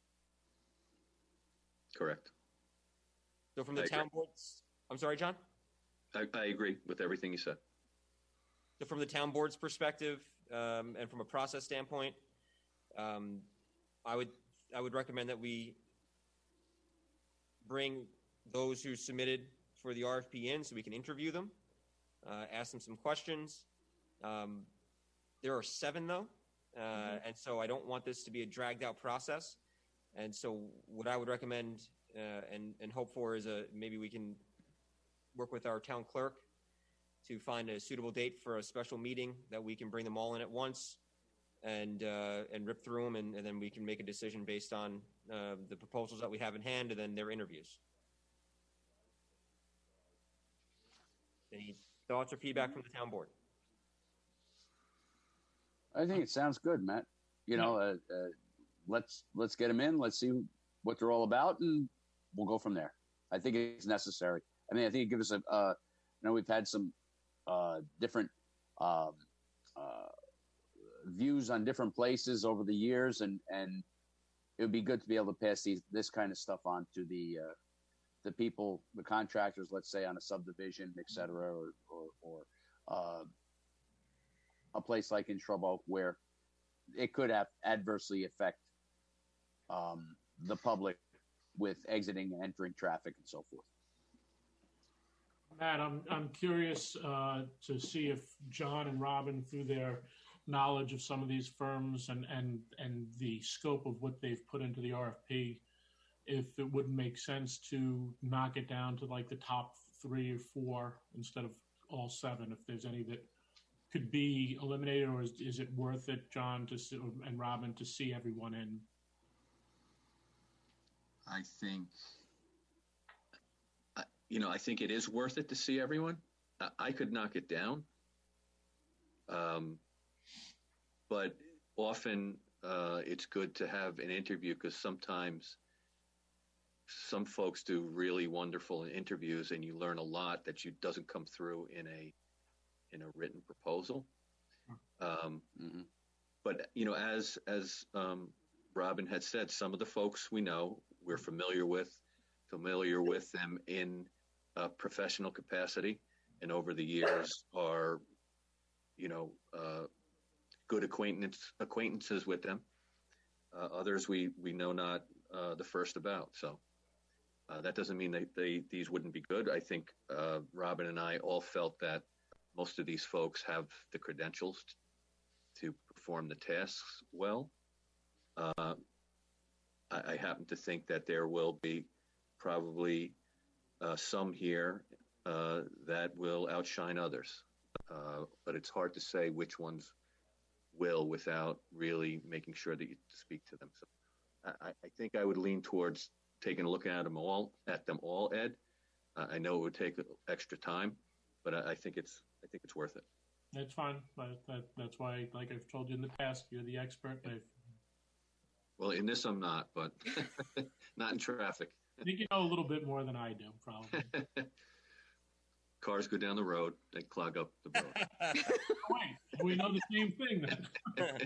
Correct. So from the town boards, I'm sorry, John? I agree with everything you said. So from the town board's perspective, and from a process standpoint, I would recommend that we bring those who submitted for the RFP in so we can interview them, ask them some questions. There are 7 though, and so I don't want this to be a dragged out process. And so what I would recommend and hope for is maybe we can work with our town clerk to find a suitable date for a special meeting that we can bring them all in at once and rip through them, and then we can make a decision based on the proposals that we have in hand and then their interviews. Any thoughts or feedback from the town board? I think it sounds good, Matt. Let's get them in. Let's see what they're all about, and we'll go from there. I think it's necessary. I mean, I think it gives us we've had some different views on different places over the years, and it would be good to be able to pass this kind of stuff on to the people, the contractors, let's say on a subdivision, et cetera, or a place like in Shrub Oak where it could have adversely affect the public with exiting and entering traffic and so forth. Matt, I'm curious to see if John and Robin, through their knowledge of some of these firms and the scope of what they've put into the RFP, if it wouldn't make sense to knock it down to like the top 3 or 4 instead of all 7, if there's any that could be eliminated, or is it worth it, John, and Robin, to see everyone in? I think, I think it is worth it to see everyone. I could knock it down. But often it's good to have an interview, because sometimes some folks do really wonderful interviews and you learn a lot that doesn't come through in a written proposal. But, as Robin had said, some of the folks we're familiar with, familiar with them in a professional capacity, and over the years are, good acquaintances with them. Others we know not the first about. So that doesn't mean that these wouldn't be good. I think Robin and I all felt that most of these folks have the credentials to perform the tasks well. I happen to think that there will be probably some here that will outshine others. But it's hard to say which ones will without really making sure that you speak to them. So I think I would lean towards taking a look at them all, Ed. I know it would take extra time, but I think it's worth it. That's fine. That's why, like I've told you in the past, you're the expert. Well, in this I'm not, but not in traffic. I think you know a little bit more than I do, probably. Cars go down the road, they clog up the road. Wait, we know the same thing then.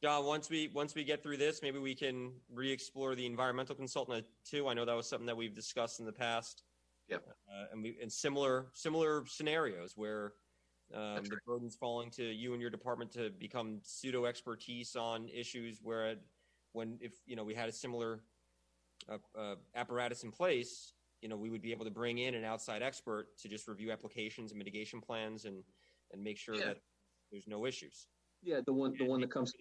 John, once we get through this, maybe we can re-explore the environmental consultant too. I know that was something that we've discussed in the past. Yep. And in similar scenarios where the burden's falling to you and your department to become pseudo expertise on issues where if we had a similar apparatus in place, we would be able to bring in an outside expert to just review applications and mitigation plans and make sure that there's no issues. Yeah, the one that comes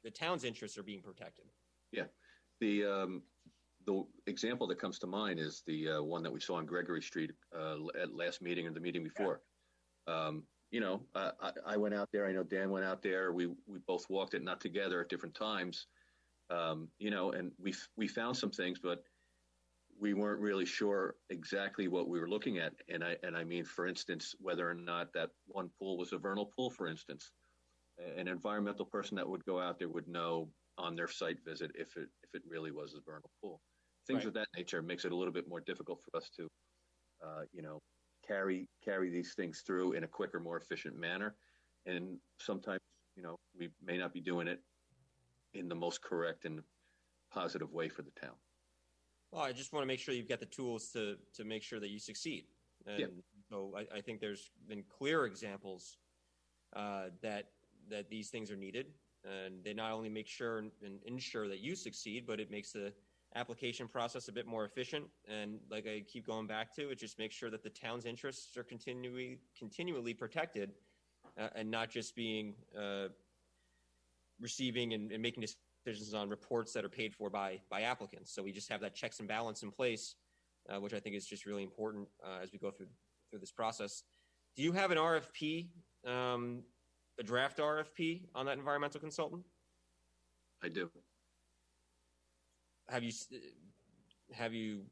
the town's interests are being protected. Yeah, the example that comes to mind is the one that we saw on Gregory Street at last meeting or the meeting before. I went out there. I know Dan went out there. We both walked it, not together at different times. And we found some things, but we weren't really sure exactly what we were looking at. And I mean, for instance, whether or not that one pool was a vernal pool, for instance. An environmental person that would go out there would know on their site visit if it really was a vernal pool. Things of that nature makes it a little bit more difficult for us to, carry these things through in a quicker, more efficient manner. And sometimes, we may not be doing it in the most correct and positive way for the town. Well, I just want to make sure you've got the tools to make sure that you succeed. And so I think there's been clear examples that these things are needed, and they not only make sure and ensure that you succeed, but it makes the application process a bit more efficient. And like I keep going back to, it just makes sure that the town's interests are continually protected, and not just being receiving and making decisions on reports that are paid for by applicants. So we just have that checks and balance in place, which I think is just really important as we go through this process. Do you have an RFP, a draft RFP on that environmental consultant? I do. Have you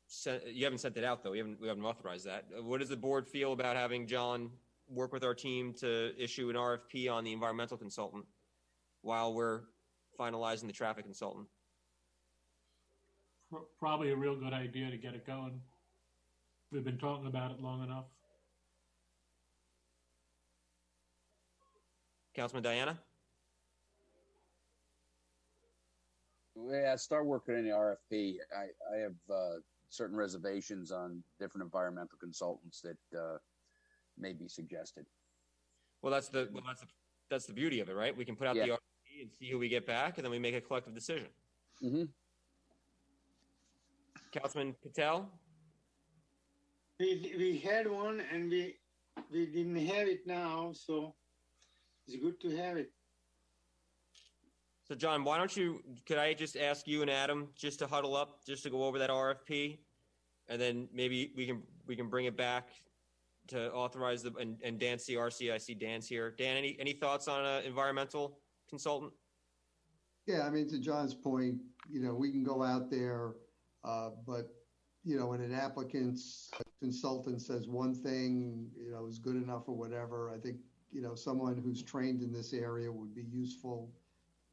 sent? You haven't sent it out though. We haven't authorized that. What does the board feel about having John work with our team to issue an RFP on the environmental consultant while we're finalizing the traffic consultant? Probably a real good idea to get it going. We've been talking about it long enough. Councilman Diana? Yeah, start working on the RFP. I have certain reservations on different environmental consultants that may be suggested. Well, that's the beauty of it, right? We can put out the RFP and see who we get back, and then we make a collective decision. Mm-hmm. Councilman Patel? We had one and we didn't have it now, so it's good to have it. So, John, could I just ask you and Adam just to huddle up, just to go over that RFP, and then maybe we can bring it back to authorize and Dan CRC, I see Dan's here. Dan, any thoughts on an environmental consultant? Yeah, I mean, to John's point, we can go out there, but when an applicant's consultant says one thing, is good enough or whatever, I think, someone who's trained in this area would be useful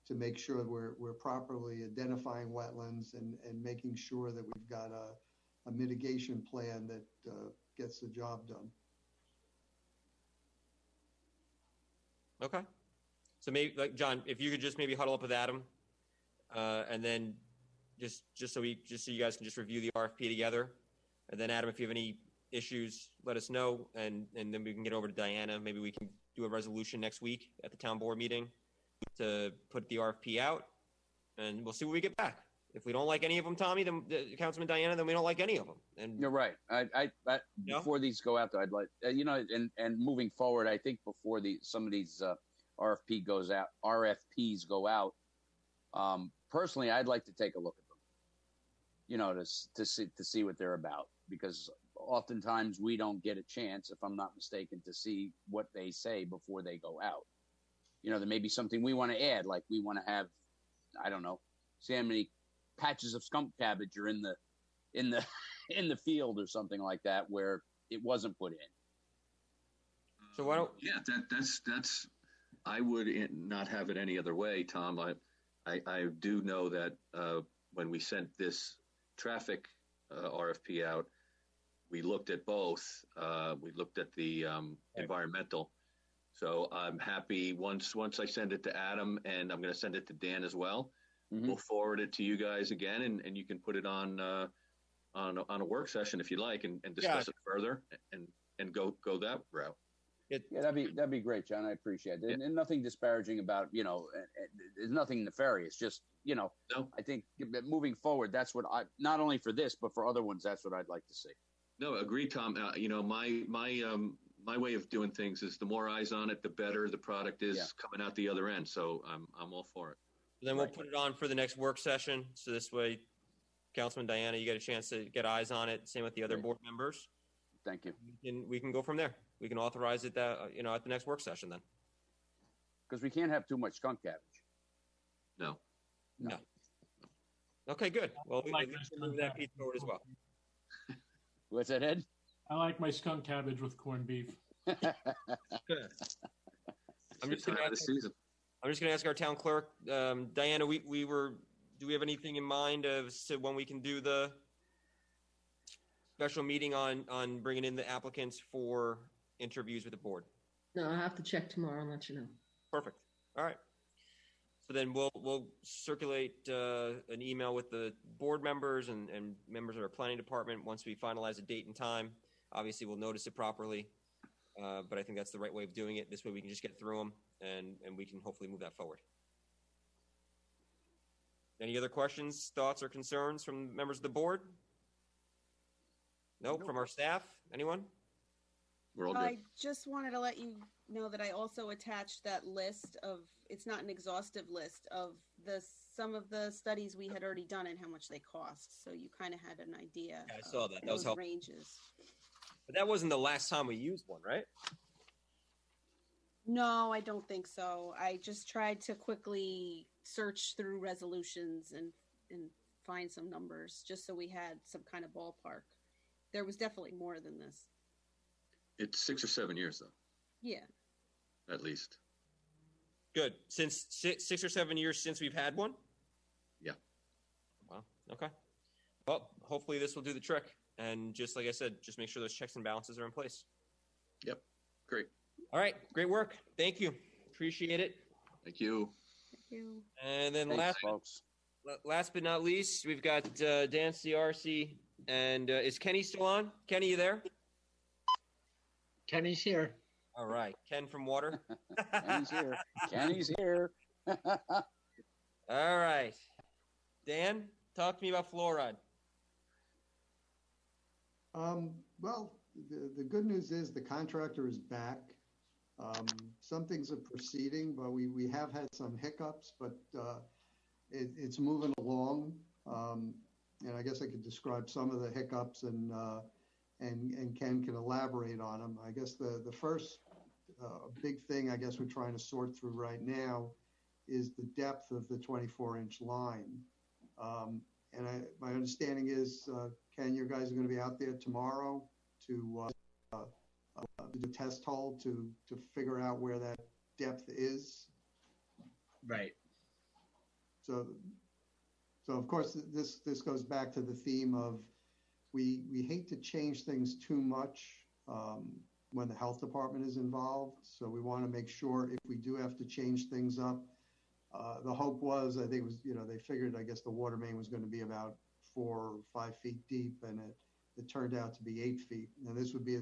to make sure we're properly identifying wetlands and making sure that we've got a mitigation plan that gets the job done. Okay. So maybe, John, if you could just maybe huddle up with Adam, and then just so you guys can just review the RFP together, and then Adam, if you have any issues, let us know, and then we can get over to Diana. Maybe we can do a resolution next week at the town board meeting to put the RFP out, and we'll see what we get back. If we don't like any of them, Tommy, then Councilman Diana, then we don't like any of them. And you're right. I before these go out, though, I'd like and moving forward, I think before some of these RFPs go out. Personally, I'd like to take a look at them. To see what they're about, because oftentimes we don't get a chance, if I'm not mistaken, to see what they say before they go out. There may be something we want to add, like we want to have, I don't know, see how many patches of skunk cabbage are in the field or something like that where it wasn't put in. So why don't? Yeah, that's. I would not have it any other way, Tom. I do know that when we sent this traffic RFP out, we looked at both. We looked at the environmental. So I'm happy once I send it to Adam, and I'm going to send it to Dan as well. Mm-hmm. We'll forward it to you guys again, and you can put it on a work session if you like, and discuss it further and go that route. That'd be great, John. I appreciate it. And nothing disparaging about, there's nothing nefarious. Just, no. I think moving forward, that's what not only for this, but for other ones, that's what I'd like to see. No, agree, Tom. My way of doing things is the more eyes on it, the better the product is coming out the other end. So I'm all for it. Then we'll put it on for the next work session. So this way, Councilman Diana, you get a chance to get eyes on it. Same with the other board members. Thank you. And we can go from there. We can authorize it at the next work session then. Because we can't have too much skunk cabbage. No. Okay, good. Well, we can move that piece forward as well. What's that, Ed? I like my skunk cabbage with corned beef. I'm just going to ask our town clerk, Diana. Do we have anything in mind of when we can do the special meeting on bringing in the applicants for interviews with the board? No, I'll have to check tomorrow and let you know. Perfect. All right. So then we'll circulate an email with the board members and members of our planning department once we finalize a date and time. Obviously, we'll notice it properly, but I think that's the right way of doing it. This way we can just get through them and we can hopefully move that forward. Any other questions, thoughts, or concerns from members of the board? No, from our staff? Anyone? We're all good. I just wanted to let you know that I also attached that list of, it's not an exhaustive list of some of the studies we had already done and how much they cost. So you kind of had an idea. Yeah, I saw that. That was helpful. Ranges. But that wasn't the last time we used one, right? No, I don't think so. I just tried to quickly search through resolutions and find some numbers just so we had some kind of ballpark. There was definitely more than this. It's 6 or 7 years, though. Yeah. At least. Good. Since 6 or 7 years since we've had one? Yeah. Wow. Okay. Well, hopefully this will do the trick. And just like I said, just make sure those checks and balances are in place. Yep. Great. All right. Great work. Thank you. Appreciate it. Thank you. Thank you. And then Thanks, folks. Last but not least, we've got Dan Ciarci. And is Kenny still on? Kenny, you there? Kenny's here. All right. Ken from Water. Kenny's here. Kenny's here. All right. Dan, talk to me about fluoride. Well, the good news is the contractor is back. Some things are proceeding, but we have had some hiccups, but it's moving along. And I guess I could describe some of the hiccups and Ken can elaborate on them. I guess the first big thing I guess we're trying to sort through right now is the depth of the 24-inch line. And my understanding is, Ken, you guys are going to be out there tomorrow to do the test hole to figure out where that depth is. Right. So of course, this goes back to the theme of we hate to change things too much when the health department is involved. So we want to make sure if we do have to change things up, The hope was, I think it was, they figured, I guess the water main was going to be about 4 or 5 feet deep, and it turned out to be 8 feet. Now this would be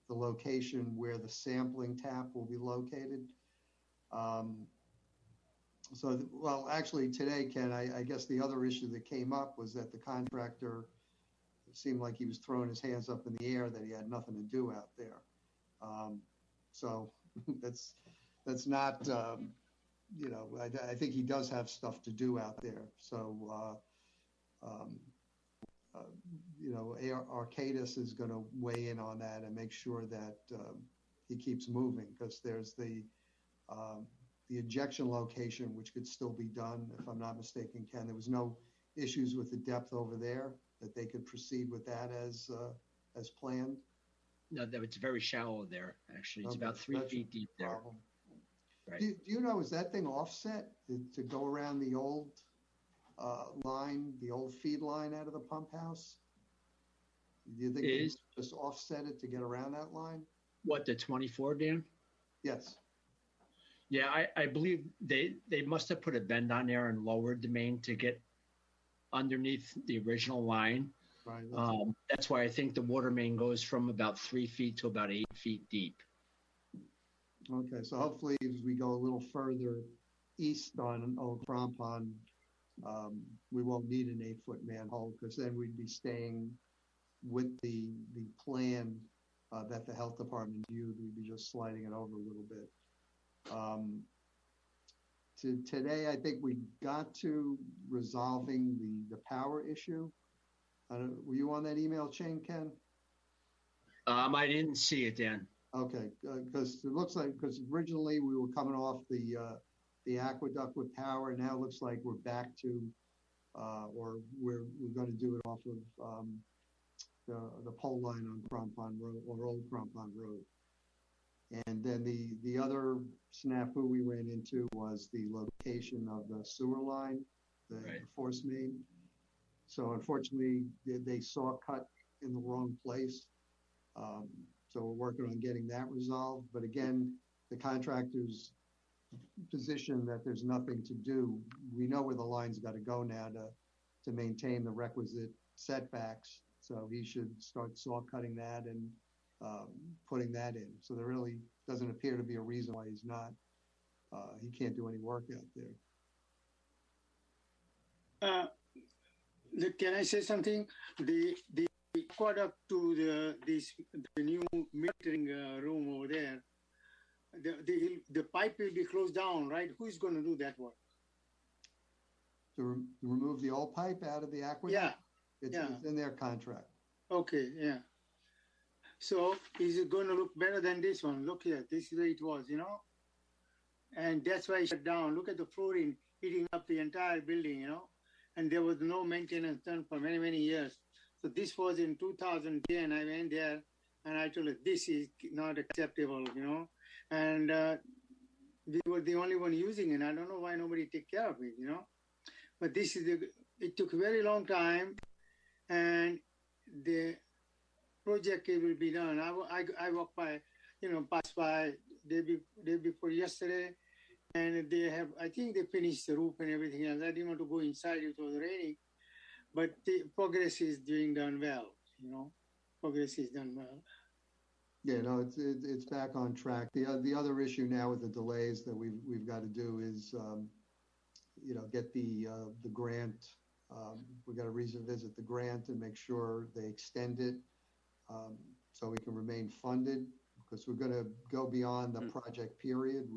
the location where the sampling tap will be located. Well, actually today, Ken, I guess the other issue that came up was that the contractor, it seemed like he was throwing his hands up in the air that he had nothing to do out there. So that's not, I think he does have stuff to do out there. So, Arcadis is going to weigh in on that and make sure that he keeps moving, because there's the injection location, which could still be done, if I'm not mistaken, Ken. There was no issues with the depth over there, that they could proceed with that as planned. No, it's very shallow there. Actually, it's about 3 feet deep there. Right. Do you know, is that thing offset to go around the old line, the old feed line out of the pump house? Do you think they just offset it to get around that line? What, the 24, Dan? Yes. Yeah, I believe they must have put a bend on there and lowered the main to get underneath the original line. Right. That's why I think the water main goes from about 3 feet to about 8 feet deep. Okay, so hopefully as we go a little further east on Old Crampon, we won't need an 8-foot manhole, because then we'd be staying with the plan that the health department viewed. We'd be just sliding it over a little bit. Today, I think we got to resolving the power issue. Were you on that email chain, Ken? I didn't see it, Dan. Okay, because it looks like, because originally we were coming off the aqueduct with power. Now it looks like we're back to, or we're going to do it off of the pole line on Crampon Road, or Old Crampon Road. And then the other snafu we ran into was the location of the sewer line, the force main. So unfortunately, they saw cut in the wrong place. So we're working on getting that resolved. But again, the contractor's position that there's nothing to do. We know where the line's got to go now to maintain the requisite setbacks. So he should start saw cutting that and putting that in. So there really doesn't appear to be a reason why he's not. He can't do any work out there. Can I say something? The aqueduct to the new metering room over there, the pipe will be closed down, right? Who is going to do that work? To remove the old pipe out of the aqueduct? Yeah. It's in their contract. Okay, yeah. So is it going to look better than this one? Look here, this is where it was, And that's why it shut down. Look at the fluorine eating up the entire building, And there was no maintenance done for many, many years. So this was in 2010. I went there and I told her, this is not acceptable, And we were the only one using it. I don't know why nobody take care of it, But this is it took a very long time, and the project will be done. I walked by, passed by day before yesterday, and I think they finished the roof and everything else. I didn't want to go inside, it was raining, but the progress is done well, progress is done well. Yeah, no, it's back on track. The other issue now with the delays that we've got to do is, get the grant. We've got to revisit the grant and make sure they extend it so we can remain funded, because we're going to go beyond the project period.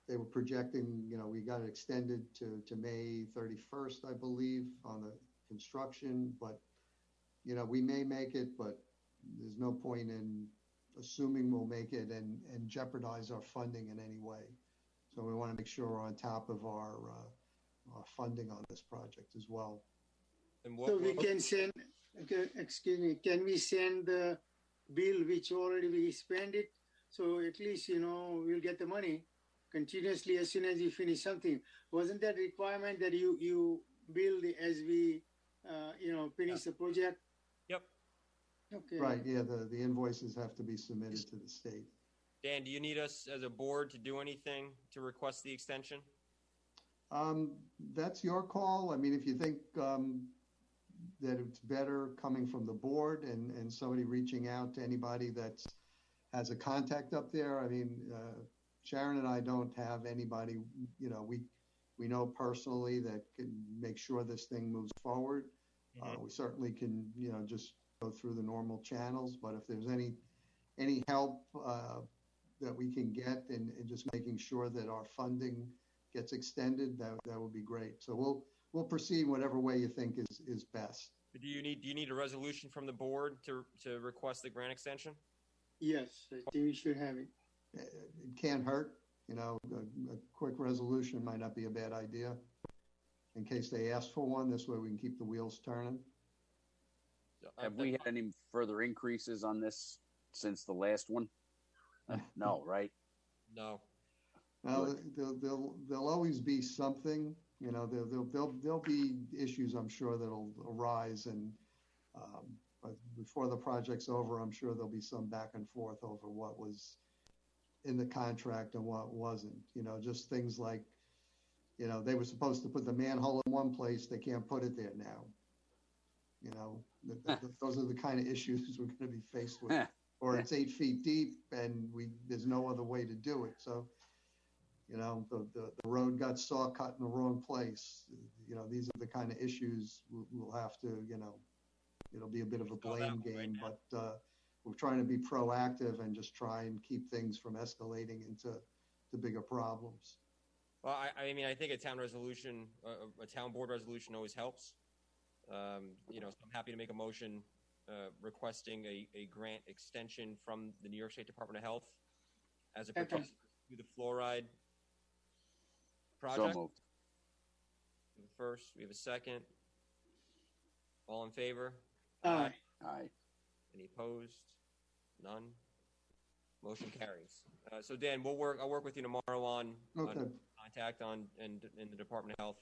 They were projecting, we got it extended to May 31st, I believe, on the construction, but, we may make it, but there's no point in assuming we'll make it and jeopardize our funding in any way. So we want to make sure we're on top of our funding on this project as well. So we can send, can we send the bill which already we spent it? So at least, we'll get the money continuously as soon as you finish something. Wasn't that requirement that you bill as we, finish the project? Yep. Okay. Right, yeah, the invoices have to be submitted to the state. Dan, do you need us as a board to do anything to request the extension? That's your call. I mean, if you think that it's better coming from the board and somebody reaching out to anybody that has a contact up there. I mean, Sharon and I don't have anybody, you know, we know personally that can make sure this thing moves forward. We certainly can, you know, just go through the normal channels, but if there's any help that we can get in just making sure that our funding gets extended, that would be great. So we'll proceed whatever way you think is best. Do you need a resolution from the board to request the grant extension? Yes, I think we should have it. It can't hurt, you know, a quick resolution might not be a bad idea in case they ask for one. This way we can keep the wheels turning. Have we had any further increases on this since the last one? No, right? No. Now, there'll always be something, you know, there'll be issues, I'm sure, that'll arise. And but before the project's over, I'm sure there'll be some back and forth over what was in the contract and what wasn't. You know, just things like, you know, they were supposed to put the manhole in one place, they can't put it there now. You know, those are the kind of issues we're going to be faced with. Or it's 8 feet deep and there's no other way to do it. So, you know, the road got saw cut in the wrong place. You know, these are the kind of issues we'll have to, you know, it'll be a bit of a blame game, but we're trying to be proactive and just try and keep things from escalating into bigger problems. Well, I mean, I think a town resolution, a town board resolution always helps. You know, so I'm happy to make a motion requesting a grant extension from the New York State Department of Health as it pertains to the fluoride project. So moved. We have a first, we have a second. All in favor? Aye. Aye. Any opposed? None. Motion carries. So Dan, I'll work with you tomorrow on contact in the Department of Health.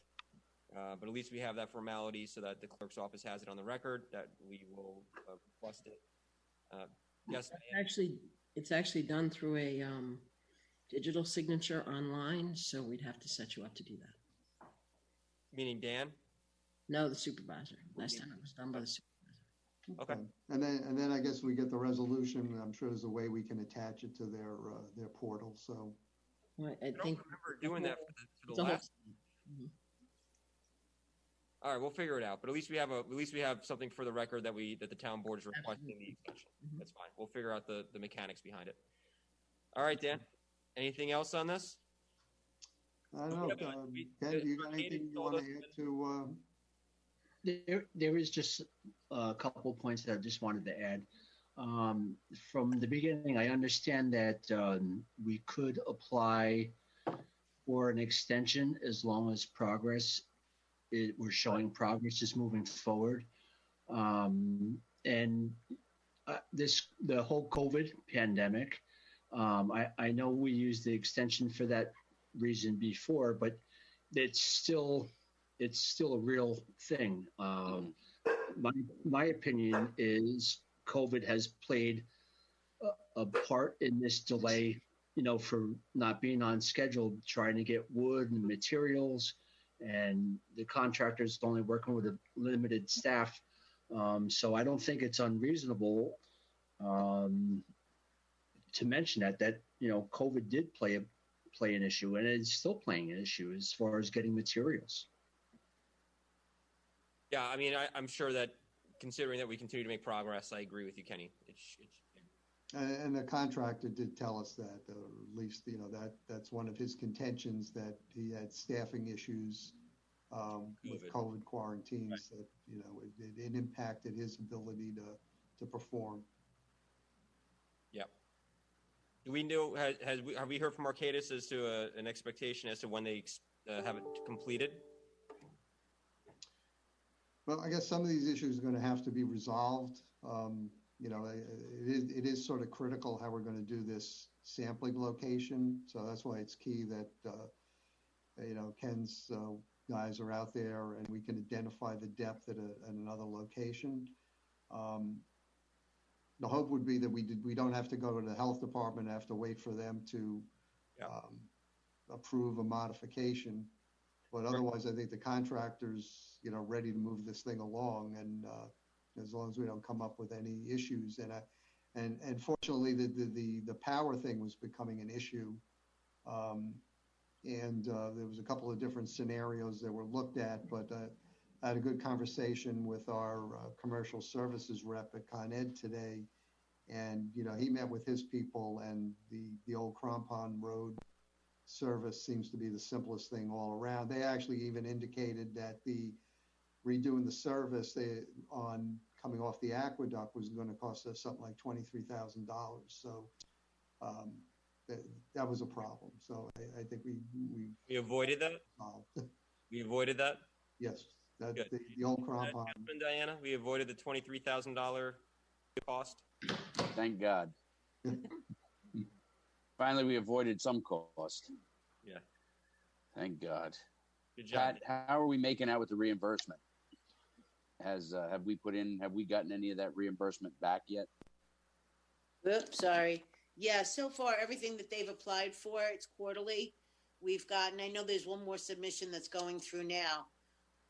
But at least we have that formality so that the clerk's office has it on the record that we will request it. Yes. It's actually done through a digital signature online, so we'd have to set you up to do that. Meaning Dan? No, the supervisor. Last time it was done by the supervisor. Okay. And then I guess we get the resolution. I'm sure there's a way we can attach it to their portal. So well, I don't think remember doing that for the last. All right, we'll figure it out. But at least we have something for the record that the town board is requesting the extension. That's fine. We'll figure out the mechanics behind it. All right, Dan. Anything else on this? I don't know. Ken, do you got anything you want to add to? There is just a couple points that I just wanted to add. From the beginning, I understand that we could apply for an extension as long as we're showing progress just moving forward. And the whole COVID pandemic, I know we used the extension for that reason before, but it's still a real thing. My opinion is COVID has played a part in this delay, you know, for not being on schedule, trying to get wood and materials, and the contractors only working with a limited staff. So I don't think it's unreasonable to mention that, you know, COVID did play an issue, and it's still playing an issue as far as getting materials. Yeah, I mean, I'm sure that considering that we continue to make progress, I agree with you, Kenny. And the contractor did tell us that, or at least, you know, that's one of his contentions, that he had staffing issues with COVID quarantines, that, you know, it impacted his ability to perform. Yep. Do we know, have we heard from Arcadis as to an expectation as to when they have it completed? Well, I guess some of these issues are going to have to be resolved. You know, it is sort of critical how we're going to do this sampling location. So that's why it's key that, you know, Ken's guys are out there and we can identify the depth at another location. the hope would be that we don't have to go to the health department, have to wait for them to approve a modification. But otherwise, I think the contractor's, ready to move this thing along, and as long as we don't come up with any issues. And fortunately, the power thing was becoming an issue. And there was a couple of different scenarios that were looked at, but I had a good conversation with our commercial services rep at Con Ed today. And, he met with his people, and the old Crampon Road service seems to be the simplest thing all around. They actually even indicated that the redoing the service on coming off the aqueduct was going to cost us something like $23,000. So that was a problem. So I think we avoided that. We avoided that. Yes, that the old Crampon. Diana, we avoided the $23,000 cost. Thank God. Finally, we avoided some cost. Yeah. Thank God. Good job. Pat, how are we making out with the reimbursement? Have we gotten any of that reimbursement back yet? Oops, sorry. Yeah, so far everything that they've applied for, it's quarterly. We've gotten, I know there's one more submission that's going through now.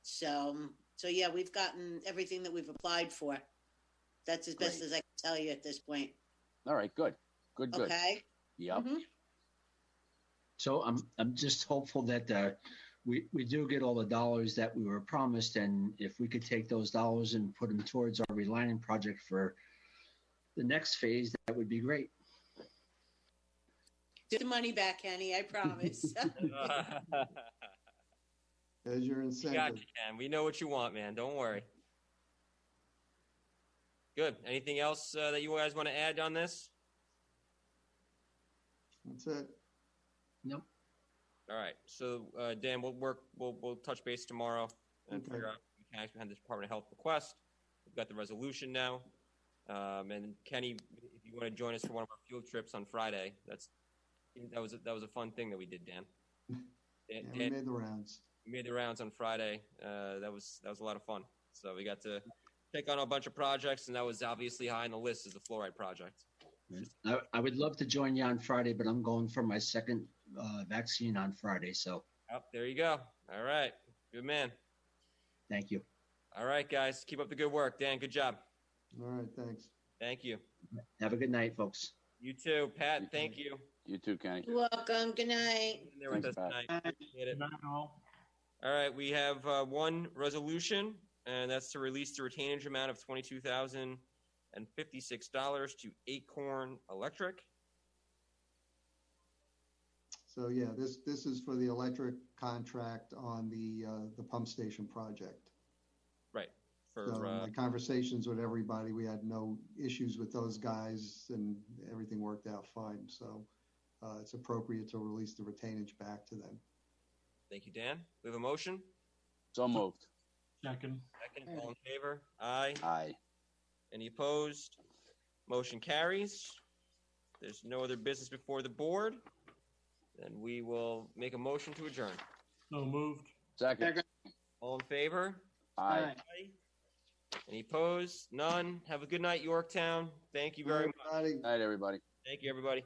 So yeah, we've gotten everything that we've applied for. That's as best as I can tell you at this point. All right, good. Okay. Yep. Mm-hmm. So I'm just hopeful that we do get all the dollars that we were promised, and if we could take those dollars and put them towards our relining project for the next phase, that would be great. Get the money back, Kenny, I promise. There's your incentive. We got you, Ken. We know what you want, man. Don't worry. Good. Anything else that you guys want to add on this? That's it. Nope. All right. So, Dan, we'll touch base tomorrow and figure out the mechanics behind this Department of Health request. We've got the resolution now. And Kenny, if you want to join us for one of our field trips on Friday, that was a fun thing that we did, Dan. Dan, we made the rounds. We made the rounds on Friday. That was a lot of fun. So we got to take on a bunch of projects, and that was obviously high on the list is the fluoride project. I would love to join you on Friday, but I'm going for my second vaccine on Friday. So. Oh, there you go. All right. Good man. Thank you. All right, guys. Keep up the good work. Dan, good job. All right. Thanks. Thank you. Have a good night, folks. You too. Pat, thank you. You too, Kenny. You're welcome. Good night. There with us tonight. Appreciate it. All right. We have one resolution, and that's to release the retainage amount of $22,056 to Acorn Electric. So yeah, this is for the electric contract on the pump station project. Right. So my conversations with everybody, we had no issues with those guys, and everything worked out fine. So it's appropriate to release the retainage back to them. Thank you, Dan. We have a motion. So moved. Second. All in favor? Aye. Aye. Any opposed? Motion carries. There's no other business before the board. Then we will make a motion to adjourn. So moved. Second. All in favor? Aye. Any opposed? None. Have a good night, Yorktown. Thank you very much. Night, everybody. Thank you, everybody.